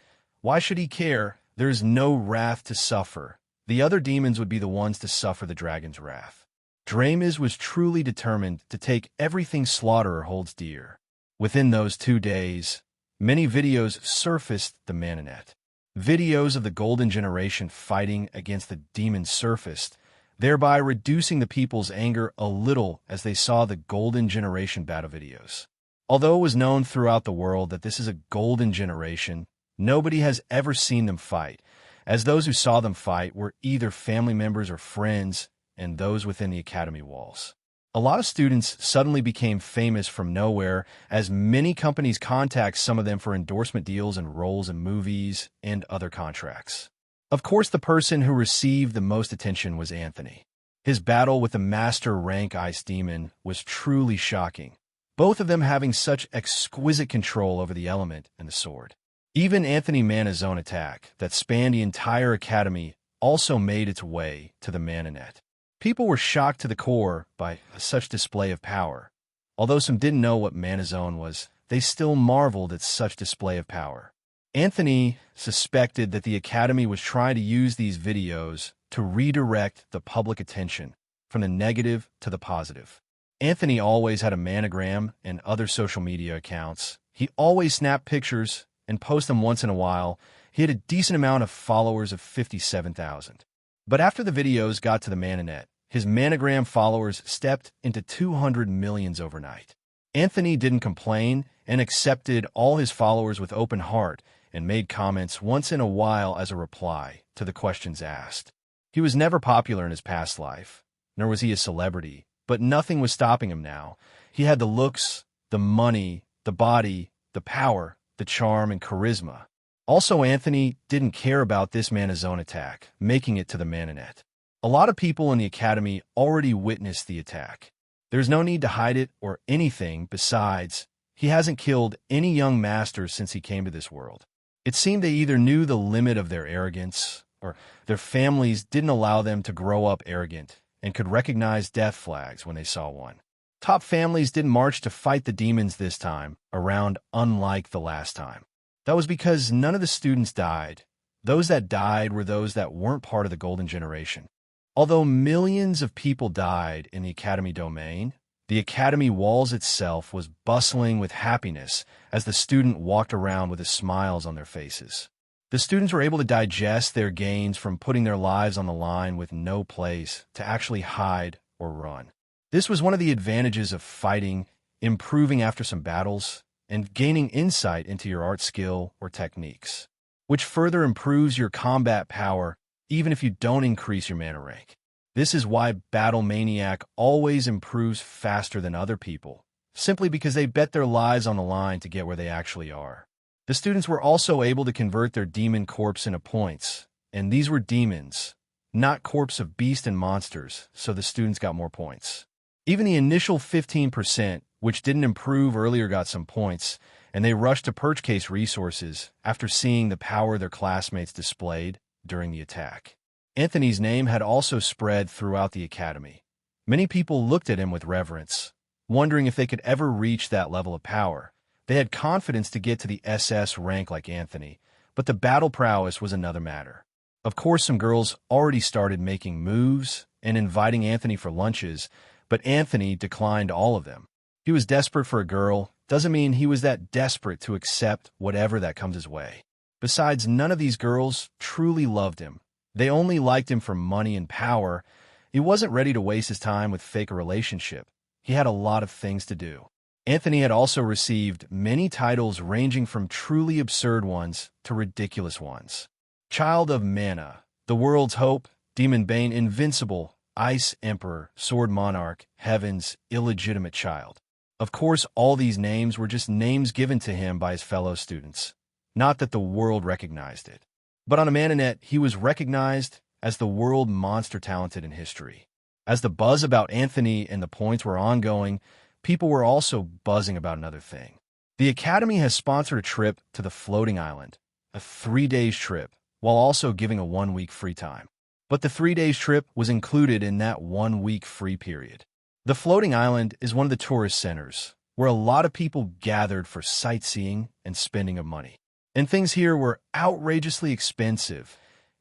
[SPEAKER 1] Why should he care? There is no wrath to suffer. The other demons would be the ones to suffer the dragon's wrath. Dramis was truly determined to take everything Slaughterer holds dear. Within those 2 days, many videos surfaced the Mananet. Videos of the Golden Generation fighting against the demons surfaced, thereby reducing the people's anger a little as they saw the Golden Generation battle videos. Although it was known throughout the world that this is a Golden Generation, nobody has ever seen them fight, as those who saw them fight were either family members or friends and those within the academy walls. A lot of students suddenly became famous from nowhere as many companies contact some of them for endorsement deals and roles in movies and other contracts. Of course, the person who received the most attention was Anthony. His battle with the Master Rank Ice Demon was truly shocking, both of them having such exquisite control over the element and the sword. Even Anthony Mana's own attack that spanned the entire academy also made its way to the Mananet. People were shocked to the core by such display of power. Although some didn't know what Mana Zone was, they still marveled at such display of power. Anthony suspected that the Academy was trying to use these videos to redirect the public attention from the negative to the positive. Anthony always had a manogram and other social media accounts. He always snapped pictures and posted them once in a while. He had a decent amount of followers of 57,000. But after the videos got to the Mananet, his manogram followers stepped into 200 million overnight. Anthony didn't complain and accepted all his followers with open heart and made comments once in a while as a reply to the questions asked. He was never popular in his past life, nor was he a celebrity, but nothing was stopping him now. He had the looks, the money, the body, the power, the charm, and charisma. Also, Anthony didn't care about this Mana's own attack, making it to the Mananet. A lot of people in the Academy already witnessed the attack. There's no need to hide it or anything. Besides, he hasn't killed any young masters since he came to this world. It seemed they either knew the limit of their arrogance, or their families didn't allow them to grow up arrogant and could recognize death flags when they saw one. Top families didn't march to fight the demons this time around, unlike the last time. That was because none of the students died. Those that died were those that weren't part of the Golden Generation. Although millions of people died in the Academy domain, the Academy walls itself was bustling with happiness as the student walked around with the smiles on their faces. The students were able to digest their gains from putting their lives on the line with no place to actually hide or run. This was one of the advantages of fighting, improving after some battles, and gaining insight into your art skill or techniques, which further improves your combat power even if you don't increase your mana rank. This is why Battle Maniac always improves faster than other people, simply because they bet their lives on the line to get where they actually are. The students were also able to convert their demon corpse into points, and these were demons, not corpse of beast and monsters, so the students got more points. Even the initial 15%, which didn't improve earlier, got some points, and they rushed to purge case resources after seeing the power their classmates displayed during the attack. Anthony's name had also spread throughout the Academy. Many people looked at him with reverence, wondering if they could ever reach that level of power. They had confidence to get to the SS rank like Anthony, but the battle prowess was another matter. Of course, some girls already started making moves and inviting Anthony for lunches, but Anthony declined all of them. He was desperate for a girl. Doesn't mean he was that desperate to accept whatever that comes his way. Besides, none of these girls truly loved him. They only liked him for money and power. He wasn't ready to waste his time with fake a relationship. He had a lot of things to do. Anthony had also received many titles ranging from truly absurd ones to ridiculous ones. Child of Mana, the World's Hope, Demon Bane, Invincible, Ice Emperor, Sword Monarch, Heaven's Illegitimate Child. Of course, all these names were just names given to him by his fellow students. Not that the world recognized it. But on a Mananet, he was recognized as the world monster talented in history. As the buzz about Anthony and the points were ongoing, people were also buzzing about another thing. The Academy has sponsored a trip to the Floating Island, a 3-day trip, while also giving a 1-week free time. But the 3-day trip was included in that 1-week free period. The Floating Island is one of the tourist centers, where a lot of people gathered for sightseeing and spending of money. And things here were outrageously expensive,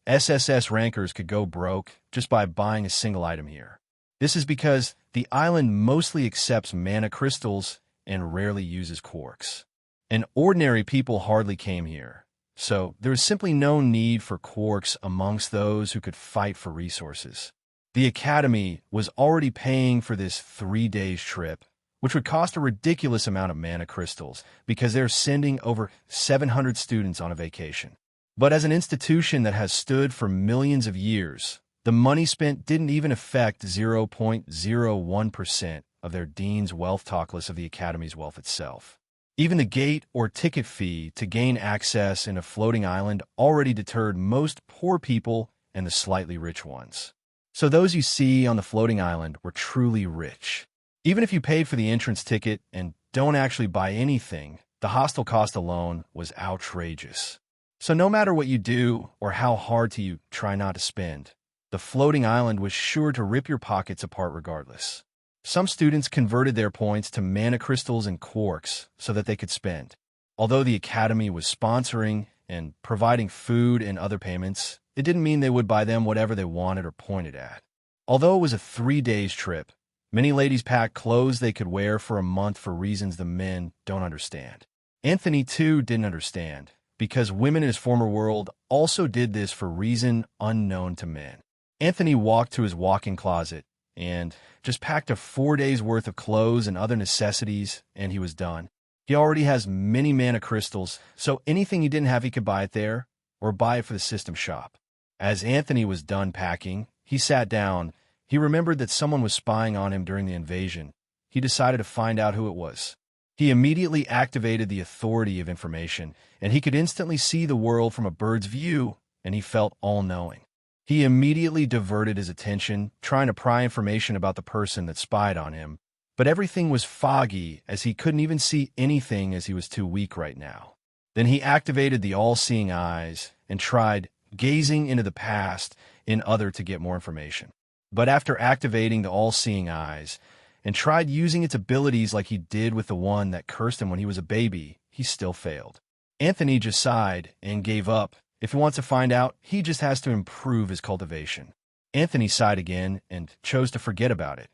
[SPEAKER 1] SSS rankers could go broke just by buying a single item here. This is because the island mostly accepts mana crystals and rarely uses quarks. And ordinary people hardly came here, so there was simply no need for quarks amongst those who could fight for resources. The Academy was already paying for this 3 days trip, which would cost a ridiculous amount of mana crystals because they're sending over 700 students on a vacation. But as an institution that has stood for millions of years, the money spent didn't even affect 0.01% of their dean's wealth, talk less of the Academy's wealth itself. Even the gate or ticket fee to gain access in a floating island already deterred most poor people and the slightly rich ones. So those you see on the floating island were truly rich. Even if you paid for the entrance ticket and don't actually buy anything, the hostel cost alone was outrageous. So no matter what you do or how hard you try not to spend, the floating island was sure to rip your pockets apart regardless. Some students converted their points to mana crystals and quarks so that they could spend. Although the Academy was sponsoring and providing food and other payments, it didn't mean they would buy them whatever they wanted or pointed at. Although it was a 3 days trip, many ladies packed clothes they could wear for a month for reasons the men don't understand. Anthony, too, didn't understand, because women in his former world also did this for reason unknown to men. Anthony walked to his walk-in closet and just packed a 4 days worth of clothes and other necessities, and he was done. He already has many mana crystals, so anything he didn't have he could buy it there, or buy it for the system shop. As Anthony was done packing, he sat down. He remembered that someone was spying on him during the invasion. He decided to find out who it was. He immediately activated the authority of information, and he could instantly see the world from a bird's view, and he felt all-knowing. He immediately diverted his attention, trying to pry information about the person that spied on him, but everything was foggy as he couldn't even see anything as he was too weak right now. Then he activated the all-seeing eyes and tried gazing into the past in other to get more information. But after activating the all-seeing eyes and tried using its abilities like he did with the one that cursed him when he was a baby, he still failed. Anthony just sighed and gave up. If he wants to find out, he just has to improve his cultivation. Anthony sighed again and chose to forget about it.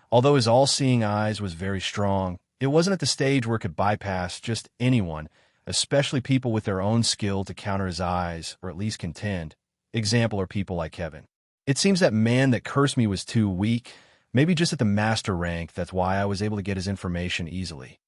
[SPEAKER 1] Although his all-seeing eyes was very strong, it wasn't at the stage where it could bypass just anyone, especially people with their own skill to counter his eyes, or at least contend. Example are people like Kevin. It seems that man that cursed me was too weak, maybe just at the master rank, that's why I was able to get his information easily.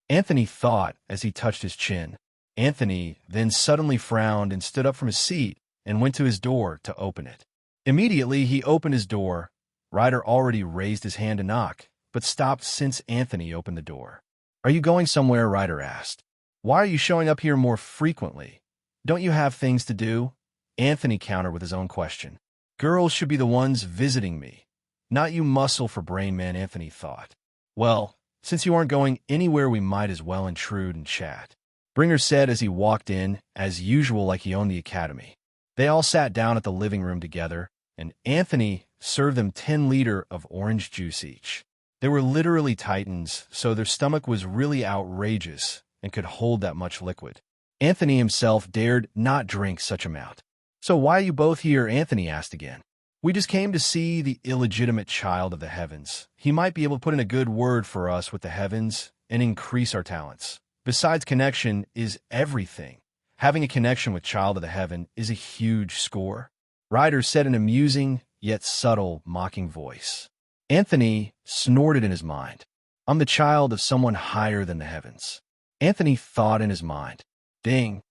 [SPEAKER 1] Anthony thought as he touched his chin. Anthony then suddenly frowned and stood up from his seat and went to his door to open it. Immediately, he opened his door. Ryder already raised his hand to knock, but stopped since Anthony opened the door. "Are you going somewhere?" Ryder asked. "Why are you showing up here more frequently? Don't you have things to do?" Anthony countered with his own question. "Girls should be the ones visiting me, not you muscle for brain man," Anthony thought. "Well, since you aren't going anywhere, we might as well intrude and chat," Bringer said as he walked in, as usual like he owned the Academy. They all sat down at the living room together, and Anthony served them 10 liters of orange juice each. They were literally titans, so their stomach was really outrageous and could hold that much liquid. Anthony himself dared not drink such amount. "So why are you both here?" Anthony asked again. "We just came to see the illegitimate child of the heavens. He might be able to put in a good word for us with the heavens and increase our talents. Besides, connection is everything. Having a connection with Child of the Heaven is a huge score," Ryder said in an amusing yet subtle, mocking voice. Anthony snorted in his mind. "I'm the child of someone higher than the heavens." Anthony thought in his mind. "Ding.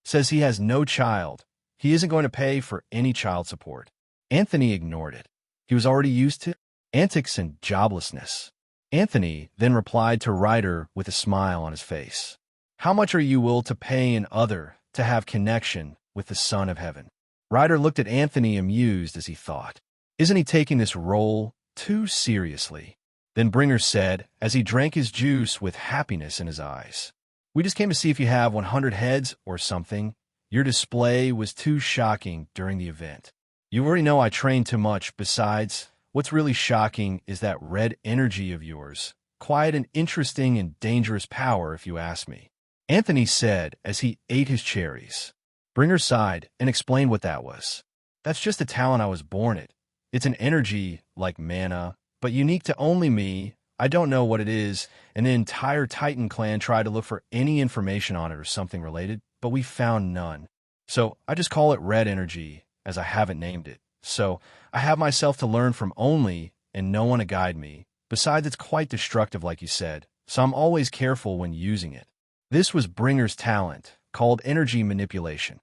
[SPEAKER 1] Says he has no child. He isn't going to pay for any child support." Anthony ignored it. He was already used to antics and joblessness. Anthony then replied to Ryder with a smile on his face. "How much are you willing to pay in other to have connection with the Son of Heaven?" Ryder looked at Anthony amused as he thought. Isn't he taking this role too seriously? Then Bringer said, as he drank his juice with happiness in his eyes. "We just came to see if you have 100 heads or something. Your display was too shocking during the event. You already know I train too much. Besides, what's really shocking is that red energy of yours. Quiet and interesting and dangerous power, if you ask me," Anthony said as he ate his cherries. Bringer sighed and explained what that was. That's just a talent I was born it. It's an energy like mana, but unique to only me. I don't know what it is, and the entire Titan clan tried to look for any information on it or something related, but we found none. So I just call it red energy, as I haven't named it. So I have myself to learn from only, and no one to guide me. Besides, it's quite destructive, like you said, so I'm always careful when using it. This was Bringer's talent, called energy manipulation.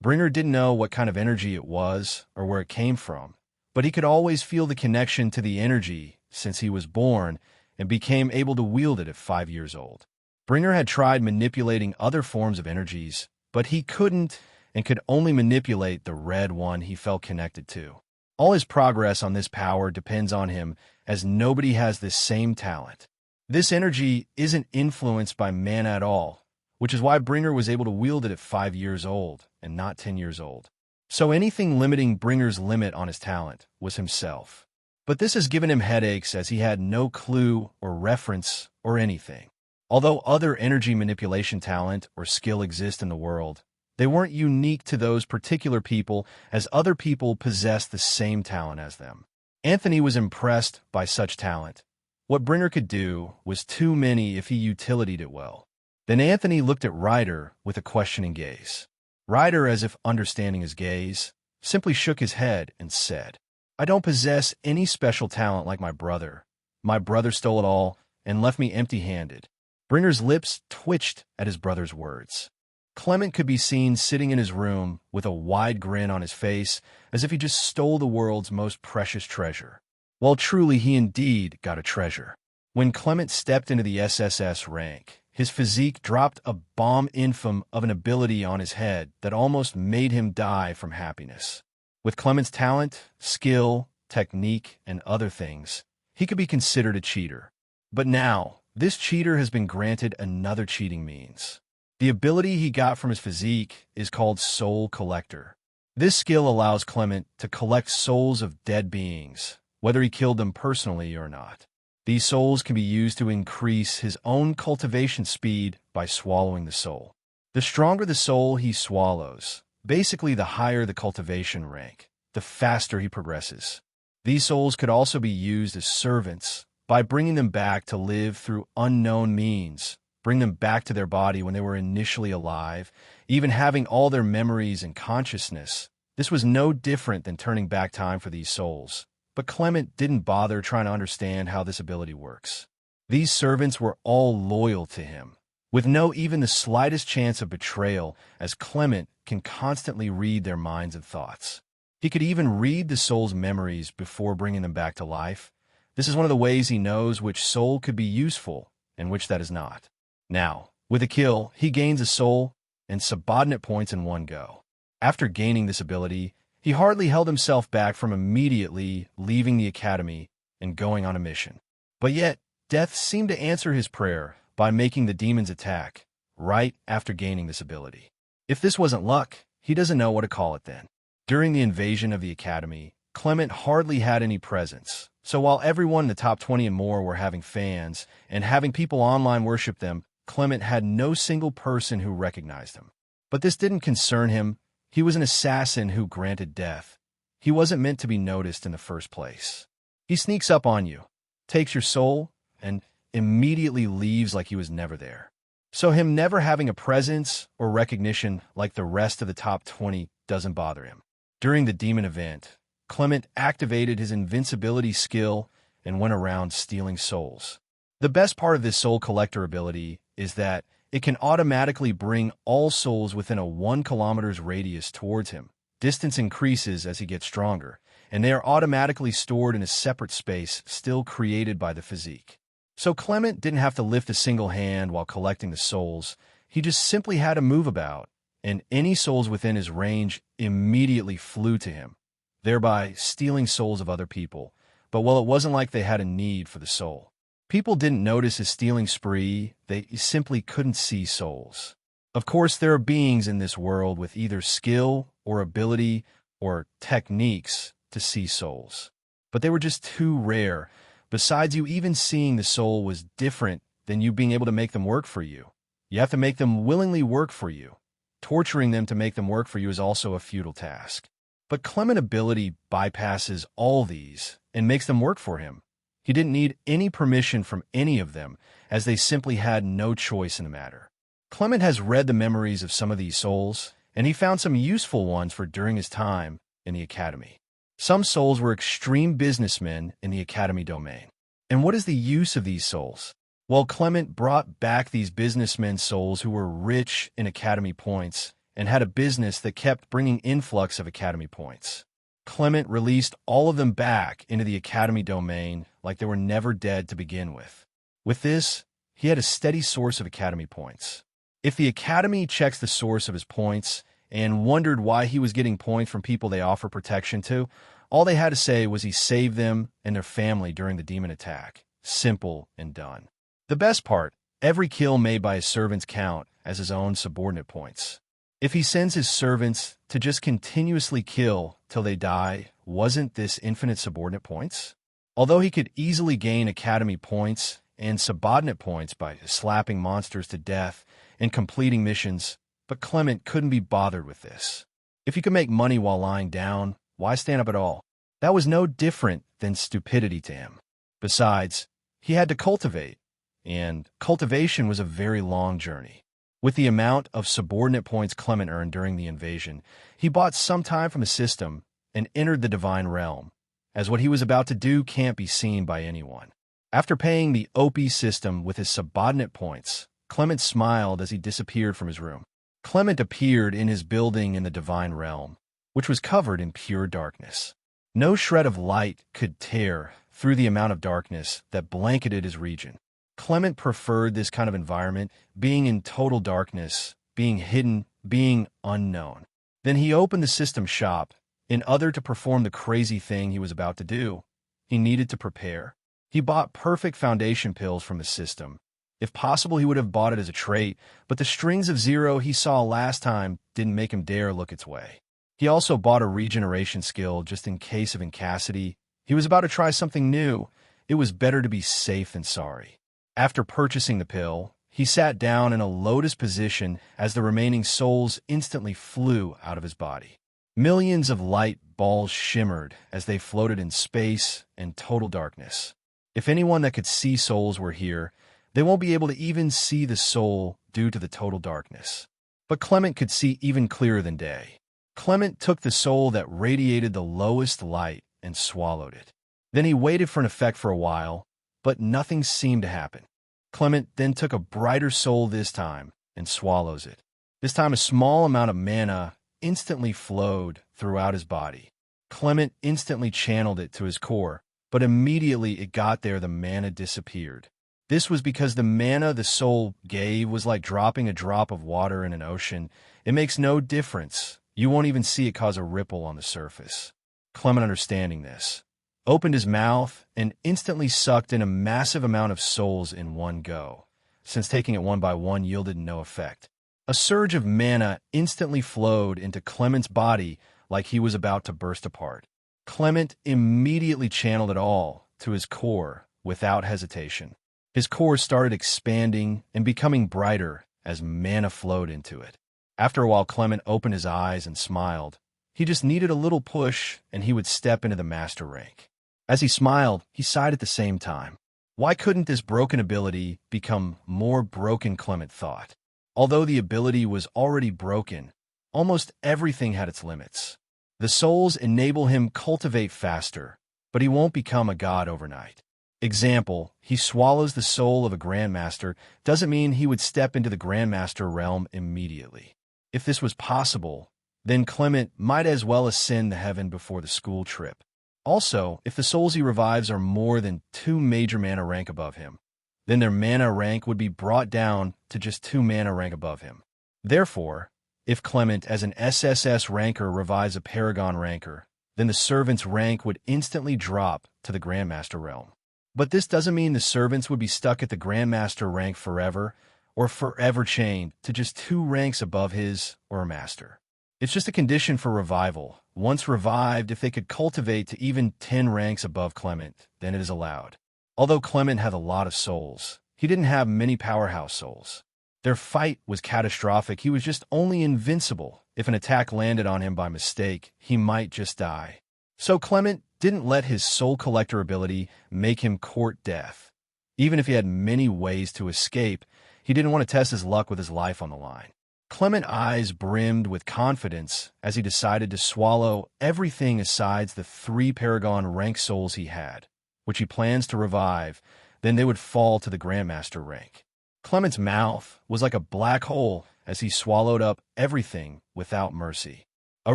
[SPEAKER 1] Bringer didn't know what kind of energy it was or where it came from, but he could always feel the connection to the energy since he was born and became able to wield it at 5 years old. Bringer had tried manipulating other forms of energies, but he couldn't and could only manipulate the red one he felt connected to. All his progress on this power depends on him, as nobody has this same talent. This energy isn't influenced by mana at all, which is why Bringer was able to wield it at 5 years old and not 10 years old. So anything limiting Bringer's limit on his talent was himself. But this has given him headaches, as he had no clue or reference or anything. Although other energy manipulation talent or skill exist in the world, they weren't unique to those particular people, as other people possessed the same talent as them. Anthony was impressed by such talent. What Bringer could do was too many if he utilitied it well. Then Anthony looked at Ryder with a questioning gaze. Ryder, as if understanding his gaze, simply shook his head and said, "I don't possess any special talent like my brother. My brother stole it all and left me empty-handed." Bringer's lips twitched at his brother's words. Clement could be seen sitting in his room with a wide grin on his face, as if he just stole the world's most precious treasure. Well, truly, he indeed got a treasure. When Clement stepped into the SSS rank, his physique dropped a bomb infam of an ability on his head that almost made him die from happiness. With Clement's talent, skill, technique, and other things, he could be considered a cheater. But now, this cheater has been granted another cheating means. The ability he got from his physique is called Soul Collector. This skill allows Clement to collect souls of dead beings, whether he killed them personally or not. These souls can be used to increase his own cultivation speed by swallowing the soul. The stronger the soul he swallows, basically the higher the cultivation rank, the faster he progresses. These souls could also be used as servants by bringing them back to live through unknown means, bring them back to their body when they were initially alive, even having all their memories and consciousness. This was no different than turning back time for these souls. But Clement didn't bother trying to understand how this ability works. These servants were all loyal to him, with no even the slightest chance of betrayal, as Clement can constantly read their minds and thoughts. He could even read the soul's memories before bringing them back to life. This is one of the ways he knows which soul could be useful and which that is not. Now, with a kill, he gains a soul and subordinate points in one go. After gaining this ability, he hardly held himself back from immediately leaving the academy and going on a mission. But yet, death seemed to answer his prayer by making the demons attack right after gaining this ability. If this wasn't luck, he doesn't know what to call it then. During the invasion of the academy, Clement hardly had any presence. So while everyone in the top 20 and more were having fans and having people online worship them, Clement had no single person who recognized him. But this didn't concern him. He was an assassin who granted death. He wasn't meant to be noticed in the first place. He sneaks up on you, takes your soul, and immediately leaves like he was never there. So him never having a presence or recognition like the rest of the top 20 doesn't bother him. During the demon event, Clement activated his invincibility skill and went around stealing souls. The best part of this soul collector ability is that it can automatically bring all souls within a 1 kilometer's radius towards him. Distance increases as he gets stronger, and they are automatically stored in a separate space still created by the physique. So Clement didn't have to lift a single hand while collecting the souls. He just simply had to move about, and any souls within his range immediately flew to him, thereby stealing souls of other people. But while it wasn't like they had a need for the soul, people didn't notice his stealing spree. They simply couldn't see souls. Of course, there are beings in this world with either skill or ability or techniques to see souls, but they were just too rare. Besides, you even seeing the soul was different than you being able to make them work for you. You have to make them willingly work for you. Torturing them to make them work for you is also a futile task. But Clement ability bypasses all these and makes them work for him. He didn't need any permission from any of them, as they simply had no choice in the matter. Clement has read the memories of some of these souls, and he found some useful ones for during his time in the Academy. Some souls were extreme businessmen in the Academy domain. And what is the use of these souls? Well, Clement brought back these businessmen souls who were rich in Academy points and had a business that kept bringing influx of Academy points. Clement released all of them back into the Academy domain like they were never dead to begin with. With this, he had a steady source of Academy points. If the Academy checks the source of his points and wondered why he was getting points from people they offer protection to, all they had to say was he saved them and their family during the demon attack. Simple and done. The best part, every kill made by his servants count as his own subordinate points. If he sends his servants to just continuously kill till they die, wasn't this infinite subordinate points? Although he could easily gain Academy points and subordinate points by slapping monsters to death and completing missions, but Clement couldn't be bothered with this. If he could make money while lying down, why stand up at all? That was no different than stupidity to him. Besides, he had to cultivate, and cultivation was a very long journey. With the amount of subordinate points Clement earned during the invasion, he bought some time from the system and entered the divine realm, as what he was about to do can't be seen by anyone. After paying the OP system with his subordinate points, Clement smiled as he disappeared from his room. Clement appeared in his building in the divine realm, which was covered in pure darkness. No shred of light could tear through the amount of darkness that blanketed his region. Clement preferred this kind of environment, being in total darkness, being hidden, being unknown. Then he opened the system shop. In order to perform the crazy thing he was about to do, he needed to prepare. He bought perfect foundation pills from the system. If possible, he would have bought it as a trait, but the strings of zero he saw last time didn't make him dare look its way. He also bought a regeneration skill just in case of incapacity. He was about to try something new. It was better to be safe than sorry. After purchasing the pill, he sat down in a lotus position as the remaining souls instantly flew out of his body. Millions of light balls shimmered as they floated in space and total darkness. If anyone that could see souls were here, they won't be able to even see the soul due to the total darkness. But Clement could see even clearer than day. Clement took the soul that radiated the lowest light and swallowed it. Then he waited for an effect for a while, but nothing seemed to happen. Clement then took a brighter soul this time and swallows it. This time a small amount of mana instantly flowed throughout his body. Clement instantly channeled it to his core, but immediately it got there the mana disappeared. This was because the mana the soul gave was like dropping a drop of water in an ocean. It makes no difference. You won't even see it cause a ripple on the surface. Clement, understanding this, opened his mouth and instantly sucked in a massive amount of souls in one go, since taking it one by one yielded no effect. A surge of mana instantly flowed into Clement's body like he was about to burst apart. Clement immediately channeled it all to his core without hesitation. His core started expanding and becoming brighter as mana flowed into it. After a while, Clement opened his eyes and smiled. He just needed a little push and he would step into the master rank. As he smiled, he sighed at the same time. Why couldn't this broken ability become more broken, Clement thought. Although the ability was already broken, almost everything had its limits. The souls enable him cultivate faster, but he won't become a god overnight. Example, he swallows the soul of a grandmaster doesn't mean he would step into the grandmaster realm immediately. If this was possible, then Clement might as well ascend to heaven before the school trip. Also, if the souls he revives are more than 2 major mana rank above him, then their mana rank would be brought down to just 2 mana rank above him. Therefore, if Clement as an SSS ranker revives a Paragon ranker, then the servant's rank would instantly drop to the Grandmaster realm. But this doesn't mean the servants would be stuck at the Grandmaster rank forever, or forever chained to just 2 ranks above his or a master. It's just a condition for revival. Once revived, if they could cultivate to even 10 ranks above Clement, then it is allowed. Although Clement had a lot of souls, he didn't have many powerhouse souls. Their fight was catastrophic. He was just only invincible If an attack landed on him by mistake, he might just die. So Clement didn't let his soul collector ability make him court death. Even if he had many ways to escape, he didn't want to test his luck with his life on the line. Clement's eyes brimmed with confidence as he decided to swallow everything aside the 3 Paragon rank souls he had, which he plans to revive, then they would fall to the Grandmaster rank. Clement's mouth was like a black hole as he swallowed up everything without mercy. A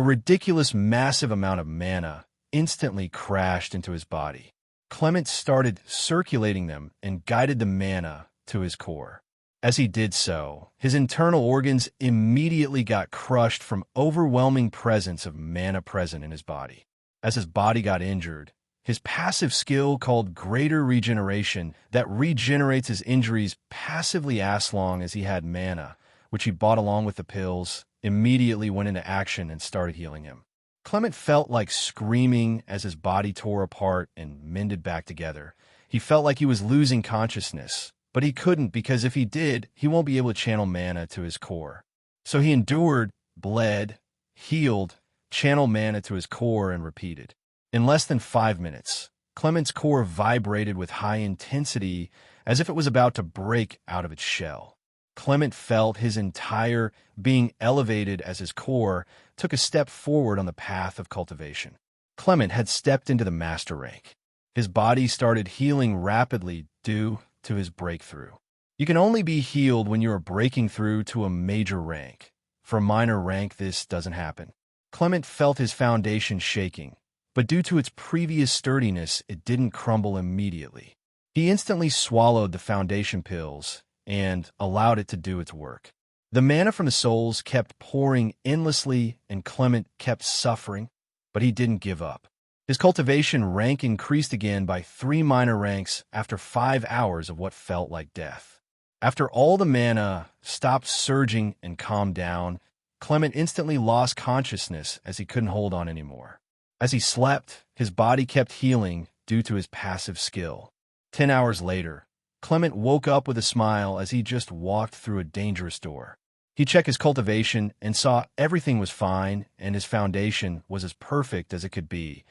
[SPEAKER 1] ridiculous massive amount of mana instantly crashed into his body. Clement started circulating them and guided the mana to his core. As he did so, his internal organs immediately got crushed from overwhelming presence of mana present in his body. As his body got injured, his passive skill called Greater Regeneration that regenerates his injuries passively as long as he had mana, which he bought along with the pills, immediately went into action and started healing him. Clement felt like screaming as his body tore apart and mended back together. He felt like he was losing consciousness, but he couldn't because if he did, he won't be able to channel mana to his core. So he endured, bled, healed, channeled mana to his core, and repeated. In less than 5 minutes, Clement's core vibrated with high intensity as if it was about to break out of its shell. Clement felt his entire being elevated as his core took a step forward on the path of cultivation. Clement had stepped into the master rank. His body started healing rapidly due to his breakthrough. You can only be healed when you are breaking through to a major rank. For a minor rank, this doesn't happen. Clement felt his foundation shaking, but due to its previous sturdiness, it didn't crumble immediately. He instantly swallowed the foundation pills and allowed it to do its work. The mana from the souls kept pouring endlessly, and Clement kept suffering, but he didn't give up. His cultivation rank increased again by 3 minor ranks after 5 hours of what felt like death. After all the mana stopped surging and calmed down, Clement instantly lost consciousness as he couldn't hold on anymore. As he slept, his body kept healing due to his passive skill. 10 hours later, Clement woke up with a smile as he just walked through a dangerous door. He checked his cultivation and saw everything was fine and his foundation was as perfect as it could be.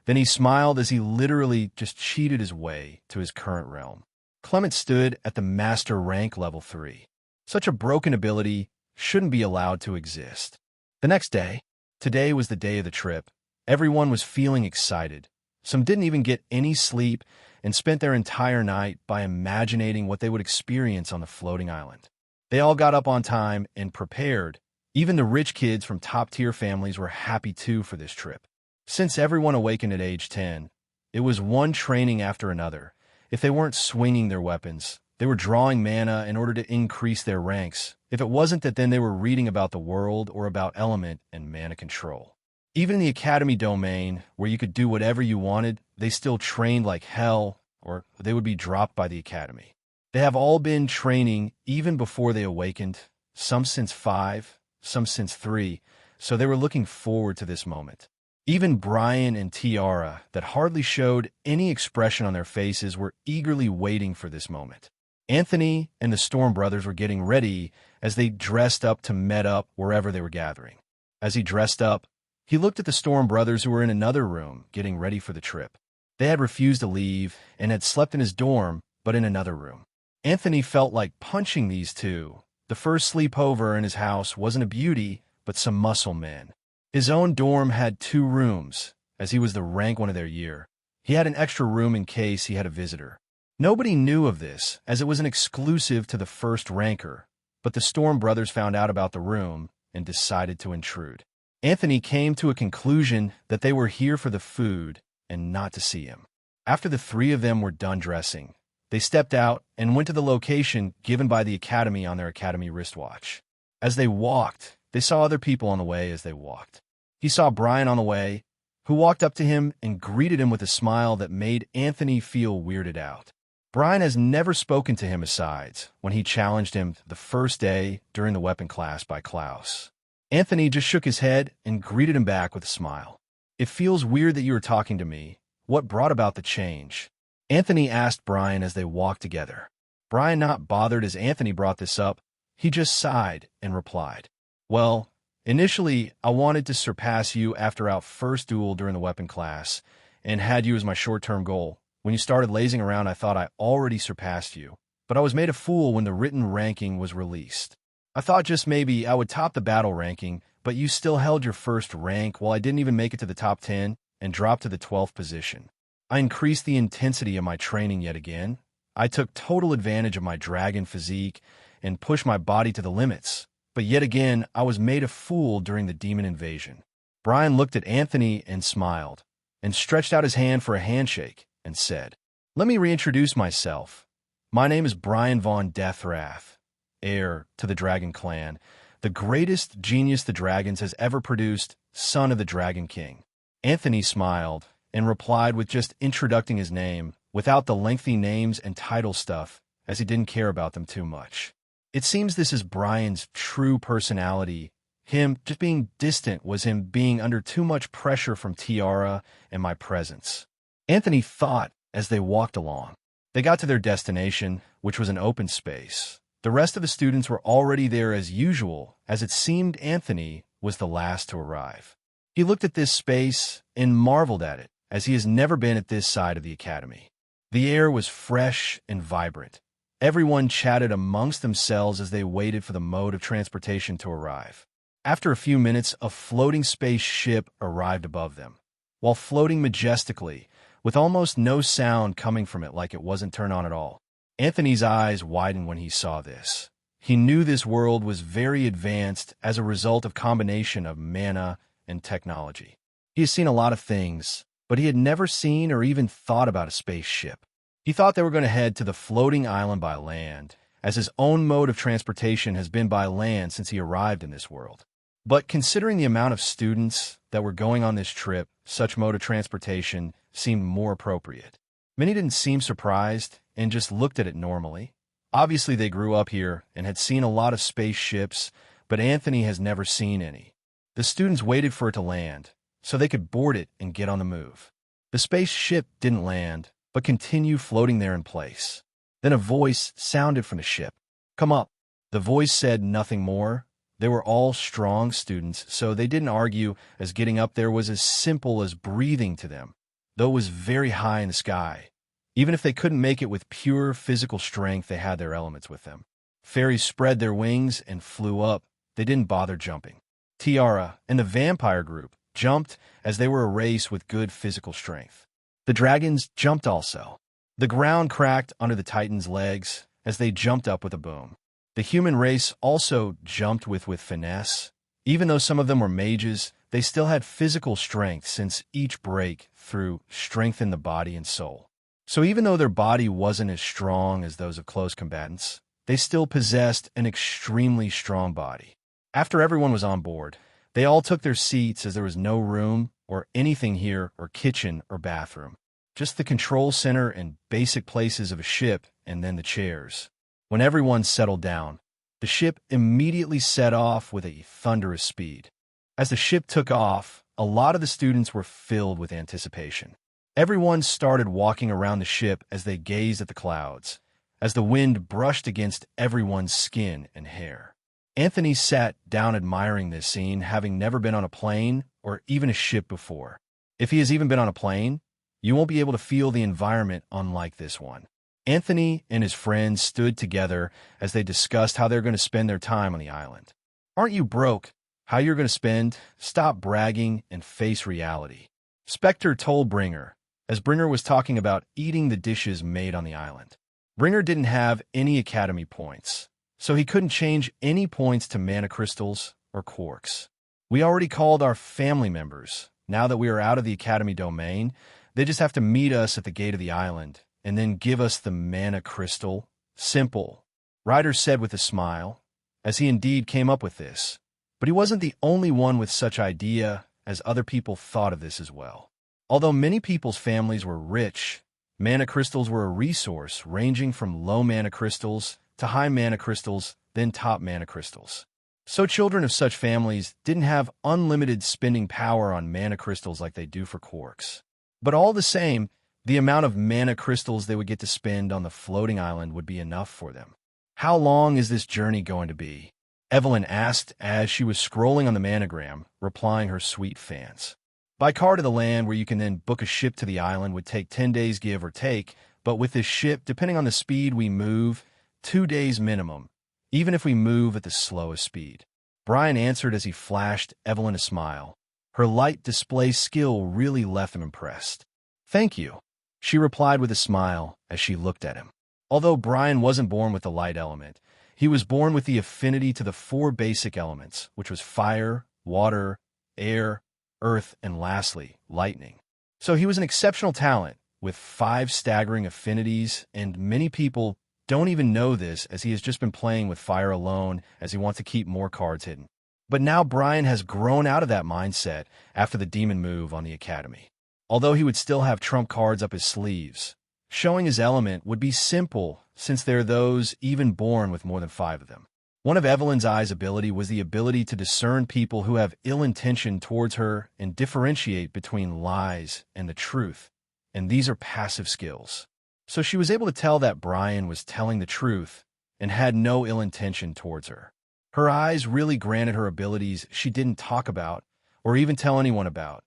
[SPEAKER 1] Then he smiled as he literally just cheated his way to his current realm. Clement stood at the Master rank level 3. Such a broken ability shouldn't be allowed to exist. The next day, today was the day of the trip. Everyone was feeling excited. Some didn't even get any sleep and spent their entire night by imagining what they would experience on the floating island. They all got up on time and prepared. Even the rich kids from top-tier families were happy too for this trip. Since everyone awakened at age 10, it was one training after another. If they weren't swinging their weapons, they were drawing mana in order to increase their ranks. If it wasn't that, then they were reading about the world or about element and mana control. Even in the academy domain, where you could do whatever you wanted, they still trained like hell, or they would be dropped by the academy. They have all been training even before they awakened, some since 5, some since 3, so they were looking forward to this moment. Even Brian and Tiara, that hardly showed any expression on their faces, were eagerly waiting for this moment. Anthony and the Storm brothers were getting ready as they dressed up to meet up wherever they were gathering. As he dressed up, he looked at the Storm brothers who were in another room getting ready for the trip. They had refused to leave and had slept in his dorm, but in another room. Anthony felt like punching these two. The first sleepover in his house wasn't a beauty, but some muscle men. His own dorm had 2 rooms, as he was the rank 1 of their year. He had an extra room in case he had a visitor. Nobody knew of this, as it was an exclusive to the first ranker, but the Storm brothers found out about the room and decided to intrude. Anthony came to a conclusion that they were here for the food and not to see him. After the 3 of them were done dressing, they stepped out and went to the location given by the academy on their academy wristwatch. As they walked, they saw other people on the way as they walked. He saw Brian on the way, who walked up to him and greeted him with a smile that made Anthony feel weirded out. Brian has never spoken to him asides when he challenged him the first day during the weapon class by Klaus. Anthony just shook his head and greeted him back with a smile. "It feels weird that you were talking to me. What brought about the change?" Anthony asked Brian as they walked together. Brian, not bothered as Anthony brought this up, he just sighed and replied, "Well, Initially, I wanted to surpass you after our first duel during the weapon class, and had you as my short-term goal. When you started lazing around, I thought I already surpassed you, but I was made a fool when the written ranking was released. I thought just maybe I would top the battle ranking, but you still held your first rank while I didn't even make it to the top 10 and dropped to the 12th position. I increased the intensity of my training yet again. I took total advantage of my dragon physique and pushed my body to the limits. But yet again, I was made a fool during the demon invasion. Brian looked at Anthony and smiled, and stretched out his hand for a handshake, and said, "Let me reintroduce myself. My name is Brian von Deathwrath, heir to the Dragon Clan, the greatest genius the Dragons has ever produced, son of the Dragon King." Anthony smiled, and replied with just introducing his name, without the lengthy names and title stuff, as he didn't care about them too much. It seems this is Brian's true personality. Him just being distant was him being under too much pressure from Tiara and my presence. Anthony thought as they walked along. They got to their destination, which was an open space. The rest of the students were already there as usual, as it seemed Anthony was the last to arrive. He looked at this space and marveled at it, as he has never been at this side of the academy. The air was fresh and vibrant. Everyone chatted amongst themselves as they waited for the mode of transportation to arrive. After a few minutes, a floating spaceship arrived above them. While floating majestically, with almost no sound coming from it like it wasn't turned on at all, Anthony's eyes widened when he saw this. He knew this world was very advanced as a result of combination of mana and technology. He has seen a lot of things, but he had never seen or even thought about a spaceship. He thought they were going to head to the floating island by land, as his own mode of transportation has been by land since he arrived in this world. But considering the amount of students that were going on this trip, such mode of transportation seemed more appropriate. Many didn't seem surprised and just looked at it normally. Obviously, they grew up here and had seen a lot of spaceships, but Anthony has never seen any. The students waited for it to land, so they could board it and get on the move. The spaceship didn't land, but continued floating there in place. Then a voice sounded from the ship. "Come up." The voice said nothing more. They were all strong students, so they didn't argue, as getting up there was as simple as breathing to them, though it was very high in the sky. Even if they couldn't make it with pure physical strength, they had their elements with them. Fairies spread their wings and flew up. They didn't bother jumping. Tiara and the vampire group jumped, as they were a race with good physical strength. The dragons jumped also. The ground cracked under the Titans' legs as they jumped up with a boom. The human race also jumped with finesse. Even though some of them were mages, they still had physical strength, since each break through strengthened the body and soul. So even though their body wasn't as strong as those of close combatants, they still possessed an extremely strong body. After everyone was on board, they all took their seats, as there was no room or anything here, or kitchen or bathroom. Just the control center and basic places of a ship, and then the chairs. When everyone settled down, the ship immediately set off with a thunderous speed. As the ship took off, a lot of the students were filled with anticipation. Everyone started walking around the ship as they gazed at the clouds, as the wind brushed against everyone's skin and hair. Anthony sat down admiring this scene, having never been on a plane or even a ship before. If he has even been on a plane, you won't be able to feel the environment unlike this one. Anthony and his friends stood together as they discussed how they're going to spend their time on the island. "Aren't you broke? How you're going to spend? Stop bragging and face reality," Spectre told Bringer, as Bringer was talking about eating the dishes made on the island. Bringer didn't have any academy points, so he couldn't change any points to mana crystals or quarks. "We already called our family members. Now that we are out of the academy domain, they just have to meet us at the gate of the island and then give us the mana crystal. Simple," Ryder said with a smile, as he indeed came up with this. But he wasn't the only one with such idea, as other people thought of this as well. Although many people's families were rich, mana crystals were a resource ranging from low mana crystals to high mana crystals, then top mana crystals. So children of such families didn't have unlimited spending power on mana crystals like they do for quarks. But all the same, the amount of mana crystals they would get to spend on the floating island would be enough for them. How long is this journey going to be? Evelyn asked as she was scrolling on the manogram, replying her sweet fans. By car to the land where you can then book a ship to the island would take 10 days give or take, but with this ship, depending on the speed we move, 2 days minimum, even if we move at the slowest speed. Brian answered as he flashed Evelyn a smile. Her light display skill really left him impressed. Thank you, she replied with a smile as she looked at him. Although Brian wasn't born with the light element, he was born with the affinity to the 4 basic elements, which was fire, water, air, earth, and lastly, lightning. So he was an exceptional talent with 5 staggering affinities, and many people don't even know this as he has just been playing with fire alone as he wants to keep more cards hidden. But now Brian has grown out of that mindset after the demon move on the Academy. Although he would still have trump cards up his sleeves, showing his element would be simple since there are those even born with more than 5 of them. One of Evelyn's eyes' ability was the ability to discern people who have ill intention towards her and differentiate between lies and the truth, and these are passive skills. So she was able to tell that Brian was telling the truth and had no ill intention towards her. Her eyes really granted her abilities she didn't talk about or even tell anyone about,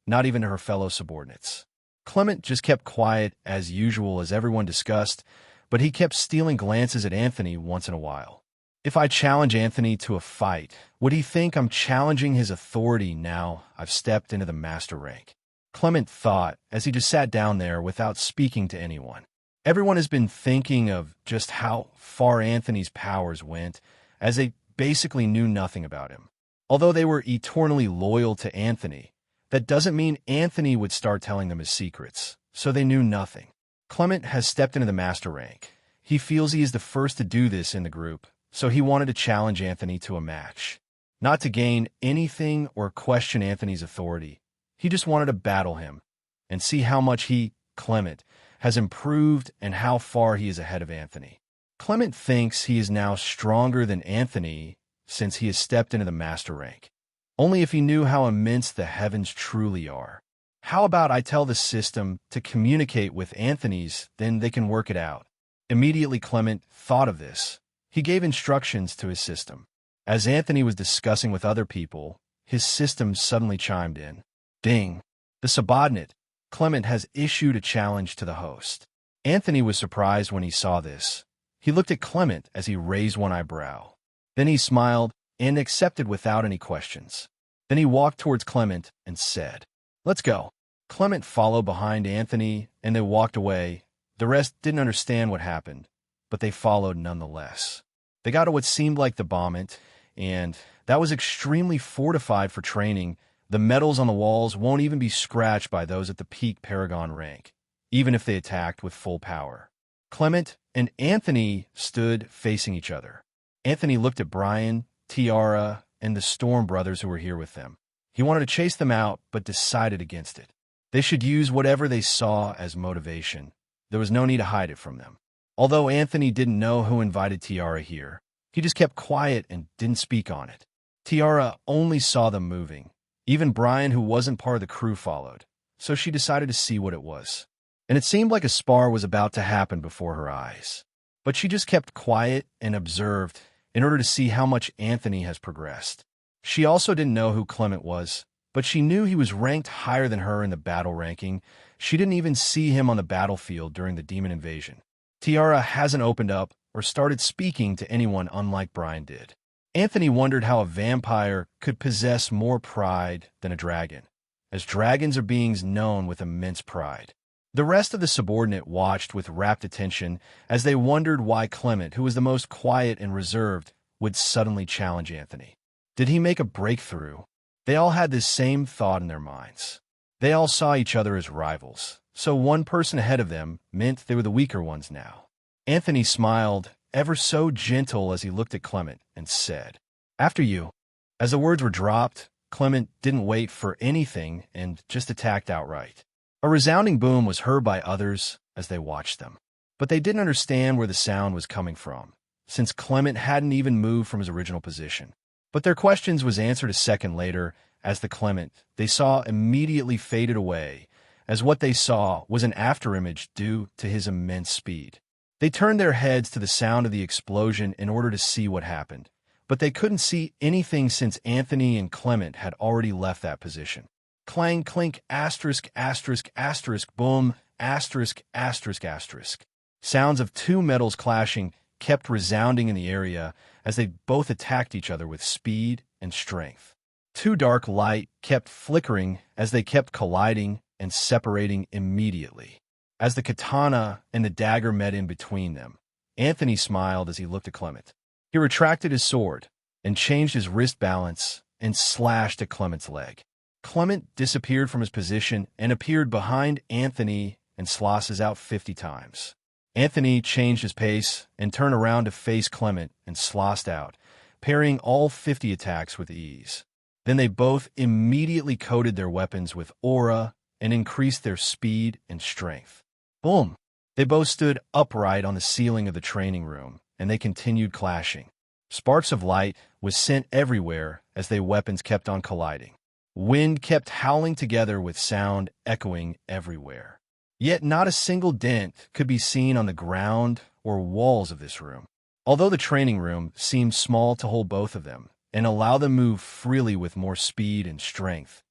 [SPEAKER 1] not even to her fellow subordinates. Clement just kept quiet as usual as everyone discussed, but he kept stealing glances at Anthony once in a while. If I challenge Anthony to a fight, would he think I'm challenging his authority now I've stepped into the master rank? Clement thought as he just sat down there without speaking to anyone. Everyone has been thinking of just how far Anthony's powers went, as they basically knew nothing about him. Although they were eternally loyal to Anthony, that doesn't mean Anthony would start telling them his secrets, so they knew nothing. Clement has stepped into the master rank. He feels he is the first to do this in the group, so he wanted to challenge Anthony to a match. Not to gain anything or question Anthony's authority. He just wanted to battle him and see how much he, Clement, has improved and how far he is ahead of Anthony. Clement thinks he is now stronger than Anthony since he has stepped into the master rank. Only if he knew how immense the heavens truly are. How about I tell the system to communicate with Anthony's, then they can work it out? Immediately Clement thought of this. He gave instructions to his system. As Anthony was discussing with other people, his system suddenly chimed in. Ding! The subordinate, Clement, has issued a challenge to the host. Anthony was surprised when he saw this. He looked at Clement as he raised one eyebrow. Then he smiled and accepted without any questions. Then he walked towards Clement and said, "Let's go." Clement followed behind Anthony and they walked away. The rest didn't understand what happened, but they followed nonetheless. They got to what seemed like the vomit, and that was extremely fortified for training. The metals on the walls won't even be scratched by those at the peak Paragon rank, even if they attacked with full power. Clement and Anthony stood facing each other. Anthony looked at Brian, Tiara, and the Storm brothers who were here with them. He wanted to chase them out, but decided against it. They should use whatever they saw as motivation. There was no need to hide it from them. Although Anthony didn't know who invited Tiara here, he just kept quiet and didn't speak on it. Tiara only saw them moving. Even Brian, who wasn't part of the crew, followed, so she decided to see what it was. And it seemed like a spar was about to happen before her eyes. But she just kept quiet and observed in order to see how much Anthony has progressed. She also didn't know who Clement was, but she knew he was ranked higher than her in the battle ranking. She didn't even see him on the battlefield during the demon invasion. Tiara hasn't opened up or started speaking to anyone unlike Brian did. Anthony wondered how a vampire could possess more pride than a dragon, as dragons are beings known with immense pride. The rest of the subordinate watched with rapt attention as they wondered why Clement, who was the most quiet and reserved, would suddenly challenge Anthony. Did he make a breakthrough? They all had this same thought in their minds. They all saw each other as rivals, so one person ahead of them meant they were the weaker ones now. Anthony smiled, ever so gentle as he looked at Clement, and said, "After you." As the words were dropped, Clement didn't wait for anything and just attacked outright. A resounding boom was heard by others as they watched them. But they didn't understand where the sound was coming from, since Clement hadn't even moved from his original position. But their questions was answered a second later as the Clement they saw immediately faded away, as what they saw was an afterimage due to his immense speed. They turned their heads to the sound of the explosion in order to see what happened, but they couldn't see anything since Anthony and Clement had already left that position. Clang, clink, asterisk, asterisk, asterisk, boom, asterisk, asterisk, asterisk. Sounds of two metals clashing kept resounding in the area as they both attacked each other with speed and strength. Two dark light kept flickering as they kept colliding and separating immediately. As the katana and the dagger met in between them, Anthony smiled as he looked at Clement. He retracted his sword and changed his wrist balance and slashed at Clement's leg. Clement disappeared from his position and appeared behind Anthony and slosses out 50 times. Anthony changed his pace and turned around to face Clement and slossed out, parrying all 50 attacks with ease. Then they both immediately coated their weapons with aura and increased their speed and strength. Boom! They both stood upright on the ceiling of the training room, and they continued clashing. Sparks of light was sent everywhere as their weapons kept on colliding. Wind kept howling together with sound echoing everywhere. Yet not a single dent could be seen on the ground or walls of this room. Although the training room seemed small to hold both of them and allow them to move freely with more speed and strength,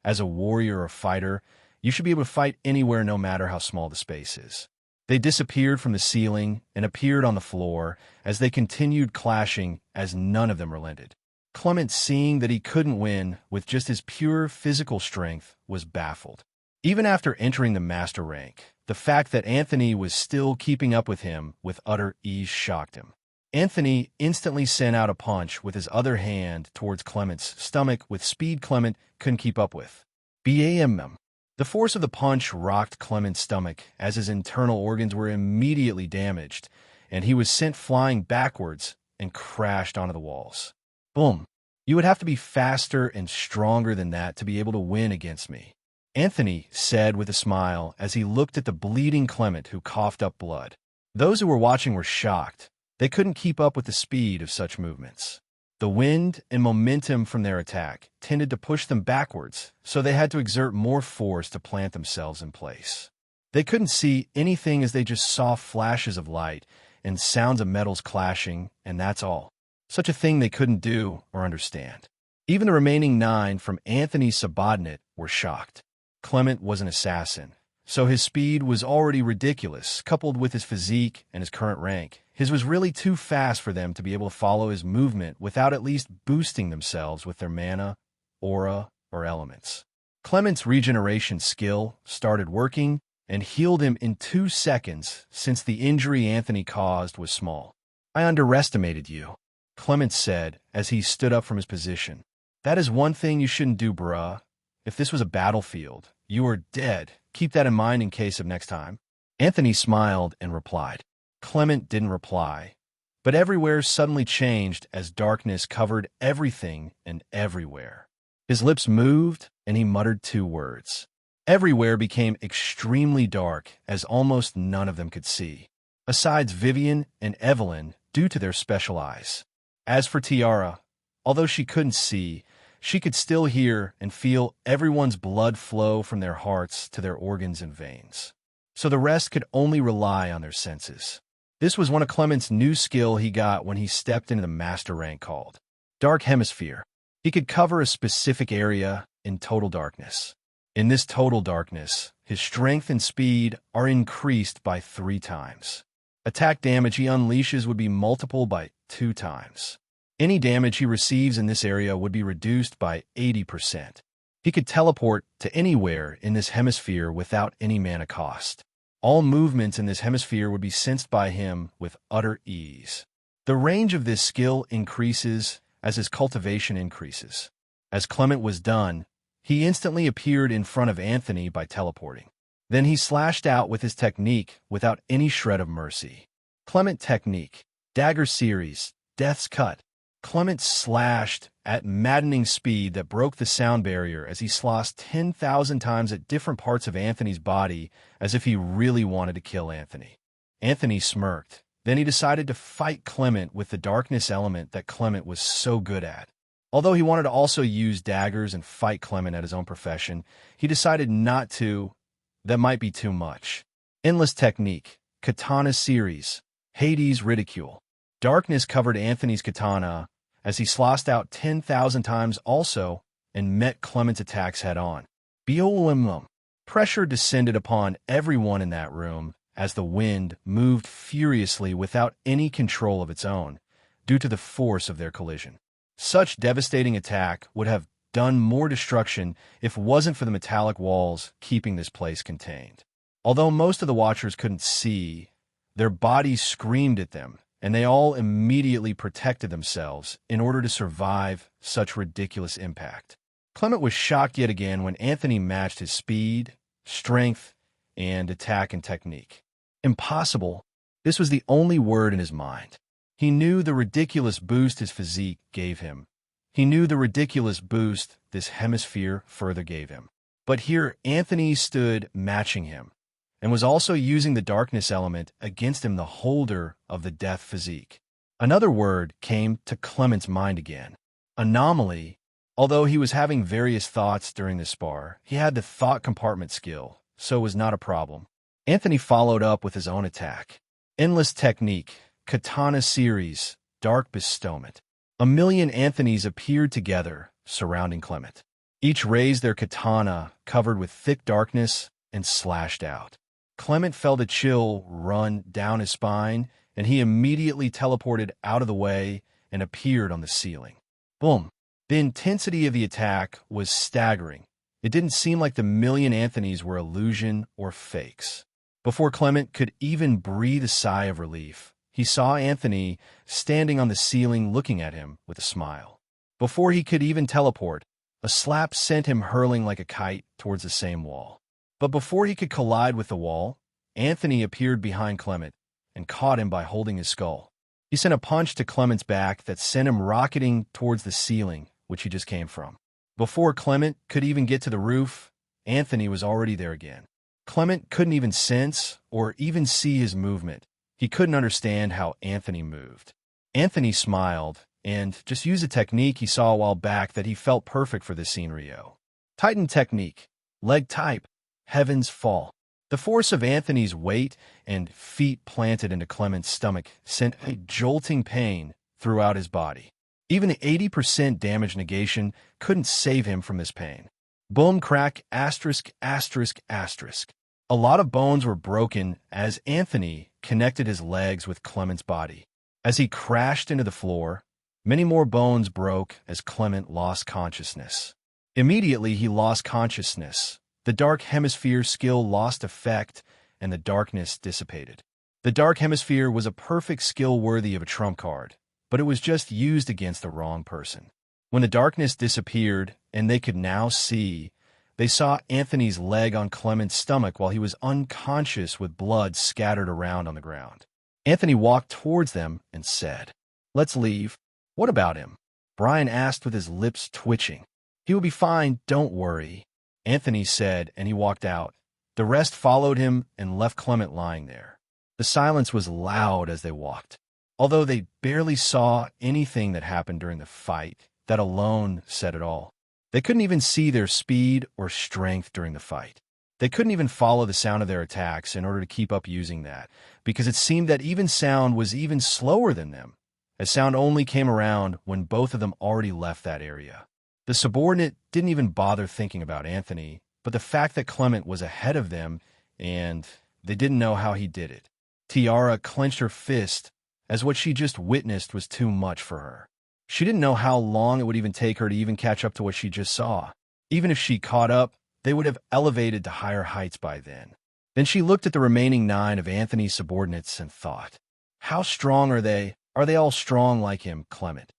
[SPEAKER 1] as a warrior or fighter, you should be able to fight anywhere no matter how small the space is. They disappeared from the ceiling and appeared on the floor as they continued clashing as none of them relented. Clement, seeing that he couldn't win with just his pure physical strength, was baffled. Even after entering the master rank, the fact that Anthony was still keeping up with him with utter ease shocked him. Anthony instantly sent out a punch with his other hand towards Clement's stomach with speed Clement couldn't keep up with. Bam! The force of the punch rocked Clement's stomach as his internal organs were immediately damaged, and he was sent flying backwards and crashed onto the walls. Boom! You would have to be faster and stronger than that to be able to win against me, Anthony said with a smile as he looked at the bleeding Clement who coughed up blood. Those who were watching were shocked. They couldn't keep up with the speed of such movements. The wind and momentum from their attack tended to push them backwards, so they had to exert more force to plant themselves in place. They couldn't see anything as they just saw flashes of light and sounds of metals clashing, and that's all. Such a thing they couldn't do or understand. Even the remaining 9 from Anthony's subordinate were shocked. Clement was an assassin, so his speed was already ridiculous, coupled with his physique and his current rank. His was really too fast for them to be able to follow his movement without at least boosting themselves with their mana, aura, or elements. Clement's regeneration skill started working and healed him in 2 seconds since the injury Anthony caused was small. I underestimated you, Clement said as he stood up from his position. That is one thing you shouldn't do, bruh. If this was a battlefield, you are dead. Keep that in mind in case of next time. Anthony smiled and replied. Clement didn't reply, but everywhere suddenly changed as darkness covered everything and everywhere. His lips moved and he muttered 2 words. Everywhere became extremely dark as almost none of them could see, besides Vivian and Evelyn due to their special eyes. As for Tiara, although she couldn't see, she could still hear and feel everyone's blood flow from their hearts to their organs and veins. So the rest could only rely on their senses. This was one of Clement's new skill he got when he stepped into the master rank called Dark Hemisphere. He could cover a specific area in total darkness. In this total darkness, his strength and speed are increased by 3 times. Attack damage he unleashes would be multiplied by 2 times. Any damage he receives in this area would be reduced by 80%. He could teleport to anywhere in this hemisphere without any mana cost. All movements in this hemisphere would be sensed by him with utter ease. The range of this skill increases as his cultivation increases. As Clement was done, he instantly appeared in front of Anthony by teleporting. Then he slashed out with his technique without any shred of mercy. Clement technique, Dagger series, Death's Cut. Clement slashed at maddening speed that broke the sound barrier as he slossed 10,000 times at different parts of Anthony's body as if he really wanted to kill Anthony. Anthony smirked. Then he decided to fight Clement with the darkness element that Clement was so good at. Although he wanted to also use daggers and fight Clement at his own profession, he decided not to. That might be too much. Endless technique, Katana series, Hades ridicule. Darkness covered Anthony's katana as he sloshed out 10,000 times also and met Clement's attacks head-on. Beolimum. Pressure descended upon everyone in that room as the wind moved furiously without any control of its own, due to the force of their collision. Such devastating attack would have done more destruction if it wasn't for the metallic walls keeping this place contained. Although most of the watchers couldn't see, their bodies screamed at them, and they all immediately protected themselves in order to survive such ridiculous impact. Clement was shocked yet again when Anthony matched his speed, strength, and attack and technique. Impossible. This was the only word in his mind. He knew the ridiculous boost his physique gave him. He knew the ridiculous boost this hemisphere further gave him. But here Anthony stood matching him, and was also using the darkness element against him, the holder of the death physique. Another word came to Clement's mind again. Anomaly. Although he was having various thoughts during the spar, he had the thought compartment skill, so it was not a problem. Anthony followed up with his own attack. Endless technique, katana series, dark bestowment. A million Anthonys appeared together, surrounding Clement. Each raised their katana, covered with thick darkness, and slashed out. Clement felt a chill run down his spine, and he immediately teleported out of the way and appeared on the ceiling. Boom! The intensity of the attack was staggering. It didn't seem like the million Anthonys were illusion or fakes. Before Clement could even breathe a sigh of relief, he saw Anthony standing on the ceiling looking at him with a smile. Before he could even teleport, a slap sent him hurling like a kite towards the same wall. But before he could collide with the wall, Anthony appeared behind Clement and caught him by holding his skull. He sent a punch to Clement's back that sent him rocketing towards the ceiling, which he just came from. Before Clement could even get to the roof, Anthony was already there again. Clement couldn't even sense or even see his movement. He couldn't understand how Anthony moved. Anthony smiled and just used a technique he saw a while back that he felt perfect for this scenario. Titan technique, leg type, heavens fall. The force of Anthony's weight and feet planted into Clement's stomach sent a jolting pain throughout his body. Even the 80% damage negation couldn't save him from this pain. Boom, crack, asterisk, asterisk, asterisk. A lot of bones were broken as Anthony connected his legs with Clement's body. As he crashed into the floor, many more bones broke as Clement lost consciousness. Immediately, he lost consciousness. The dark hemisphere skill lost effect, and the darkness dissipated. The dark hemisphere was a perfect skill worthy of a trump card, but it was just used against the wrong person. When the darkness disappeared and they could now see, they saw Anthony's leg on Clement's stomach while he was unconscious with blood scattered around on the ground. Anthony walked towards them and said, "Let's leave." "What about him?" Brian asked with his lips twitching. "He will be fine, don't worry," Anthony said, and he walked out. The rest followed him and left Clement lying there. The silence was loud as they walked. Although they barely saw anything that happened during the fight, that alone said it all. They couldn't even see their speed or strength during the fight. They couldn't even follow the sound of their attacks in order to keep up using that, because it seemed that even sound was even slower than them, as sound only came around when both of them already left that area. The subordinate didn't even bother thinking about Anthony, but the fact that Clement was ahead of them, and they didn't know how he did it. Tiara clenched her fist, as what she just witnessed was too much for her. She didn't know how long it would even take her to even catch up to what she just saw. Even if she caught up, they would have elevated to higher heights by then. Then she looked at the remaining 9 of Anthony's subordinates and thought, how strong are they? Are they all strong like him, Clement?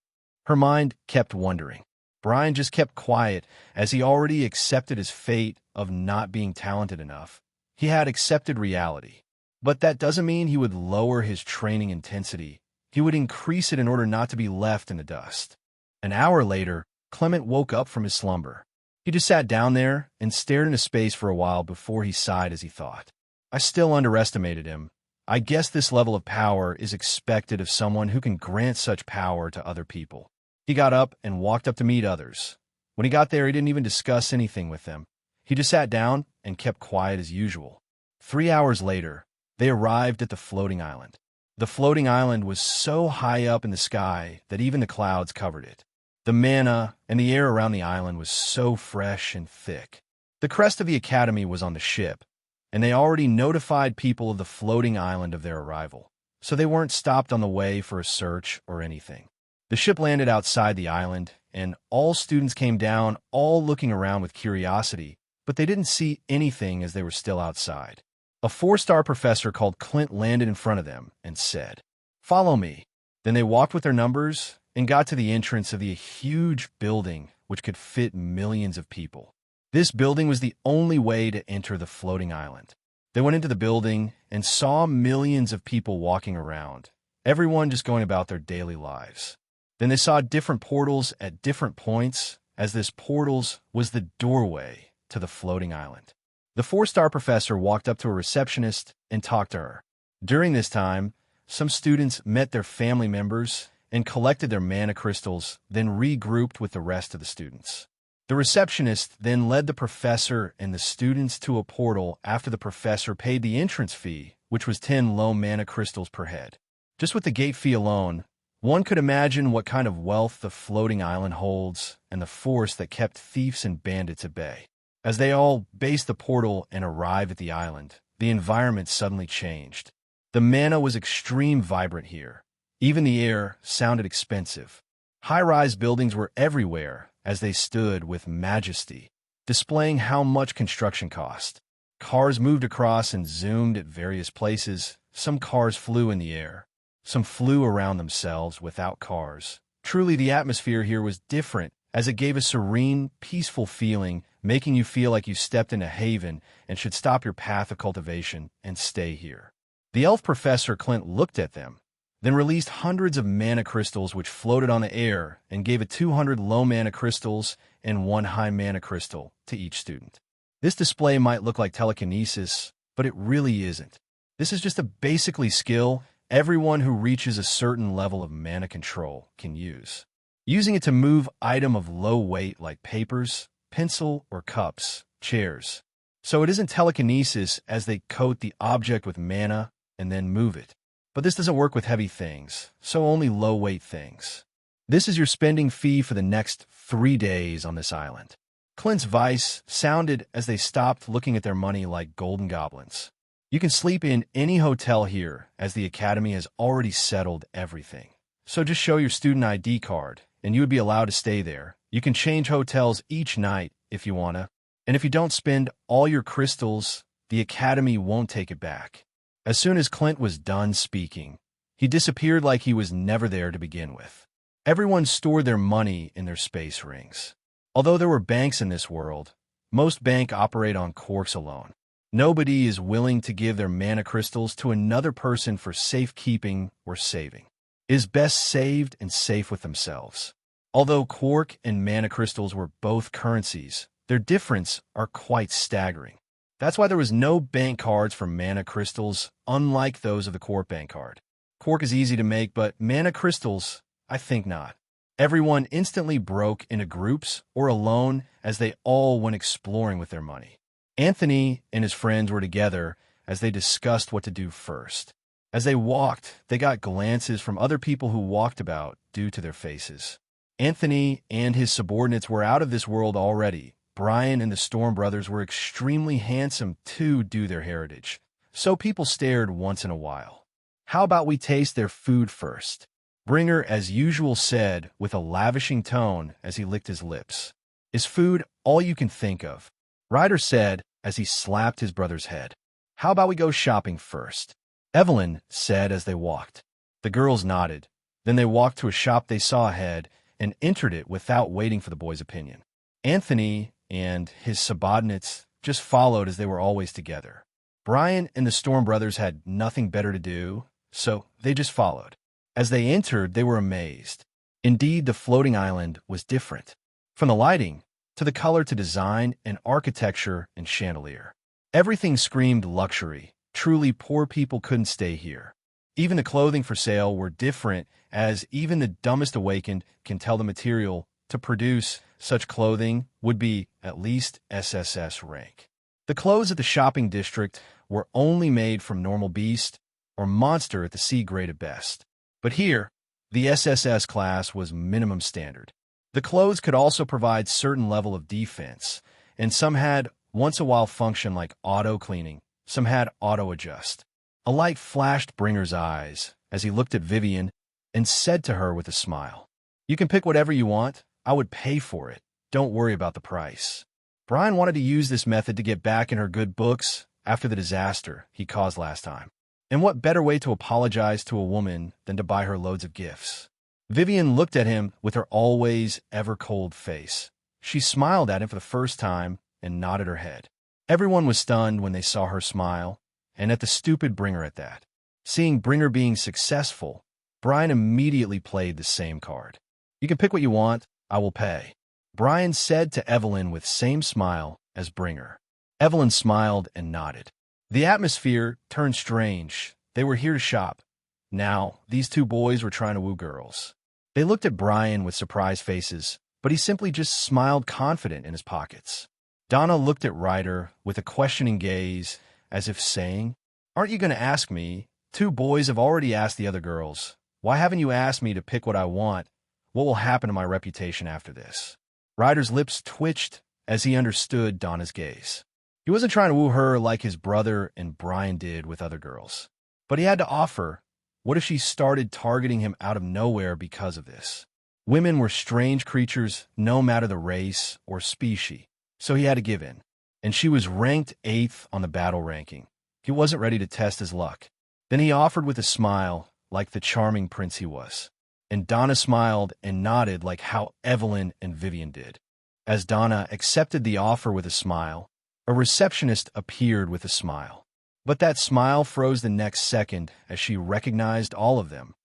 [SPEAKER 1] Her mind kept wondering. Brian just kept quiet, as he already accepted his fate of not being talented enough. He had accepted reality. But that doesn't mean he would lower his training intensity. He would increase it in order not to be left in the dust. An hour later, Clement woke up from his slumber. He just sat down there and stared into space for a while before he sighed as he thought. I still underestimated him. I guess this level of power is expected of someone who can grant such power to other people. He got up and walked up to meet others. When he got there, he didn't even discuss anything with them. He just sat down and kept quiet as usual. 3 hours later, they arrived at the floating island. The floating island was so high up in the sky that even the clouds covered it. The manna and the air around the island was so fresh and thick. The crest of the academy was on the ship, and they already notified people of the floating island of their arrival, so they weren't stopped on the way for a search or anything. The ship landed outside the island, and all students came down, all looking around with curiosity, but they didn't see anything as they were still outside. A 4-star professor called Clint landed in front of them and said, "Follow me." Then they walked with their numbers and got to the entrance of the huge building which could fit millions of people. This building was the only way to enter the floating island. They went into the building and saw millions of people walking around, everyone just going about their daily lives. Then they saw different portals at different points, as this portals was the doorway to the floating island. The 4-star professor walked up to a receptionist and talked to her. During this time, some students met their family members and collected their mana crystals, then regrouped with the rest of the students. The receptionist then led the professor and the students to a portal after the professor paid the entrance fee, which was 10 low mana crystals per head. Just with the gate fee alone, one could imagine what kind of wealth the floating island holds and the force that kept thieves and bandits at bay. As they all base the portal and arrive at the island, the environment suddenly changed. The mana was extreme vibrant here. Even the air sounded expensive. High-rise buildings were everywhere as they stood with majesty, displaying how much construction cost. Cars moved across and zoomed at various places. Some cars flew in the air. Some flew around themselves without cars. Truly, the atmosphere here was different, as it gave a serene, peaceful feeling, making you feel like you stepped in a haven and should stop your path of cultivation and stay here. The elf professor Clint looked at them, then released hundreds of mana crystals which floated on the air and gave a 200 low mana crystals and 1 high mana crystal to each student. This display might look like telekinesis, but it really isn't. This is just a basically skill everyone who reaches a certain level of mana control can use. Using it to move item of low weight like papers, pencil, or cups, chairs. So it isn't telekinesis as they coat the object with mana and then move it. But this doesn't work with heavy things, so only low-weight things. This is your spending fee for the next 3 days on this island. Clint's voice sounded as they stopped looking at their money like golden goblins. You can sleep in any hotel here, as the academy has already settled everything. So just show your student ID card, and you would be allowed to stay there. You can change hotels each night if you wanna, and if you don't spend all your crystals, the academy won't take it back. As soon as Clint was done speaking, he disappeared like he was never there to begin with. Everyone stored their money in their space rings. Although there were banks in this world, most banks operate on corks alone. Nobody is willing to give their mana crystals to another person for safekeeping or saving. It is best saved and safe with themselves. Although quark and mana crystals were both currencies, their difference are quite staggering. That's why there was no bank cards for mana crystals, unlike those of the quark bank card. Quark is easy to make, but mana crystals, I think not. Everyone instantly broke into groups or alone as they all went exploring with their money. Anthony and his friends were together as they discussed what to do first. As they walked, they got glances from other people who walked about due to their faces. Anthony and his subordinates were out of this world already. Brian and the Storm brothers were extremely handsome too due to their heritage, so people stared once in a while. How about we taste their food first? Bringer, as usual, said with a lavishing tone as he licked his lips. Is food all you can think of? Ryder said as he slapped his brother's head. How about we go shopping first? Evelyn said as they walked. The girls nodded. Then they walked to a shop they saw ahead and entered it without waiting for the boys' opinion. Anthony and his subordinates just followed as they were always together. Brian and the Storm brothers had nothing better to do, so they just followed. As they entered, they were amazed. Indeed, the floating island was different. From the lighting, to the color to design and architecture and chandelier. Everything screamed luxury. Truly, poor people couldn't stay here. Even the clothing for sale were different, as even the dumbest awakened can tell the material to produce such clothing would be at least SSS rank. The clothes at the shopping district were only made from normal beast, or monster at the C grade at best. But here, the SSS class was minimum standard. The clothes could also provide certain level of defense, and some had once-a-while function like auto-cleaning, some had auto-adjust. A light flashed Bringer's eyes as he looked at Vivian and said to her with a smile, "You can pick whatever you want. I would pay for it. Don't worry about the price." Brian wanted to use this method to get back in her good books after the disaster he caused last time. And what better way to apologize to a woman than to buy her loads of gifts? Vivian looked at him with her always ever-cold face. She smiled at him for the first time and nodded her head. Everyone was stunned when they saw her smile, and at the stupid Bringer at that. Seeing Bringer being successful, Brian immediately played the same card. "You can pick what you want, I will pay," Brian said to Evelyn with same smile as Bringer. Evelyn smiled and nodded. The atmosphere turned strange. They were here to shop. Now, these two boys were trying to woo girls. They looked at Brian with surprised faces, but he simply just smiled confident in his pockets. Donna looked at Ryder with a questioning gaze, as if saying, "Aren't you going to ask me? Two boys have already asked the other girls. Why haven't you asked me to pick what I want? What will happen to my reputation after this?" Ryder's lips twitched as he understood Donna's gaze. He wasn't trying to woo her like his brother and Brian did with other girls. But he had to offer. What if she started targeting him out of nowhere because of this? Women were strange creatures, no matter the race or species, so he had to give in. And she was ranked 8th on the battle ranking. He wasn't ready to test his luck. Then he offered with a smile, like the charming prince he was. And Donna smiled and nodded like how Evelyn and Vivian did. As Donna accepted the offer with a smile, a receptionist appeared with a smile. But that smile froze the next second as she recognized all of them,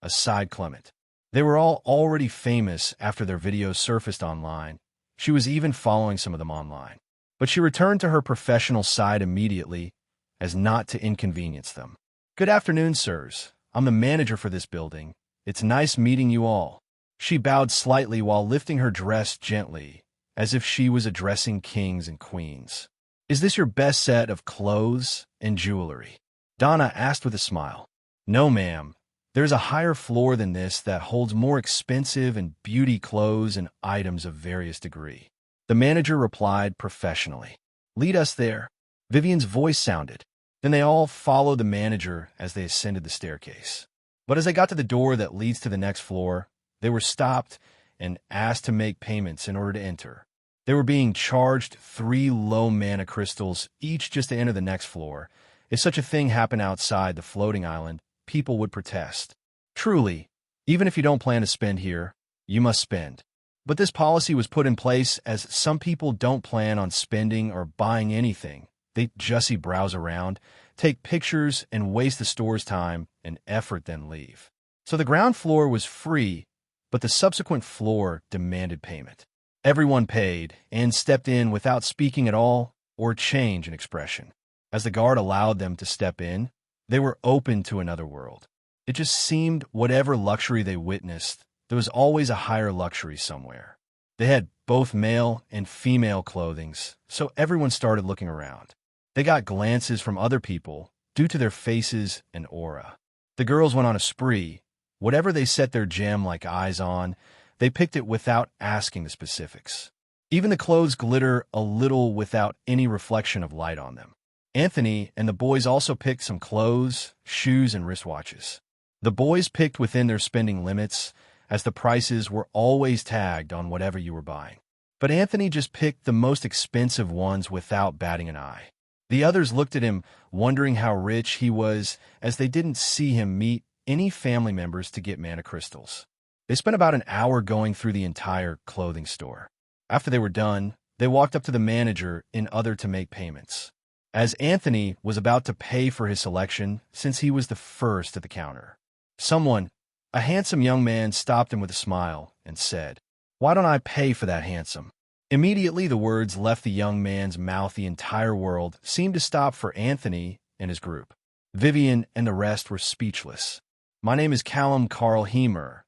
[SPEAKER 1] aside Clement. They were all already famous after their videos surfaced online. She was even following some of them online. But she returned to her professional side immediately, as not to inconvenience them. "Good afternoon, sirs. I'm the manager for this building. It's nice meeting you all." She bowed slightly while lifting her dress gently, as if she was addressing kings and queens. "Is this your best set of clothes and jewelry?" Donna asked with a smile. "No, ma'am. There's a higher floor than this that holds more expensive and beauty clothes and items of various degree." The manager replied professionally. "Lead us there." Vivian's voice sounded. Then they all followed the manager as they ascended the staircase. But as they got to the door that leads to the next floor, they were stopped and asked to make payments in order to enter. They were being charged 3 low mana crystals each just to enter the next floor. If such a thing happened outside the floating island, people would protest. Truly, even if you don't plan to spend here, you must spend. But this policy was put in place as some people don't plan on spending or buying anything. They just browse around, take pictures, and waste the store's time and effort, then leave. So the ground floor was free, but the subsequent floor demanded payment. Everyone paid and stepped in without speaking at all or change in expression. As the guard allowed them to step in, they were open to another world. It just seemed whatever luxury they witnessed, there was always a higher luxury somewhere. They had both male and female clothings, so everyone started looking around. They got glances from other people due to their faces and aura. The girls went on a spree. Whatever they set their gem-like eyes on, they picked it without asking the specifics. Even the clothes glitter a little without any reflection of light on them. Anthony and the boys also picked some clothes, shoes, and wristwatches. The boys picked within their spending limits, as the prices were always tagged on whatever you were buying. But Anthony just picked the most expensive ones without batting an eye. The others looked at him, wondering how rich he was, as they didn't see him meet any family members to get mana crystals. They spent about an hour going through the entire clothing store. After they were done, they walked up to the manager in order to make payments. As Anthony was about to pay for his selection, since he was the first at the counter, someone, a handsome young man, stopped him with a smile and said, "Why don't I pay for that handsome?" Immediately the words left the young man's mouth. The entire world seemed to stop for Anthony and his group. Vivian and the rest were speechless. "My name is Callum Carl Hemer.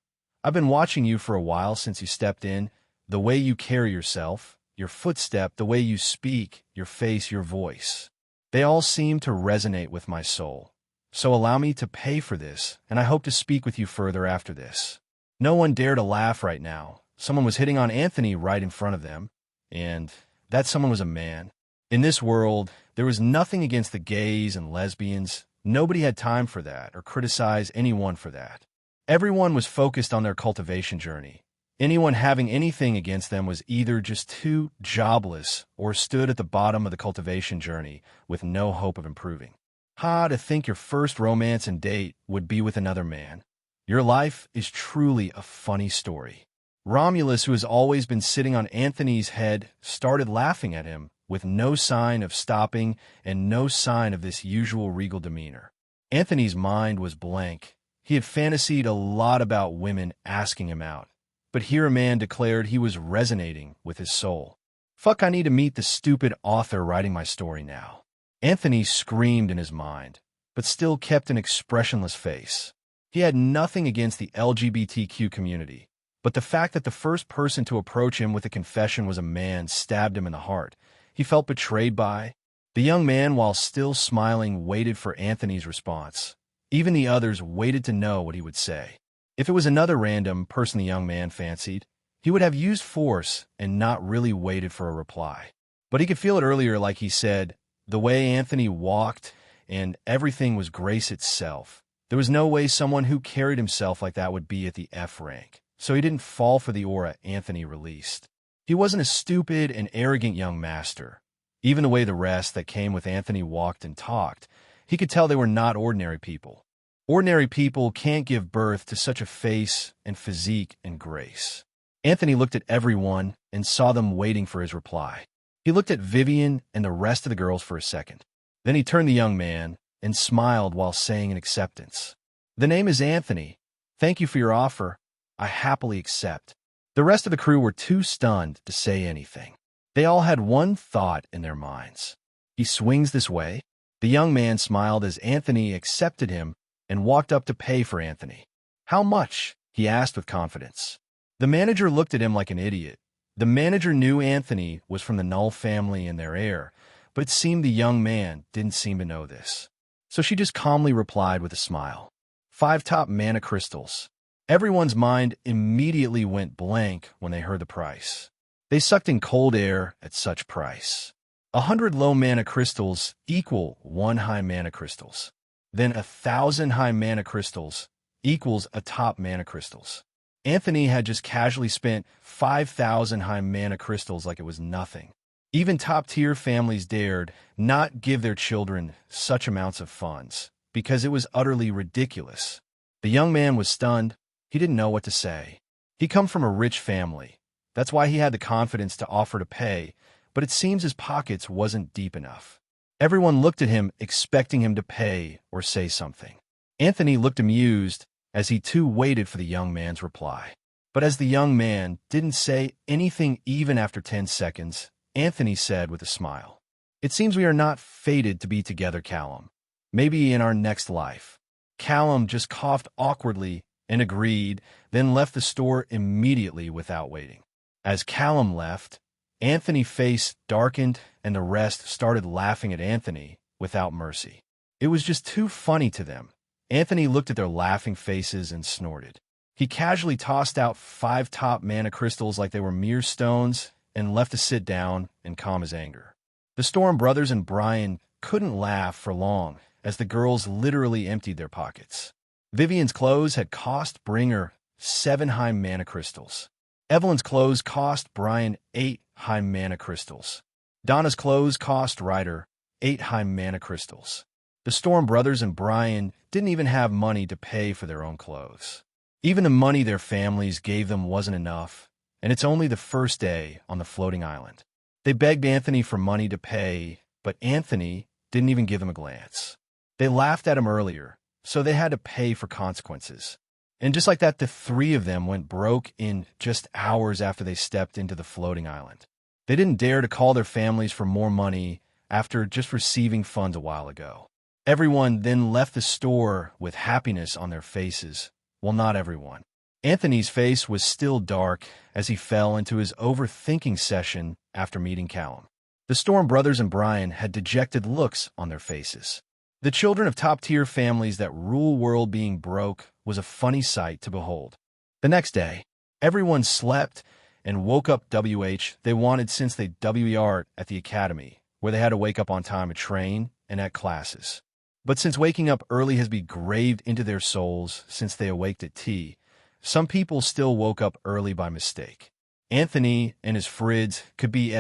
[SPEAKER 1] I've been watching you for a while since you stepped in. The way you carry yourself, your footstep, the way you speak, your face, your voice. They all seem to resonate with my soul. so allow me to pay for this, and I hope to speak with you further after this. No one dared to laugh right now. Someone was hitting on Anthony right in front of them, and that someone was a man. In this world, there was nothing against the gays and lesbians. Nobody had time for that or criticize anyone for that. Everyone was focused on their cultivation journey. Anyone having anything against them was either just too jobless or stood at the bottom of the cultivation journey with no hope of improving. To think your first romance and date would be with another man. Your life is truly a funny story. Romulus, who has always been sitting on Anthony's head, started laughing at him with no sign of stopping and no sign of this usual regal demeanor. Anthony's mind was blank. He had fantasied a lot about women asking him out. But here a man declared he was resonating with his soul. Fuck, I need to meet the stupid author writing my story now. Anthony screamed in his mind, but still kept an expressionless face. He had nothing against the LGBTQ community, but the fact that the first person to approach him with a confession was a man stabbed him in the heart. He felt betrayed by. The young man, while still smiling, waited for Anthony's response. Even the others waited to know what he would say. If it was another random person the young man fancied, he would have used force and not really waited for a reply. But he could feel it earlier, like he said, the way Anthony walked, and everything was grace itself. There was no way someone who carried himself like that would be at the F rank, so he didn't fall for the aura Anthony released. He wasn't a stupid and arrogant young master. Even the way the rest that came with Anthony walked and talked, he could tell they were not ordinary people. Ordinary people can't give birth to such a face and physique and grace. Anthony looked at everyone and saw them waiting for his reply. He looked at Vivian and the rest of the girls for a second. Then he turned to the young man and smiled while saying in acceptance, "The name is Anthony. Thank you for your offer. I happily accept." The rest of the crew were too stunned to say anything. They all had one thought in their minds. He swings this way? The young man smiled as Anthony accepted him and walked up to pay for Anthony. "How much?" he asked with confidence. The manager looked at him like an idiot. The manager knew Anthony was from the Null family and their heir, but it seemed the young man didn't seem to know this. So she just calmly replied with a smile. 5 top mana crystals. Everyone's mind immediately went blank when they heard the price. They sucked in cold air at such price. 100 low mana crystals equal 1 high mana crystals. Then 1,000 high mana crystals equals a top mana crystals. Anthony had just casually spent 5,000 high mana crystals like it was nothing. Even top-tier families dared not give their children such amounts of funds because it was utterly ridiculous. The young man was stunned. He didn't know what to say. He come from a rich family. That's why he had the confidence to offer to pay, but it seems his pockets wasn't deep enough. Everyone looked at him, expecting him to pay or say something. Anthony looked amused as he too waited for the young man's reply. But as the young man didn't say anything even after 10 seconds, Anthony said with a smile, "It seems we are not fated to be together, Callum. Maybe in our next life." Callum just coughed awkwardly and agreed, then left the store immediately without waiting. As Callum left, Anthony's face darkened and the rest started laughing at Anthony without mercy. It was just too funny to them. Anthony looked at their laughing faces and snorted. He casually tossed out 5 top mana crystals like they were mere stones and left to sit down and calm his anger. The Storm brothers and Brian couldn't laugh for long as the girls literally emptied their pockets. Vivian's clothes had cost Bringer 7 high mana crystals. Evelyn's clothes cost Brian 8 high mana crystals. Donna's clothes cost Ryder 8 high mana crystals. The Storm brothers and Brian didn't even have money to pay for their own clothes. Even the money their families gave them wasn't enough, and it's only the first day on the floating island. They begged Anthony for money to pay, but Anthony didn't even give them a glance. They laughed at him earlier, so they had to pay for consequences. And just like that, the 3 of them went broke in just hours after they stepped into the floating island. They didn't dare to call their families for more money after just receiving funds a while ago. Everyone then left the store with happiness on their faces. Well, not everyone. Anthony's face was still dark as he fell into his overthinking session after meeting Callum. The Storm brothers and Brian had dejected looks on their faces. The children of top-tier families that rule world being broke was a funny sight to behold. The next day, everyone slept and woke up they wanted since they WER'd at the academy, where they had to wake up on time to train and at classes. But since waking up early has been graved into their souls since they awaked at tea, some people still woke up early by mistake. Anthony and his friends could be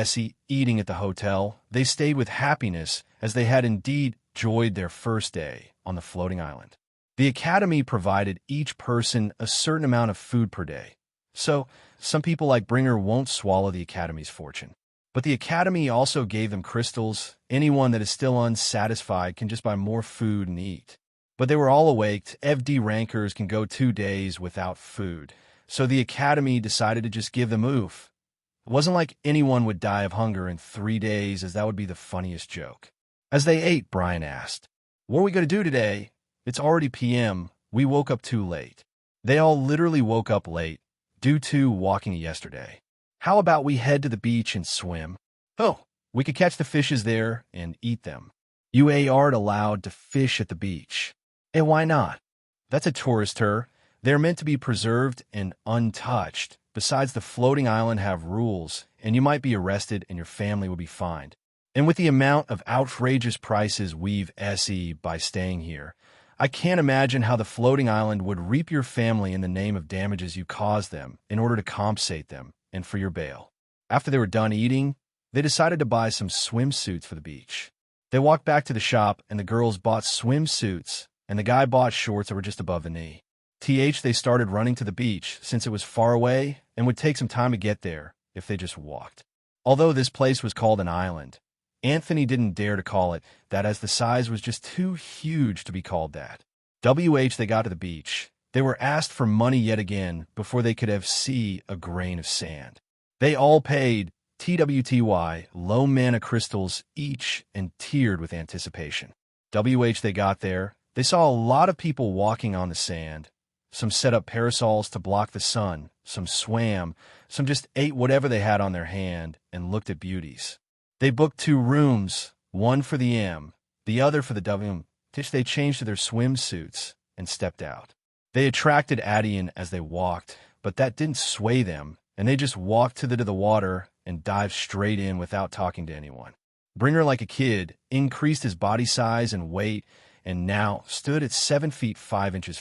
[SPEAKER 1] eating at the hotel. They stayed with happiness as they had indeed enjoyed their first day on the floating island. The academy provided each person a certain amount of food per day. So, some people like Bringer won't swallow the academy's fortune. But the academy also gave them crystals. Anyone that is still unsatisfied can just buy more food and eat. But they were all awake. FD rankers can go 2 days without food. So the academy decided to just give them oof. It wasn't like anyone would die of hunger in 3 days, as that would be the funniest joke. As they ate, Brian asked, "What are we going to do today? It's already PM. We woke up too late." They all literally woke up late, due to walking yesterday. "How about we head to the beach and swim? Oh, we could catch the fishes there and eat them. You aren't allowed to fish at the beach." "And why not?" "That's a tourist tour. They're meant to be preserved and untouched. Besides, the floating island have rules, and you might be arrested and your family will be fined. And with the amount of outrageous prices we've by staying here, I can't imagine how the floating island would reap your family in the name of damages you caused them in order to compensate them and for your bail." After they were done eating, they decided to buy some swimsuits for the beach. They walked back to the shop, and the girls bought swimsuits, and the guy bought shorts that were just above the knee. They started running to the beach since it was far away and would take some time to get there if they just walked. Although this place was called an island, Anthony didn't dare to call it that as the size was just too huge to be called that. They got to the beach. They were asked for money yet again before they could have a grain of sand. They all paid low mana crystals each and teared with anticipation. They got there. They saw a lot of people walking on the sand. Some set up parasols to block the sun. Some swam. Some just ate whatever they had on their hand and looked at beauties. They booked 2 rooms, one for the M, the other for the W. They changed to their swimsuits and stepped out. They attracted Adian as they walked, but that didn't sway them, and they just walked to the water and dived straight in without talking to anyone. Bringer, like a kid, increased his body size and weight and now stood at 7 feet 5 inches.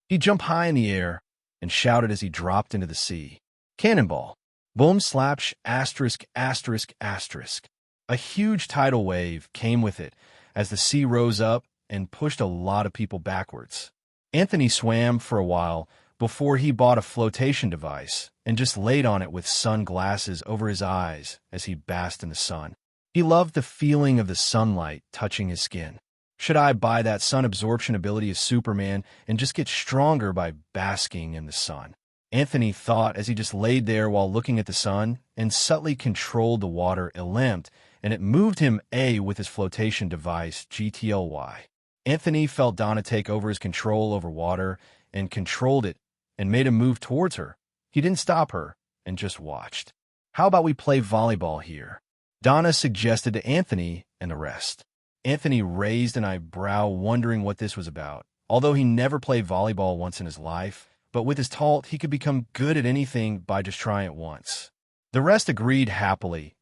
[SPEAKER 1] He jumped high in the air and shouted as he dropped into the sea, "Cannonball! Boom slash asterisk asterisk asterisk." A huge tidal wave came with it as the sea rose up and pushed a lot of people backwards. Anthony swam for a while before he bought a flotation device and just laid on it with sunglasses over his eyes as he basked in the sun. He loved the feeling of the sunlight touching his skin. Should I buy that sun absorption ability as Superman and just get stronger by basking in the sun? Anthony thought as he just laid there while looking at the sun and subtly controlled the water limped, and it moved him with his flotation device, GTLY. Anthony felt Donna take over his control over water and controlled it and made him move towards her. He didn't stop her and just watched. "How about we play volleyball here?" Donna suggested to Anthony and the rest. Anthony raised an eyebrow, wondering what this was about. Although he never played volleyball once in his life, but with his talent, he could become good at anything by just trying it once. The rest agreed happily.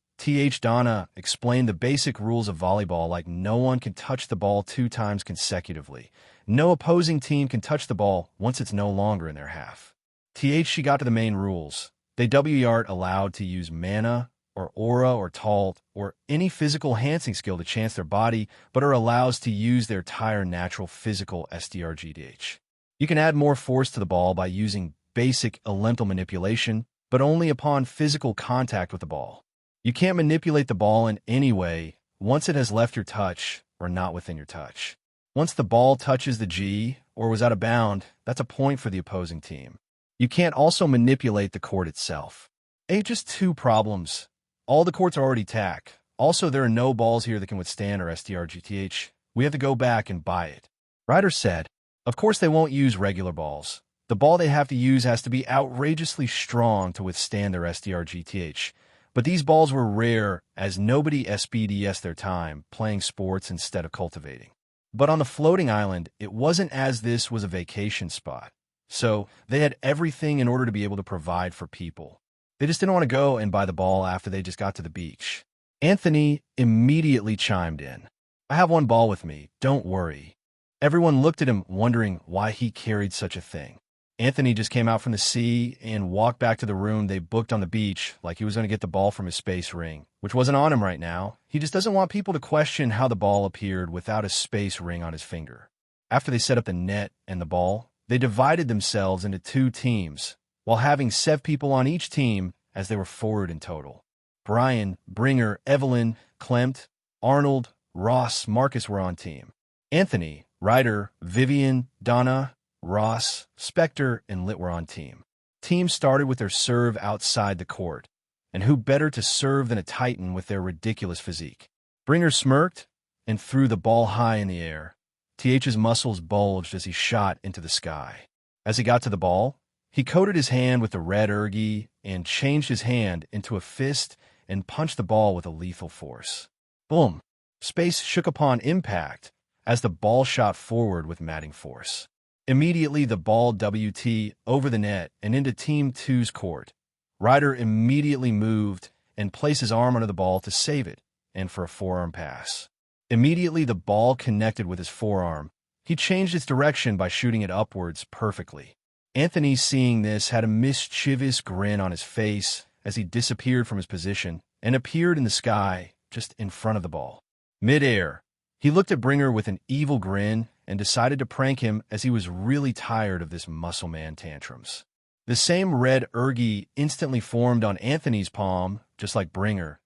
[SPEAKER 1] Donna explained the basic rules of volleyball, like no one can touch the ball 2 times consecutively. No opposing team can touch the ball once it's no longer in their half. She got to the main rules. They aren't allowed to use mana or aura or talt or any physical enhancing skill to chance their body, but are allowed to use their entire natural physical SDRGDH. You can add more force to the ball by using basic elemental manipulation, but only upon physical contact with the ball. You can't manipulate the ball in any way once it has left your touch or not within your touch. Once the ball touches the G or was out of bound, that's a point for the opposing team. You can't also manipulate the court itself. Just 2 problems. All the courts are already tack. Also, there are no balls here that can withstand our SDRGTH. We have to go back and buy it. Ryder said, "Of course they won't use regular balls. The ball they have to use has to be outrageously strong to withstand their SDRGTH. But these balls were rare as nobody SBDS their time playing sports instead of cultivating. But on the floating island, it wasn't as this was a vacation spot. So they had everything in order to be able to provide for people. They just didn't want to go and buy the ball after they just got to the beach. Anthony immediately chimed in. I have one ball with me, don't worry. Everyone looked at him, wondering why he carried such a thing. Anthony just came out from the sea and walked back to the room they booked on the beach like he was going to get the ball from his space ring, which wasn't on him right now. He just doesn't want people to question how the ball appeared without a space ring on his finger. After they set up the net and the ball, they divided themselves into 2 teams, while having 7 people on each team as they were forward in total. Brian, Bringer, Evelyn, Klimt, Arnold, Ross, Marcus were on team. Anthony, Ryder, Vivian, Donna, Ross, Spectre, and Lit were on team. Teams started with their serve outside the court, and who better to serve than a titan with their ridiculous physique? Bringer smirked and threw the ball high in the air. TH's muscles bulged as he shot into the sky. As he got to the ball, he coated his hand with the red ergi and changed his hand into a fist and punched the ball with a lethal force. Boom! Space shook upon impact as the ball shot forward with matting force. Immediately, the ball WT over the net and into Team 2's court. Ryder immediately moved and placed his arm under the ball to save it and for a forearm pass. Immediately, the ball connected with his forearm. He changed its direction by shooting it upwards perfectly. Anthony, seeing this, had a mischievous grin on his face as he disappeared from his position and appeared in the sky just in front of the ball. Mid-air, he looked at Bringer with an evil grin and decided to prank him as he was really tired of this muscle man tantrums. The same red ergi instantly formed on Anthony's palm, just like Bringer.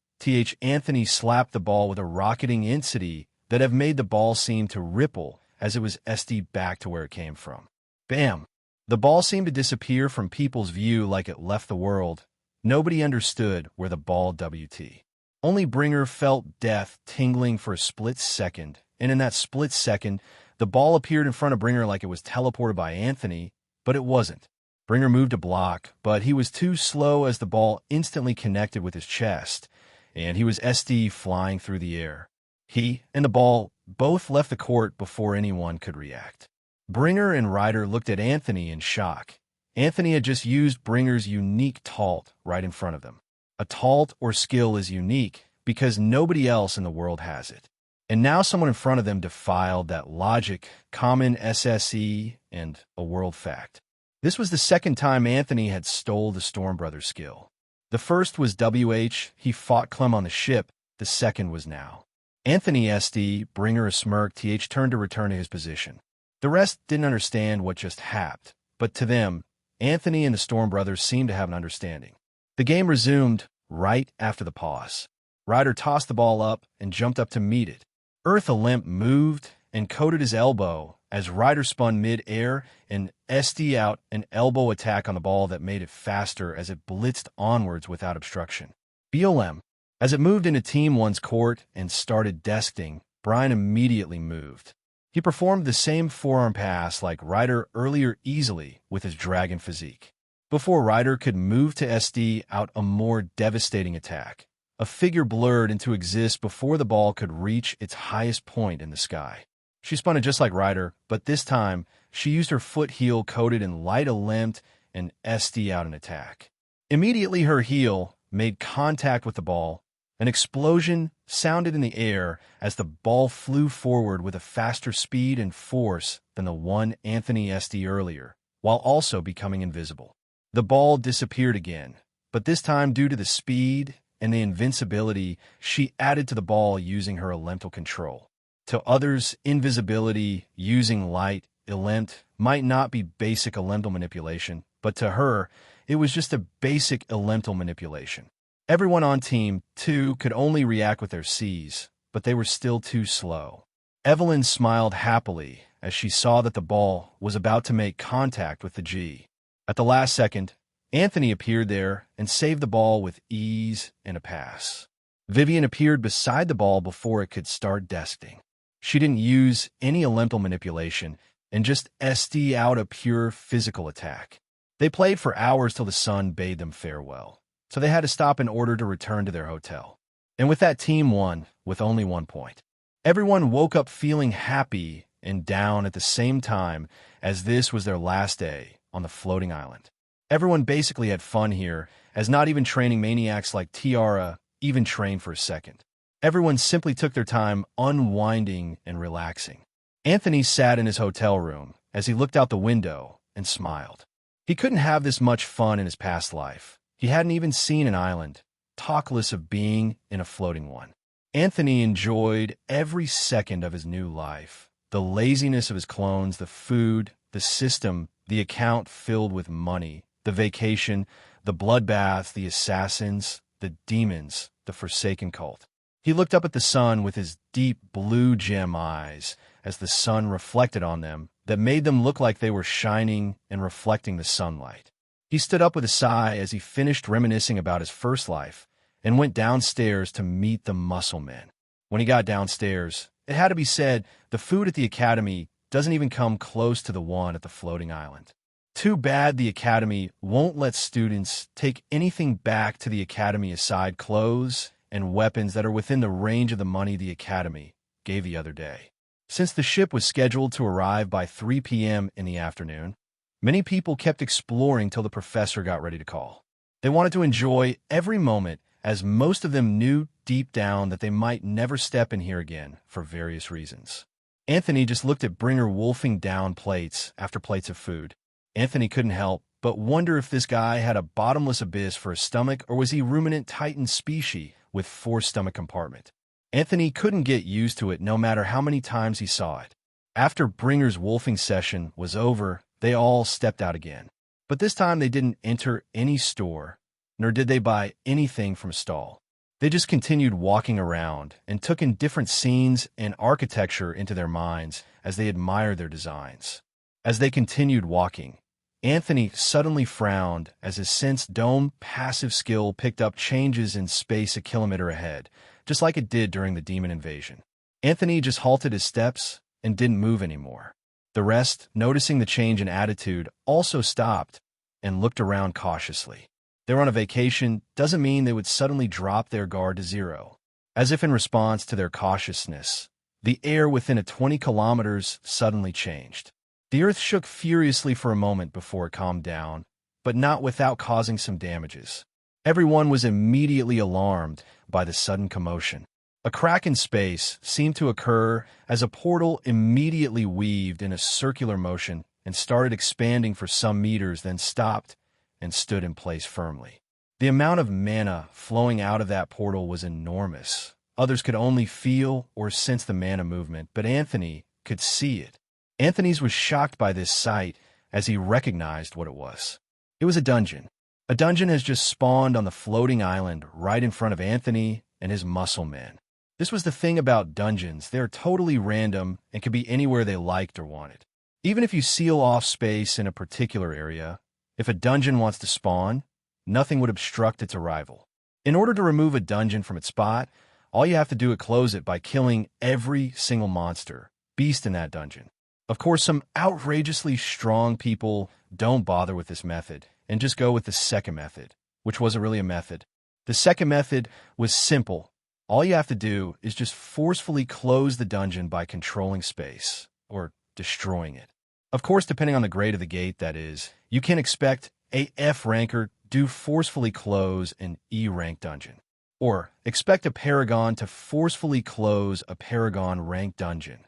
[SPEAKER 1] Anthony slapped the ball with a rocketing intensity that have made the ball seem to ripple as it was SD back to where it came from. Bam! The ball seemed to disappear from people's view like it left the world. Nobody understood where the ball WT. Only Bringer felt death tingling for a split second, and in that split second, the ball appeared in front of Bringer like it was teleported by Anthony, but it wasn't. Bringer moved to block, but he was too slow as the ball instantly connected with his chest, and he was SD flying through the air. He and the ball both left the court before anyone could react. Bringer and Ryder looked at Anthony in shock. Anthony had just used Bringer's unique taunt right in front of them. A taunt or skill is unique because nobody else in the world has it. And now someone in front of them defiled that logic, common SSE, and a world fact. This was the second time Anthony had stole the Storm Brothers skill. The first was WH, he fought Clem on the ship. The second was now. Anthony SD, Bringer a smirk, TH turned to return to his position. The rest didn't understand what just happened, but to them, Anthony and the Storm Brothers seemed to have an understanding. The game resumed right after the pause. Ryder tossed the ball up and jumped up to meet it. Earth Olymp moved and coated his elbow as Ryder spun mid-air and SD out an elbow attack on the ball that made it faster as it blitzed onwards without obstruction. BLM. As it moved into Team 1's court and started desking, Brian immediately moved. He performed the same forearm pass like Ryder earlier easily with his dragon physique. Before Ryder could move to SD out a more devastating attack, a figure blurred into existence before the ball could reach its highest point in the sky. She spun it just like Ryder, but this time, she used her foot heel coated in light Olymp and SD out an attack. Immediately her heel made contact with the ball. An explosion sounded in the air as the ball flew forward with a faster speed and force than the one Anthony SD earlier, while also becoming invisible. The ball disappeared again, but this time due to the speed and the invincibility she added to the ball using her elemental control. To others, invisibility using light, Olymp, might not be basic elemental manipulation, but to her, it was just a basic elemental manipulation. Everyone on Team 2 could only react with their Cs, but they were still too slow. Evelyn smiled happily as she saw that the ball was about to make contact with the G. At the last second, Anthony appeared there and saved the ball with ease and a pass. Vivian appeared beside the ball before it could start desking. She didn't use any elemental manipulation and just SD out a pure physical attack. They played for hours till the sun bade them farewell, so they had to stop in order to return to their hotel. And with that, Team won with only 1 point. Everyone woke up feeling happy and down at the same time, as this was their last day on the floating island. Everyone basically had fun here, as not even training maniacs like Tiara even trained for a second. Everyone simply took their time unwinding and relaxing. Anthony sat in his hotel room as he looked out the window and smiled. He couldn't have this much fun in his past life. He hadn't even seen an island, talk less of being in a floating one. Anthony enjoyed every second of his new life. The laziness of his clones, the food, the system, the account filled with money, the vacation, the bloodbath, the assassins, the demons, the forsaken cult. He looked up at the sun with his deep blue gem eyes as the sun reflected on them that made them look like they were shining and reflecting the sunlight. He stood up with a sigh as he finished reminiscing about his first life and went downstairs to meet the muscle men. When he got downstairs, it had to be said, the food at the academy doesn't even come close to the one at the floating island. Too bad the academy won't let students take anything back to the academy aside clothes and weapons that are within the range of the money the academy gave the other day. Since the ship was scheduled to arrive by 3 p.m. in the afternoon, many people kept exploring till the professor got ready to call. They wanted to enjoy every moment, as most of them knew deep down that they might never step in here again for various reasons. Anthony just looked at Bringer wolfing down plates after plates of food. Anthony couldn't help but wonder if this guy had a bottomless abyss for a stomach, or was he ruminant titan species with 4 stomach compartment. Anthony couldn't get used to it no matter how many times he saw it. After Bringer's wolfing session was over, they all stepped out again. But this time they didn't enter any store, nor did they buy anything from a stall. They just continued walking around and took in different scenes and architecture into their minds as they admired their designs. As they continued walking, Anthony suddenly frowned as his sense dome passive skill picked up changes in space a kilometer ahead, just like it did during the demon invasion. Anthony just halted his steps and didn't move anymore. The rest, noticing the change in attitude, also stopped and looked around cautiously. They're on a vacation doesn't mean they would suddenly drop their guard to zero. As if in response to their cautiousness, the air within a 20 kilometers suddenly changed. The earth shook furiously for a moment before it calmed down, but not without causing some damages. Everyone was immediately alarmed by the sudden commotion. A crack in space seemed to occur as a portal immediately weaved in a circular motion and started expanding for some meters, then stopped and stood in place firmly. The amount of mana flowing out of that portal was enormous. Others could only feel or sense the mana movement, but Anthony could see it. Anthony's was shocked by this sight as he recognized what it was. It was a dungeon. A dungeon has just spawned on the floating island right in front of Anthony and his muscle men. This was the thing about dungeons. They're totally random and could be anywhere they liked or wanted. Even if you seal off space in a particular area, if a dungeon wants to spawn, nothing would obstruct its arrival. In order to remove a dungeon from its spot, all you have to do is close it by killing every single monster, beast in that dungeon. Of course, some outrageously strong people don't bother with this method and just go with the second method, which wasn't really a method. The second method was simple. All you have to do is just forcefully close the dungeon by controlling space, or destroying it. Of course, depending on the grade of the gate, that is, you can expect a F ranker to forcefully close an E rank dungeon, or expect a paragon to forcefully close a paragon rank dungeon.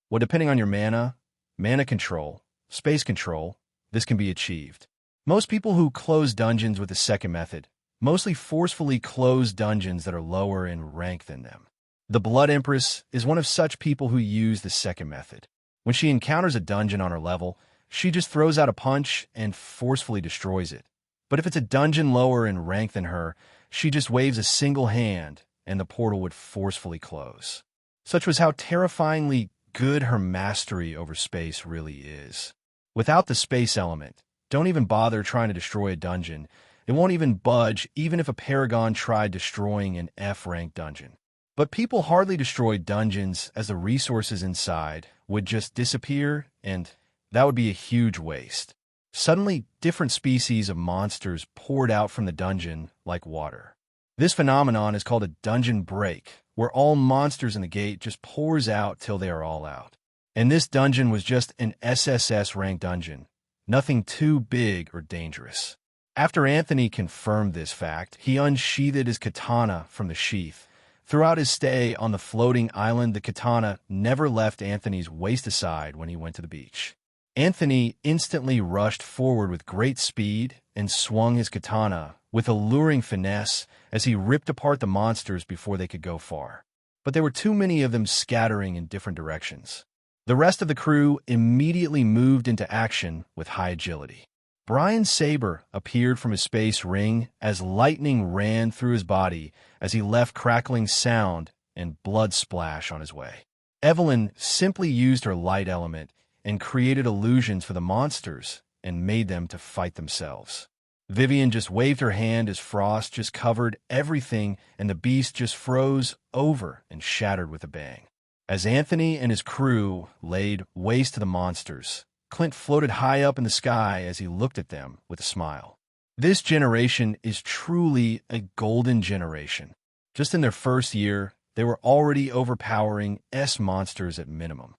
[SPEAKER 1] Well, depending on your mana control, space control, this can be achieved. Most people who close dungeons with the second method mostly forcefully close dungeons that are lower in rank than them. The Blood Empress is one of such people who use the second method. When she encounters a dungeon on her level, she just throws out a punch and forcefully destroys it. But if it's a dungeon lower in rank than her, she just waves a single hand and the portal would forcefully close. Such was how terrifyingly good her mastery over space really is. Without the space element, don't even bother trying to destroy a dungeon. It won't even budge even if a paragon tried destroying an F-rank dungeon. But people hardly destroy dungeons as the resources inside would just disappear, and that would be a huge waste. Suddenly, different species of monsters poured out from the dungeon like water. This phenomenon is called a dungeon break, where all monsters in the gate just pours out till they are all out. And this dungeon was just an SSS-ranked dungeon, nothing too big or dangerous. After Anthony confirmed this fact, he unsheathed his katana from the sheath. Throughout his stay on the floating island, the katana never left Anthony's waist aside when he went to the beach. Anthony instantly rushed forward with great speed and swung his katana with alluring finesse as he ripped apart the monsters before they could go far. But there were too many of them scattering in different directions. The rest of the crew immediately moved into action with high agility. Brian's saber appeared from his space ring as lightning ran through his body as he left crackling sound and blood splash on his way. Evelyn simply used her light element and created illusions for the monsters and made them to fight themselves. Vivian just waved her hand as frost just covered everything and the beast just froze over and shattered with a bang. As Anthony and his crew laid waste to the monsters, Clint floated high up in the sky as he looked at them with a smile. This generation is truly a golden generation. Just in their first year, they were already overpowering S monsters at minimum.